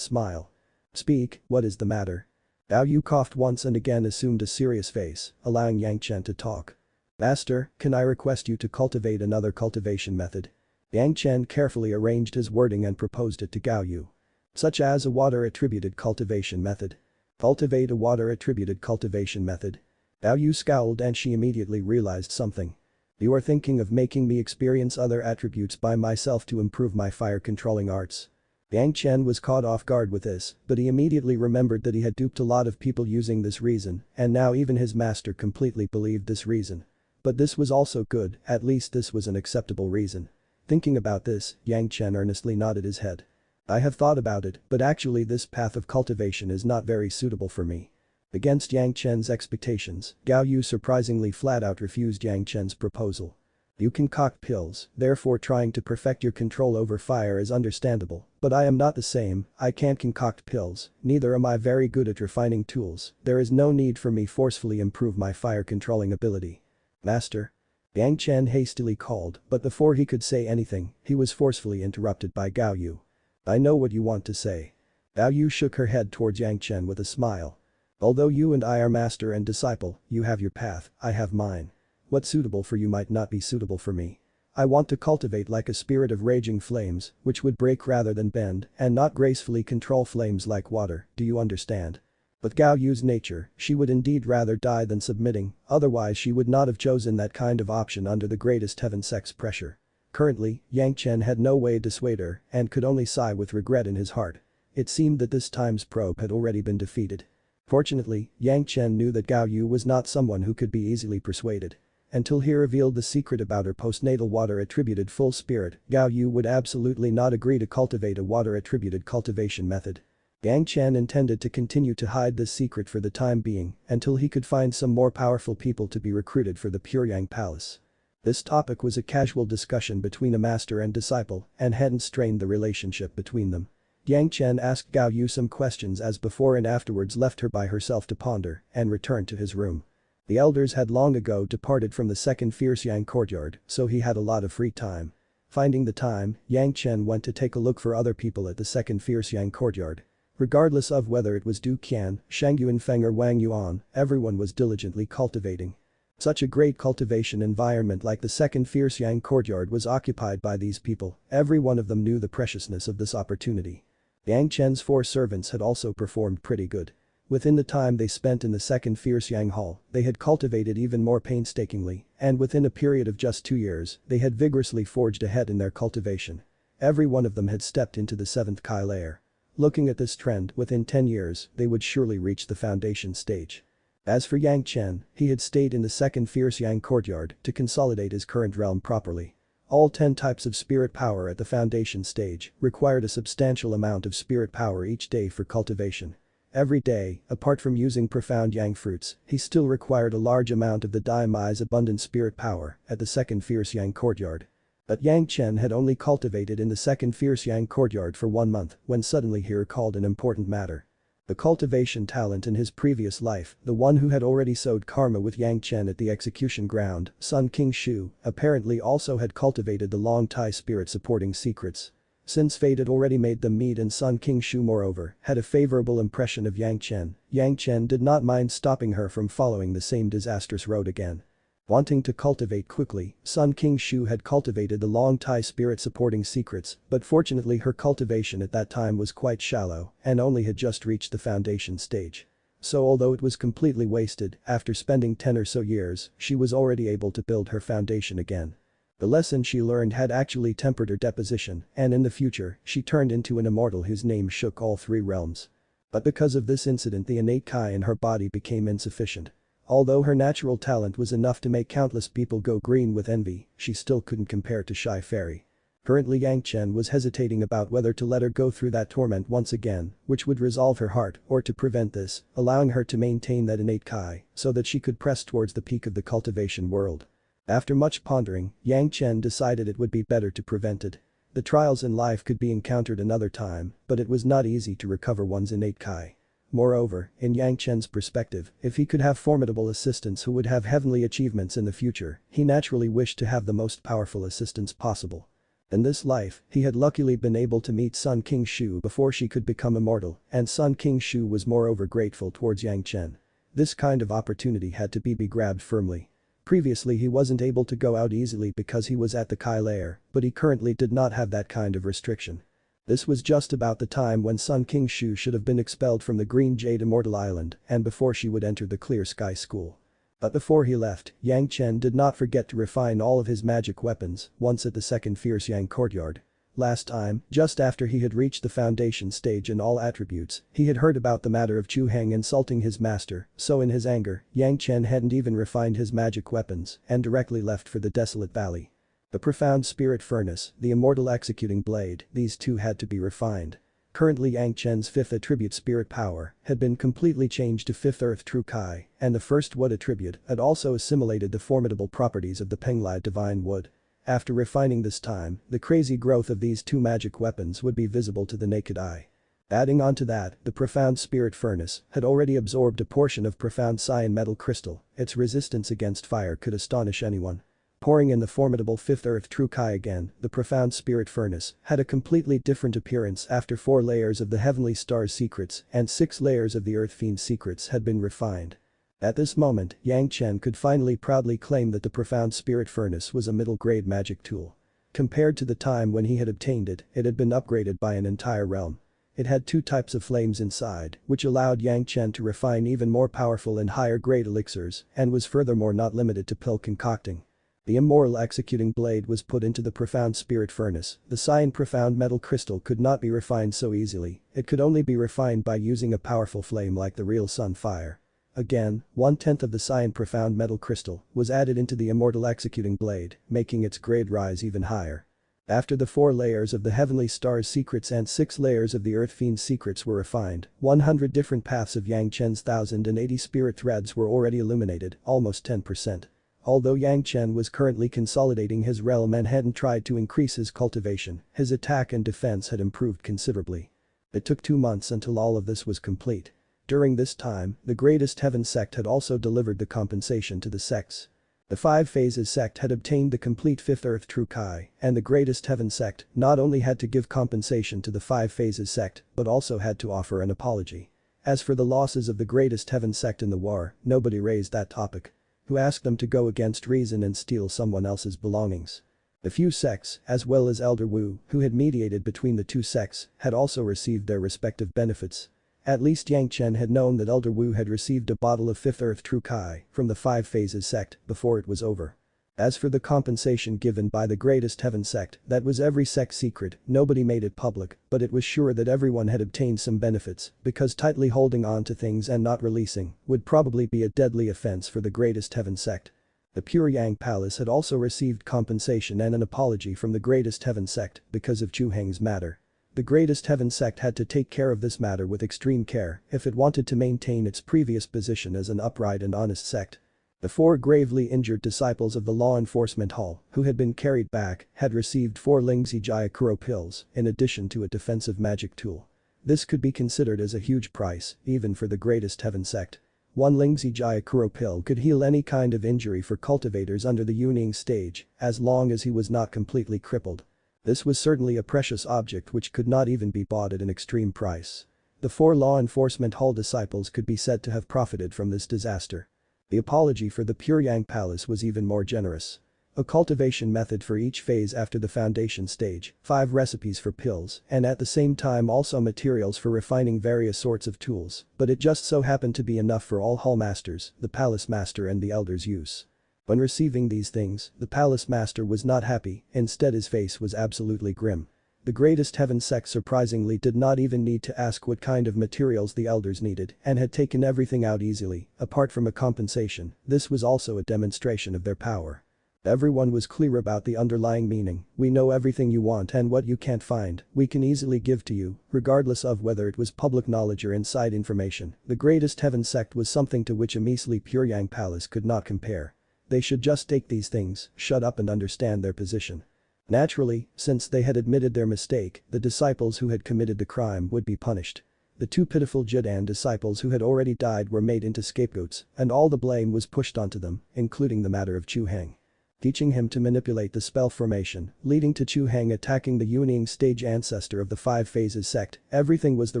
smile. Speak, what is the matter? Gao Yu coughed once and again assumed a serious face, allowing Yang Chen to talk. Master, can I request you to cultivate another cultivation method? Yang Chen carefully arranged his wording and proposed it to Gao Yu. Such as a water-attributed cultivation method. Cultivate a water-attributed cultivation method. Gao Yu scowled and she immediately realized something. You are thinking of making me experience other attributes by myself to improve my fire-controlling arts. Yang Chen was caught off guard with this, but he immediately remembered that he had duped a lot of people using this reason, and now even his master completely believed this reason. But this was also good, at least this was an acceptable reason. Thinking about this, Yang Chen earnestly nodded his head. I have thought about it, but actually this path of cultivation is not very suitable for me. Against Yang Chen's expectations, Gao Yu surprisingly flat out refused Yang Chen's proposal. You concoct pills, therefore trying to perfect your control over fire is understandable, but I am not the same, I can't concoct pills, neither am I very good at refining tools, there is no need for me forcefully improve my fire controlling ability. Master? Yang Chen hastily called, but before he could say anything, he was forcefully interrupted by Gao Yu. I know what you want to say. Gao Yu shook her head towards Yang Chen with a smile. Although you and I are master and disciple, you have your path, I have mine. What's suitable for you might not be suitable for me. I want to cultivate like a spirit of raging flames, which would break rather than bend, and not gracefully control flames like water, do you understand? But Gao Yu's nature, she would indeed rather die than submitting, otherwise she would not have chosen that kind of option under the greatest heaven-sex pressure. Currently, Yang Chen had no way to dissuade her and could only sigh with regret in his heart. It seemed that this time's probe had already been defeated. Fortunately, Yang Chen knew that Gao Yu was not someone who could be easily persuaded. Until he revealed the secret about her postnatal water-attributed full spirit, Gao Yu would absolutely not agree to cultivate a water-attributed cultivation method. Yang Chen intended to continue to hide this secret for the time being until he could find some more powerful people to be recruited for the Pure Yang Palace. This topic was a casual discussion between a master and disciple and hadn't strained the relationship between them. Yang Chen asked Gao Yu some questions as before and afterwards left her by herself to ponder and returned to his room. The elders had long ago departed from the second Fierce Yang courtyard, so he had a lot of free time. Finding the time, Yang Chen went to take a look for other people at the second Fierce Yang courtyard. Regardless of whether it was Du Qian, Shang Yuanfeng or Wang Yuan, everyone was diligently cultivating. Such a great cultivation environment like the second Fierce Yang courtyard was occupied by these people, every one of them knew the preciousness of this opportunity. Yang Chen's 4 servants had also performed pretty good. Within the time they spent in the second Fierce Yang hall, they had cultivated even more painstakingly, and within a period of just 2 years, they had vigorously forged ahead in their cultivation. Every one of them had stepped into the 7th Kai layer. Looking at this trend, within 10 years, they would surely reach the foundation stage. As for Yang Chen, he had stayed in the second Fierce Yang courtyard to consolidate his current realm properly. All 10 types of spirit power at the foundation stage required a substantial amount of spirit power each day for cultivation. Every day, apart from using profound yang fruits, he still required a large amount of the Dai Mai's abundant spirit power at the second Fierce Yang courtyard. But Yang Chen had only cultivated in the second Fierce Yang courtyard for 1 month when suddenly he recalled an important matter. The cultivation talent in his previous life, the one who had already sowed karma with Yang Chen at the execution ground, Sun King Shu, apparently also had cultivated the long Tai spirit supporting secrets. Since fate had already made them meet and Sun King Shu moreover had a favorable impression of Yang Chen did not mind stopping her from following the same disastrous road again. Wanting to cultivate quickly, Sun King Shu had cultivated the long Tai spirit supporting secrets, but fortunately her cultivation at that time was quite shallow and only had just reached the foundation stage. So although it was completely wasted, after spending 10 or so years, she was already able to build her foundation again. The lesson she learned had actually tempered her deposition, and in the future, she turned into an immortal whose name shook all 3 realms. But because of this incident the innate Kai in her body became insufficient. Although her natural talent was enough to make countless people go green with envy, she still couldn't compare to Shy Fairy. Currently Yang Chen was hesitating about whether to let her go through that torment once again, which would resolve her heart, or to prevent this, allowing her to maintain that innate Kai, so that she could press towards the peak of the cultivation world. After much pondering, Yang Chen decided it would be better to prevent it. The trials in life could be encountered another time, but it was not easy to recover one's innate Kai. Moreover, in Yang Chen's perspective, if he could have formidable assistants who would have heavenly achievements in the future, he naturally wished to have the most powerful assistants possible. In this life, he had luckily been able to meet Sun King Shu before she could become immortal, and Sun King Shu was moreover grateful towards Yang Chen. This kind of opportunity had to be grabbed firmly. Previously he wasn't able to go out easily because he was at the Kai layer, but he currently did not have that kind of restriction. This was just about the time when Sun King Shu should have been expelled from the Green Jade Immortal Island and before she would enter the Clear Sky School. But before he left, Yang Chen did not forget to refine all of his magic weapons once at the second Fierce Yang courtyard. Last time, just after he had reached the foundation stage in all attributes, he had heard about the matter of Chu Heng insulting his master, so in his anger, Yang Chen hadn't even refined his magic weapons and directly left for the desolate valley. The profound spirit furnace, the immortal executing blade, these two had to be refined. Currently Yang Chen's fifth attribute spirit power had been completely changed to fifth earth true Kai, and the first wood attribute had also assimilated the formidable properties of the Penglai divine wood. After refining this time, the crazy growth of these two magic weapons would be visible to the naked eye. Adding on to that, the profound spirit furnace had already absorbed a portion of profound cyan metal crystal, its resistance against fire could astonish anyone. Pouring in the formidable fifth earth true Kai again, the profound spirit furnace had a completely different appearance after 4 layers of the heavenly star's secrets and 6 layers of the earth fiend's secrets had been refined. At this moment, Yang Chen could finally proudly claim that the profound spirit furnace was a middle-grade magic tool. Compared to the time when he had obtained it, it had been upgraded by an entire realm. It had 2 types of flames inside, which allowed Yang Chen to refine even more powerful and higher-grade elixirs, and was furthermore not limited to pill concocting. The immortal executing blade was put into the profound spirit furnace. The cyan profound metal crystal could not be refined so easily, it could only be refined by using a powerful flame like the real sun fire. Again, 1/10 of the cyan profound metal crystal was added into the immortal executing blade, making its grade rise even higher. After the 4 layers of the heavenly star's secrets and 6 layers of the earth fiend's secrets were refined, 100 different paths of Yang Chen's 1080 spirit threads were already illuminated, almost 10%. Although Yang Chen was currently consolidating his realm and hadn't tried to increase his cultivation, his attack and defense had improved considerably. It took 2 months until all of this was complete. During this time, the Greatest Heaven sect had also delivered the compensation to the sects. The 5 Phases sect had obtained the complete 5th Earth True Kai, and the Greatest Heaven sect not only had to give compensation to the 5 Phases sect, but also had to offer an apology. As for the losses of the Greatest Heaven sect in the war, nobody raised that topic. Who asked them to go against reason and steal someone else's belongings? The few sects, as well as Elder Wu, who had mediated between the 2 sects, had also received their respective benefits. At least Yang Chen had known that Elder Wu had received a bottle of 5th Earth True Kai from the 5 Phases sect before it was over. As for the compensation given by the Greatest Heaven sect, that was every sect's secret, nobody made it public, but it was sure that everyone had obtained some benefits, because tightly holding on to things and not releasing would probably be a deadly offense for the Greatest Heaven sect. The Pure Yang Palace had also received compensation and an apology from the Greatest Heaven sect because of Chu Heng's matter. The Greatest Heaven sect had to take care of this matter with extreme care if it wanted to maintain its previous position as an upright and honest sect. The 4 gravely injured disciples of the law enforcement hall, who had been carried back, had received 4 Lingzi Jayakuro pills in addition to a defensive magic tool. This could be considered as a huge price, even for the Greatest Heaven sect. 1 Lingzi Jayakuro pill could heal any kind of injury for cultivators under the Yuning stage, as long as he was not completely crippled. This was certainly a precious object which could not even be bought at an extreme price. The 4 law enforcement hall disciples could be said to have profited from this disaster. The apology for the Pure Yang Palace was even more generous. A cultivation method for each phase after the foundation stage, 5 recipes for pills, and at the same time also materials for refining various sorts of tools, but it just so happened to be enough for all hall masters, the palace master and the elders' use. When receiving these things, the palace master was not happy, instead his face was absolutely grim. The Greatest Heaven sect surprisingly did not even need to ask what kind of materials the elders needed and had taken everything out easily, apart from a compensation. This was also a demonstration of their power. Everyone was clear about the underlying meaning. We know everything you want and what you can't find, we can easily give to you, regardless of whether it was public knowledge or inside information. The greatest heaven sect was something to which a measly pure Yang palace could not compare. They should just take these things, shut up and understand their position. Naturally, since they had admitted their mistake, the disciples who had committed the crime would be punished. The two pitiful Zhanxian disciples who had already died were made into scapegoats, and all the blame was pushed onto them, including the matter of Chu Heng. Teaching him to manipulate the spell formation, leading to Chu Heng attacking the Yuanying stage ancestor of the Five Phases sect, everything was the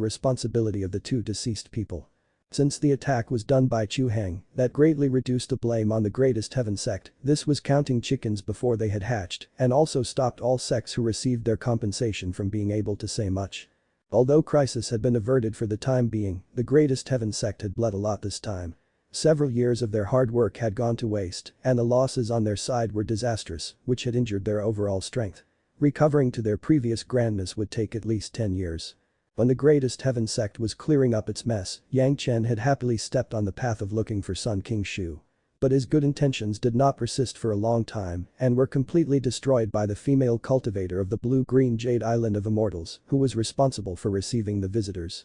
responsibility of the two deceased people. Since the attack was done by Chu Heng, that greatly reduced the blame on the greatest heaven sect. This was counting chickens before they had hatched, and also stopped all sects who received their compensation from being able to say much. Although crisis had been averted for the time being, the greatest heaven sect had bled a lot this time. Several years of their hard work had gone to waste, and the losses on their side were disastrous, which had injured their overall strength. Recovering to their previous grandness would take at least 10 years. When the greatest heaven sect was clearing up its mess, Yang Chen had happily stepped on the path of looking for Sun King Shu. But his good intentions did not persist for a long time and were completely destroyed by the female cultivator of the blue-green jade island of immortals, who was responsible for receiving the visitors.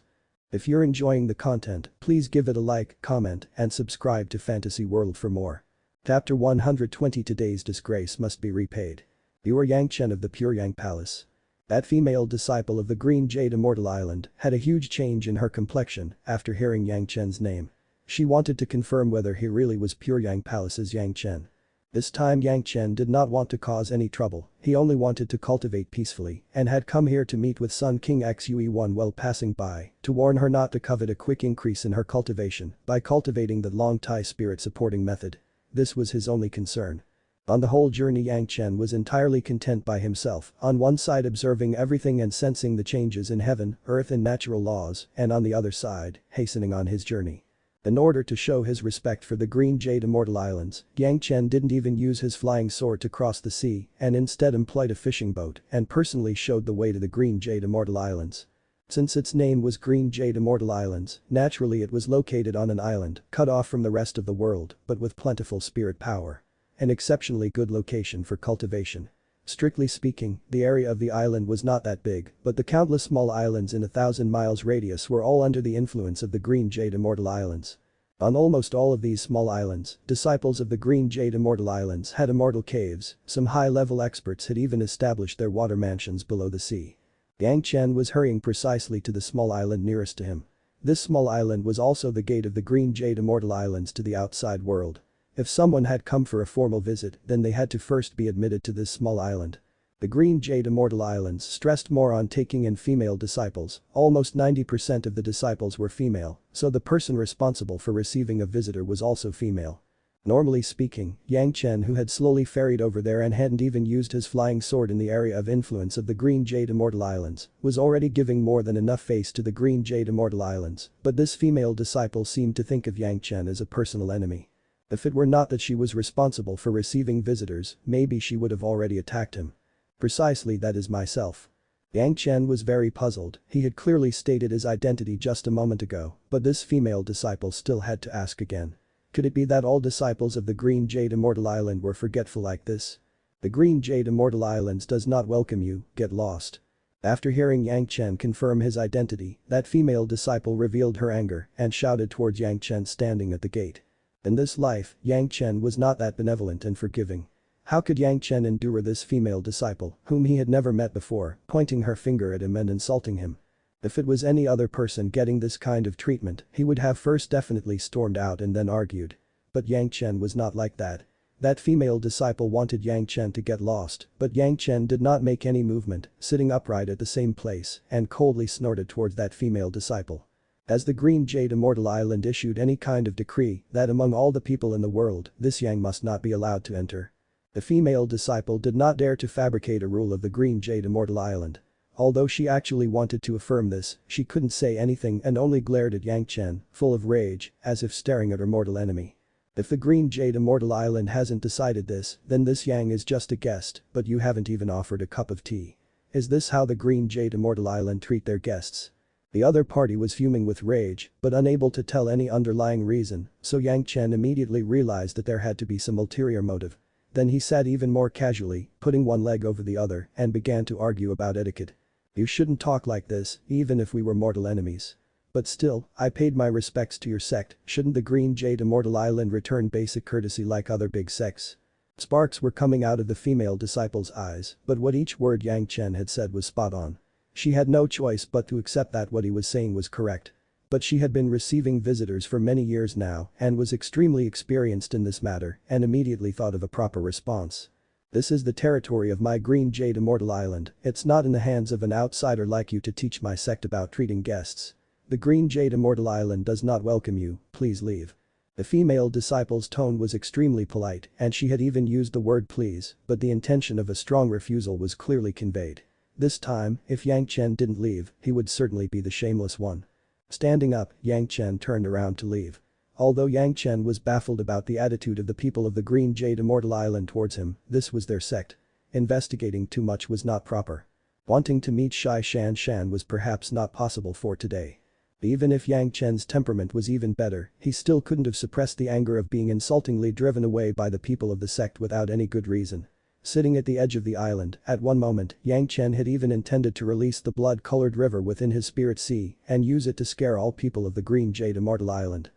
If you're enjoying the content, please give it a like, comment, and subscribe to Fantasy World for more. Chapter 120. Today's disgrace must be repaid. You are Yang Chen of the Pure Yang Palace. That female disciple of the Green Jade Immortal Island had a huge change in her complexion after hearing Yang Chen's name. She wanted to confirm whether he really was Pure Yang Palace's Yang Chen. This time Yang Chen did not want to cause any trouble, he only wanted to cultivate peacefully and had come here to meet with Sun King Xue1 while passing by to warn her not to covet a quick increase in her cultivation by cultivating the long Tai spirit supporting method. This was his only concern. On the whole journey Yang Chen was entirely content by himself, on one side observing everything and sensing the changes in heaven, earth and natural laws, and on the other side, hastening on his journey. In order to show his respect for the Green Jade Immortal Islands, Yang Chen didn't even use his flying sword to cross the sea and instead employed a fishing boat and personally showed the way to the Green Jade Immortal Islands. Since its name was Green Jade Immortal Islands, naturally it was located on an island, cut off from the rest of the world, but with plentiful spirit power. An exceptionally good location for cultivation. Strictly speaking, the area of the island was not that big, but the countless small islands in 1,000 miles radius were all under the influence of the Green Jade Immortal Islands. On almost all of these small islands, disciples of the Green Jade Immortal Islands had immortal caves, some high-level experts had even established their water mansions below the sea. Yang Chen was hurrying precisely to the small island nearest to him. This small island was also the gate of the Green Jade Immortal Islands to the outside world. If someone had come for a formal visit, then they had to first be admitted to this small island. The Green Jade Immortal Islands stressed more on taking in female disciples, almost 90% of the disciples were female, so the person responsible for receiving a visitor was also female. Normally speaking, Yang Chen, who had slowly ferried over there and hadn't even used his flying sword in the area of influence of the Green Jade Immortal Islands, was already giving more than enough face to the Green Jade Immortal Islands, but this female disciple seemed to think of Yang Chen as a personal enemy. If it were not that she was responsible for receiving visitors, maybe she would have already attacked him. Precisely, that is myself. Yang Chen was very puzzled, he had clearly stated his identity just a moment ago, but this female disciple still had to ask again. Could it be that all disciples of the Green Jade Immortal Island were forgetful like this? The Green Jade Immortal Islands does not welcome you, get lost. After hearing Yang Chen confirm his identity, that female disciple revealed her anger and shouted towards Yang Chen standing at the gate. In this life, Yang Chen was not that benevolent and forgiving. How could Yang Chen endure this female disciple, whom he had never met before, pointing her finger at him and insulting him? If it was any other person getting this kind of treatment, he would have first definitely stormed out and then argued. But Yang Chen was not like that. That female disciple wanted Yang Chen to get lost, but Yang Chen did not make any movement, sitting upright at the same place, and coldly snorted towards that female disciple. As the Green Jade Immortal Island issued any kind of decree that among all the people in the world, this Yang must not be allowed to enter. The female disciple did not dare to fabricate a rule of the Green Jade Immortal Island. Although she actually wanted to affirm this, she couldn't say anything and only glared at Yang Chen, full of rage, as if staring at her mortal enemy. If the Green Jade Immortal Island hasn't decided this, then this Yang is just a guest, but you haven't even offered a cup of tea. Is this how the Green Jade Immortal Island treat their guests? The other party was fuming with rage, but unable to tell any underlying reason, so Yang Chen immediately realized that there had to be some ulterior motive. Then he sat even more casually, putting one leg over the other and began to argue about etiquette. You shouldn't talk like this, even if we were mortal enemies. But still, I paid my respects to your sect, shouldn't the Green Jade Immortal Island return basic courtesy like other big sects? Sparks were coming out of the female disciple's eyes, but what each word Yang Chen had said was spot on. She had no choice but to accept that what he was saying was correct. But she had been receiving visitors for many years now and was extremely experienced in this matter and immediately thought of a proper response. This is the territory of my Green Jade Immortal Island, it's not in the hands of an outsider like you to teach my sect about treating guests. The Green Jade Immortal Island does not welcome you, please leave. The female disciple's tone was extremely polite and she had even used the word please, but the intention of a strong refusal was clearly conveyed. This time, if Yang Chen didn't leave, he would certainly be the shameless one. Standing up, Yang Chen turned around to leave. Although Yang Chen was baffled about the attitude of the people of the Green Jade Immortal Island towards him, this was their sect. Investigating too much was not proper. Wanting to meet Zhanxian was perhaps not possible for today. Even if Yang Chen's temperament was even better, he still couldn't have suppressed the anger of being insultingly driven away by the people of the sect without any good reason. Sitting at the edge of the island, at one moment, Yang Chen had even intended to release the blood-colored river within his spirit sea and use it to scare all people of the Green Jade Immortal Island.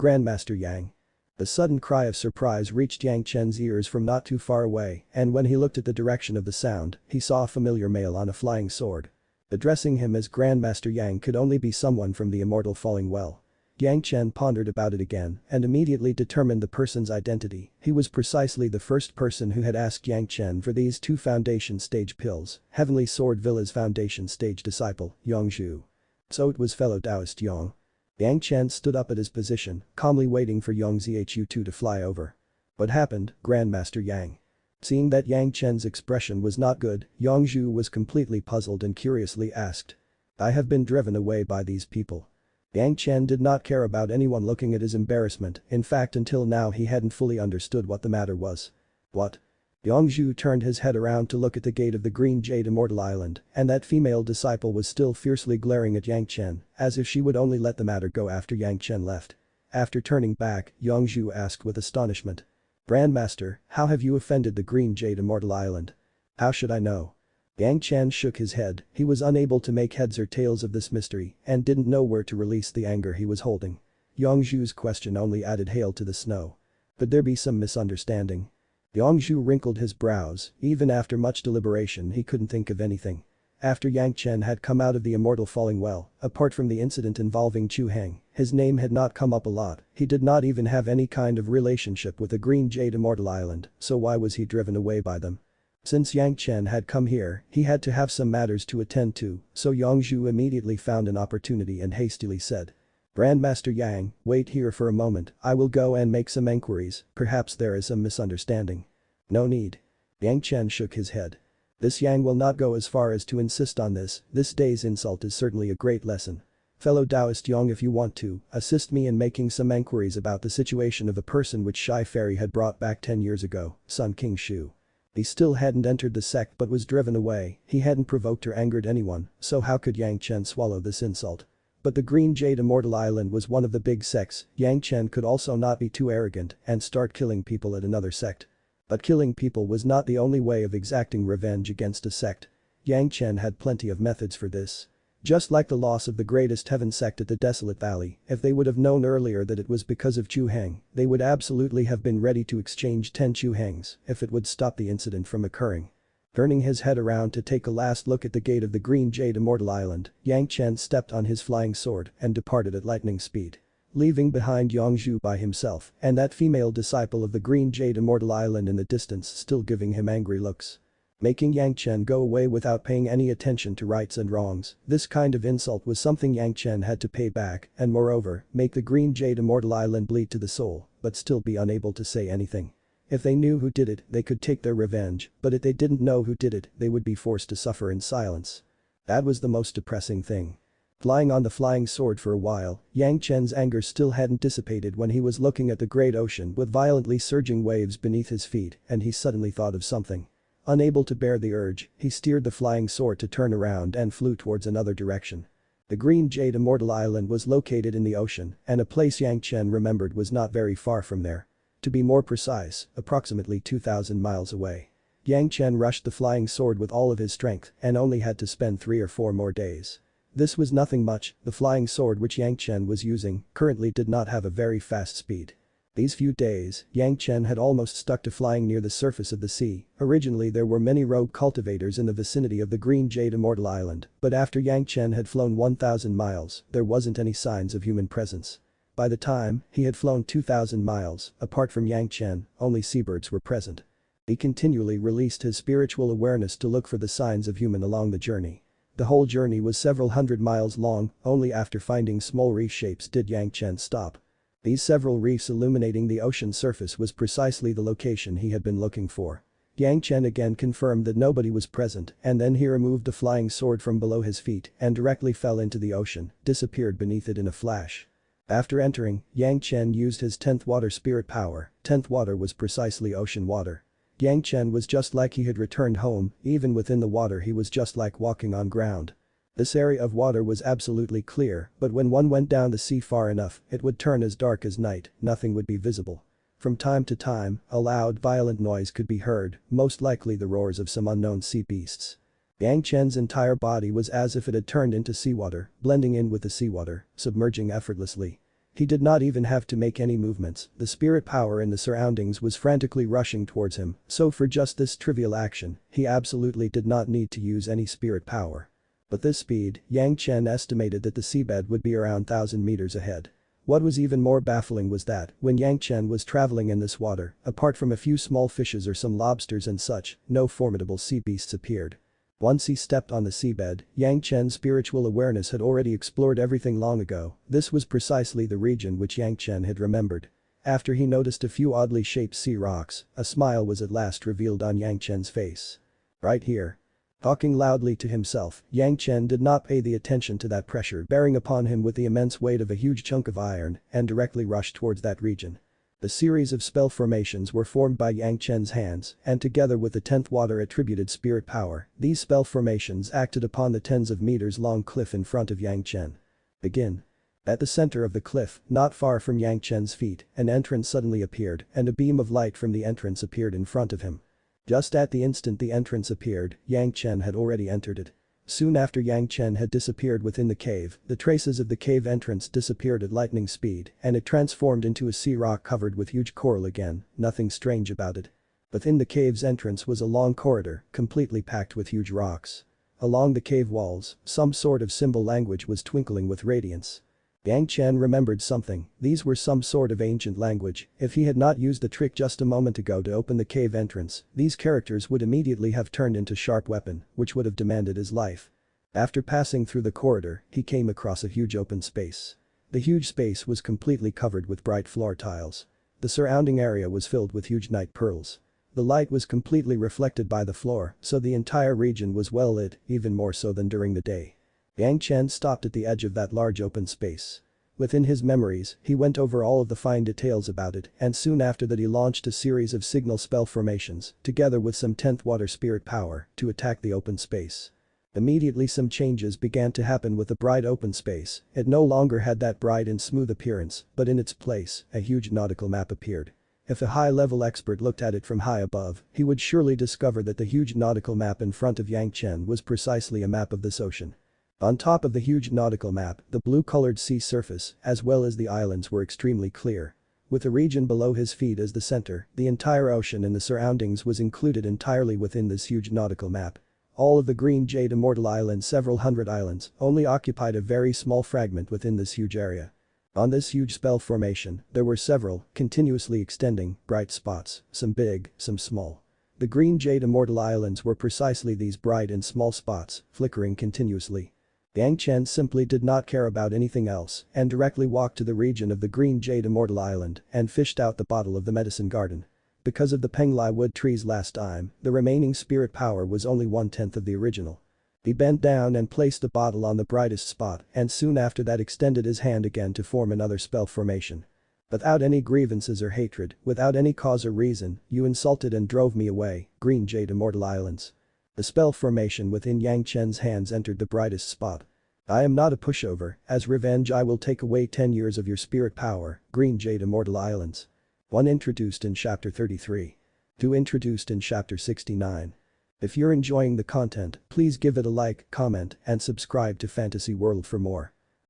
Grandmaster Yang. The sudden cry of surprise reached Yang Chen's ears from not too far away, and when he looked at the direction of the sound, he saw a familiar male on a flying sword. Addressing him as Grandmaster Yang could only be someone from the Immortal Falling Well. Yang Chen pondered about it again and immediately determined the person's identity. He was precisely the first person who had asked Yang Chen for these 2 foundation stage pills, Heavenly Sword Villa's foundation stage disciple, Yang Zhu. So it was fellow Taoist Yang. Yang Chen stood up at his position, calmly waiting for Yang Zhu to fly over. What happened, Grandmaster Yang? Seeing that Yang Chen's expression was not good, Yang Zhu was completely puzzled and curiously asked. I have been driven away by these people. Yang Chen did not care about anyone looking at his embarrassment, in fact until now he hadn't fully understood what the matter was. What? Yang Zhu turned his head around to look at the gate of the Green Jade Immortal Island, and that female disciple was still fiercely glaring at Yang Chen, as if she would only let the matter go after Yang Chen left. After turning back, Yang Zhu asked with astonishment. Grandmaster, how have you offended the Green Jade Immortal Island? How should I know? Yang Chen shook his head, he was unable to make heads or tails of this mystery and didn't know where to release the anger he was holding. Yang Zhu's question only added hail to the snow. Could there be some misunderstanding? Yang Zhu wrinkled his brows, even after much deliberation he couldn't think of anything. After Yang Chen had come out of the Immortal Falling Well, apart from the incident involving Chu Heng, his name had not come up a lot, he did not even have any kind of relationship with the Green Jade Immortal Island, so why was he driven away by them? Since Yang Chen had come here, he had to have some matters to attend to, so Yang Zhu immediately found an opportunity and hastily said. Grandmaster Yang, wait here for a moment, I will go and make some enquiries, perhaps there is some misunderstanding. No need. Yang Chen shook his head. This Yang will not go as far as to insist on this day's insult is certainly a great lesson. Fellow Taoist Yang, if you want to, assist me in making some enquiries about the situation of the person which Shy Fairy had brought back 10 years ago, Sun King Shu. He still hadn't entered the sect but was driven away, he hadn't provoked or angered anyone, so how could Yang Chen swallow this insult? But the Green Jade Immortal Island was one of the big sects, Yang Chen could also not be too arrogant and start killing people at another sect. But killing people was not the only way of exacting revenge against a sect. Yang Chen had plenty of methods for this. Just like the loss of the greatest heaven sect at the Desolate Valley, if they would have known earlier that it was because of Chu Heng, they would absolutely have been ready to exchange 10 Chu Hengs if it would stop the incident from occurring. Turning his head around to take a last look at the gate of the Green Jade Immortal Island, Yang Chen stepped on his flying sword and departed at lightning speed. Leaving behind Yang Zhu by himself and that female disciple of the Green Jade Immortal Island in the distance still giving him angry looks. Making Yang Chen go away without paying any attention to rights and wrongs, this kind of insult was something Yang Chen had to pay back and moreover, make the Green Jade Immortal Island bleed to the soul, but still be unable to say anything. If they knew who did it, they could take their revenge, but if they didn't know who did it, they would be forced to suffer in silence. That was the most depressing thing. Flying on the flying sword for a while, Yang Chen's anger still hadn't dissipated when he was looking at the great ocean with violently surging waves beneath his feet and he suddenly thought of something. Unable to bear the urge, he steered the flying sword to turn around and flew towards another direction. The Green Jade Immortal Island was located in the ocean and a place Yang Chen remembered was not very far from there. To be more precise, approximately 2,000 miles away. Yang Chen rushed the flying sword with all of his strength and only had to spend 3 or 4 more days. This was nothing much, the flying sword which Yang Chen was using currently did not have a very fast speed. These few days, Yang Chen had almost stuck to flying near the surface of the sea. Originally there were many rogue cultivators in the vicinity of the Green Jade Immortal Island, but after Yang Chen had flown 1,000 miles, there wasn't any signs of human presence. By the time he had flown 2,000 miles, apart from Yang Chen, only seabirds were present. He continually released his spiritual awareness to look for the signs of human along the journey. The whole journey was several hundred miles long, only after finding small reef shapes did Yang Chen stop. These several reefs illuminating the ocean surface was precisely the location he had been looking for. Yang Chen again confirmed that nobody was present and then he removed the flying sword from below his feet and directly fell into the ocean, disappeared beneath it in a flash. After entering, Yang Chen used his 10th water spirit power. 10th water was precisely ocean water. Yang Chen was just like he had returned home, even within the water he was just like walking on ground. This area of water was absolutely clear, but when one went down the sea far enough, it would turn as dark as night, nothing would be visible. From time to time, a loud, violent noise could be heard, most likely the roars of some unknown sea beasts. Yang Chen's entire body was as if it had turned into seawater, blending in with the seawater, submerging effortlessly. He did not even have to make any movements, the spirit power in the surroundings was frantically rushing towards him, so for just this trivial action, he absolutely did not need to use any spirit power. But this speed, Yang Chen estimated that the seabed would be around 1,000 meters ahead. What was even more baffling was that, when Yang Chen was traveling in this water, apart from a few small fishes or some lobsters and such, no formidable sea beasts appeared. Once he stepped on the seabed, Yang Chen's spiritual awareness had already explored everything long ago, this was precisely the region which Yang Chen had remembered. After he noticed a few oddly shaped sea rocks, a smile was at last revealed on Yang Chen's face. Right here. Talking loudly to himself, Yang Chen did not pay the attention to that pressure bearing upon him with the immense weight of a huge chunk of iron and directly rushed towards that region. The series of spell formations were formed by Yang Chen's hands and together with the 10th water attributed spirit power, these spell formations acted upon the tens of meters long cliff in front of Yang Chen. Begin. At the center of the cliff, not far from Yang Chen's feet, an entrance suddenly appeared and a beam of light from the entrance appeared in front of him. Just at the instant the entrance appeared, Yang Chen had already entered it. Soon after Yang Chen had disappeared within the cave, the traces of the cave entrance disappeared at lightning speed and it transformed into a sea rock covered with huge coral again, nothing strange about it. Within the cave's entrance was a long corridor, completely packed with huge rocks. Along the cave walls, some sort of symbol language was twinkling with radiance. Yang Chen remembered something, these were some sort of ancient language, if he had not used the trick just a moment ago to open the cave entrance, these characters would immediately have turned into sharp weapon, which would have demanded his life. After passing through the corridor, he came across a huge open space. The huge space was completely covered with bright floor tiles. The surrounding area was filled with huge night pearls. The light was completely reflected by the floor, so the entire region was well lit, even more so than during the day. Yang Chen stopped at the edge of that large open space. Within his memories, he went over all of the fine details about it and soon after that he launched a series of signal spell formations, together with some 10th water spirit power, to attack the open space. Immediately some changes began to happen with the bright open space, it no longer had that bright and smooth appearance, but in its place, a huge nautical map appeared. If a high-level expert looked at it from high above, he would surely discover that the huge nautical map in front of Yang Chen was precisely a map of this ocean. On top of the huge nautical map, the blue-colored sea surface, as well as the islands were extremely clear. With the region below his feet as the center, the entire ocean and the surroundings was included entirely within this huge nautical map. All of the Green Jade Immortal Island, several hundred islands, only occupied a very small fragment within this huge area. On this huge spell formation, there were several, continuously extending, bright spots, some big, some small. The Green Jade Immortal Islands were precisely these bright and small spots, flickering continuously. Yang Chen simply did not care about anything else and directly walked to the region of the Green Jade Immortal Island and fished out the bottle of the medicine garden. Because of the Penglai wood trees last time, the remaining spirit power was only 1/10 of the original. He bent down and placed the bottle on the brightest spot and soon after that extended his hand again to form another spell formation. Without any grievances or hatred, without any cause or reason, you insulted and drove me away, Green Jade Immortal Islands. The spell formation within Yang Chen's hands entered the brightest spot. I am not a pushover, as revenge I will take away 10 years of your spirit power, Green Jade Immortal Islands. 1 introduced in chapter 33. 2 introduced in chapter 69. If you're enjoying the content, please give it a like, comment, and subscribe to Fantasy World for more.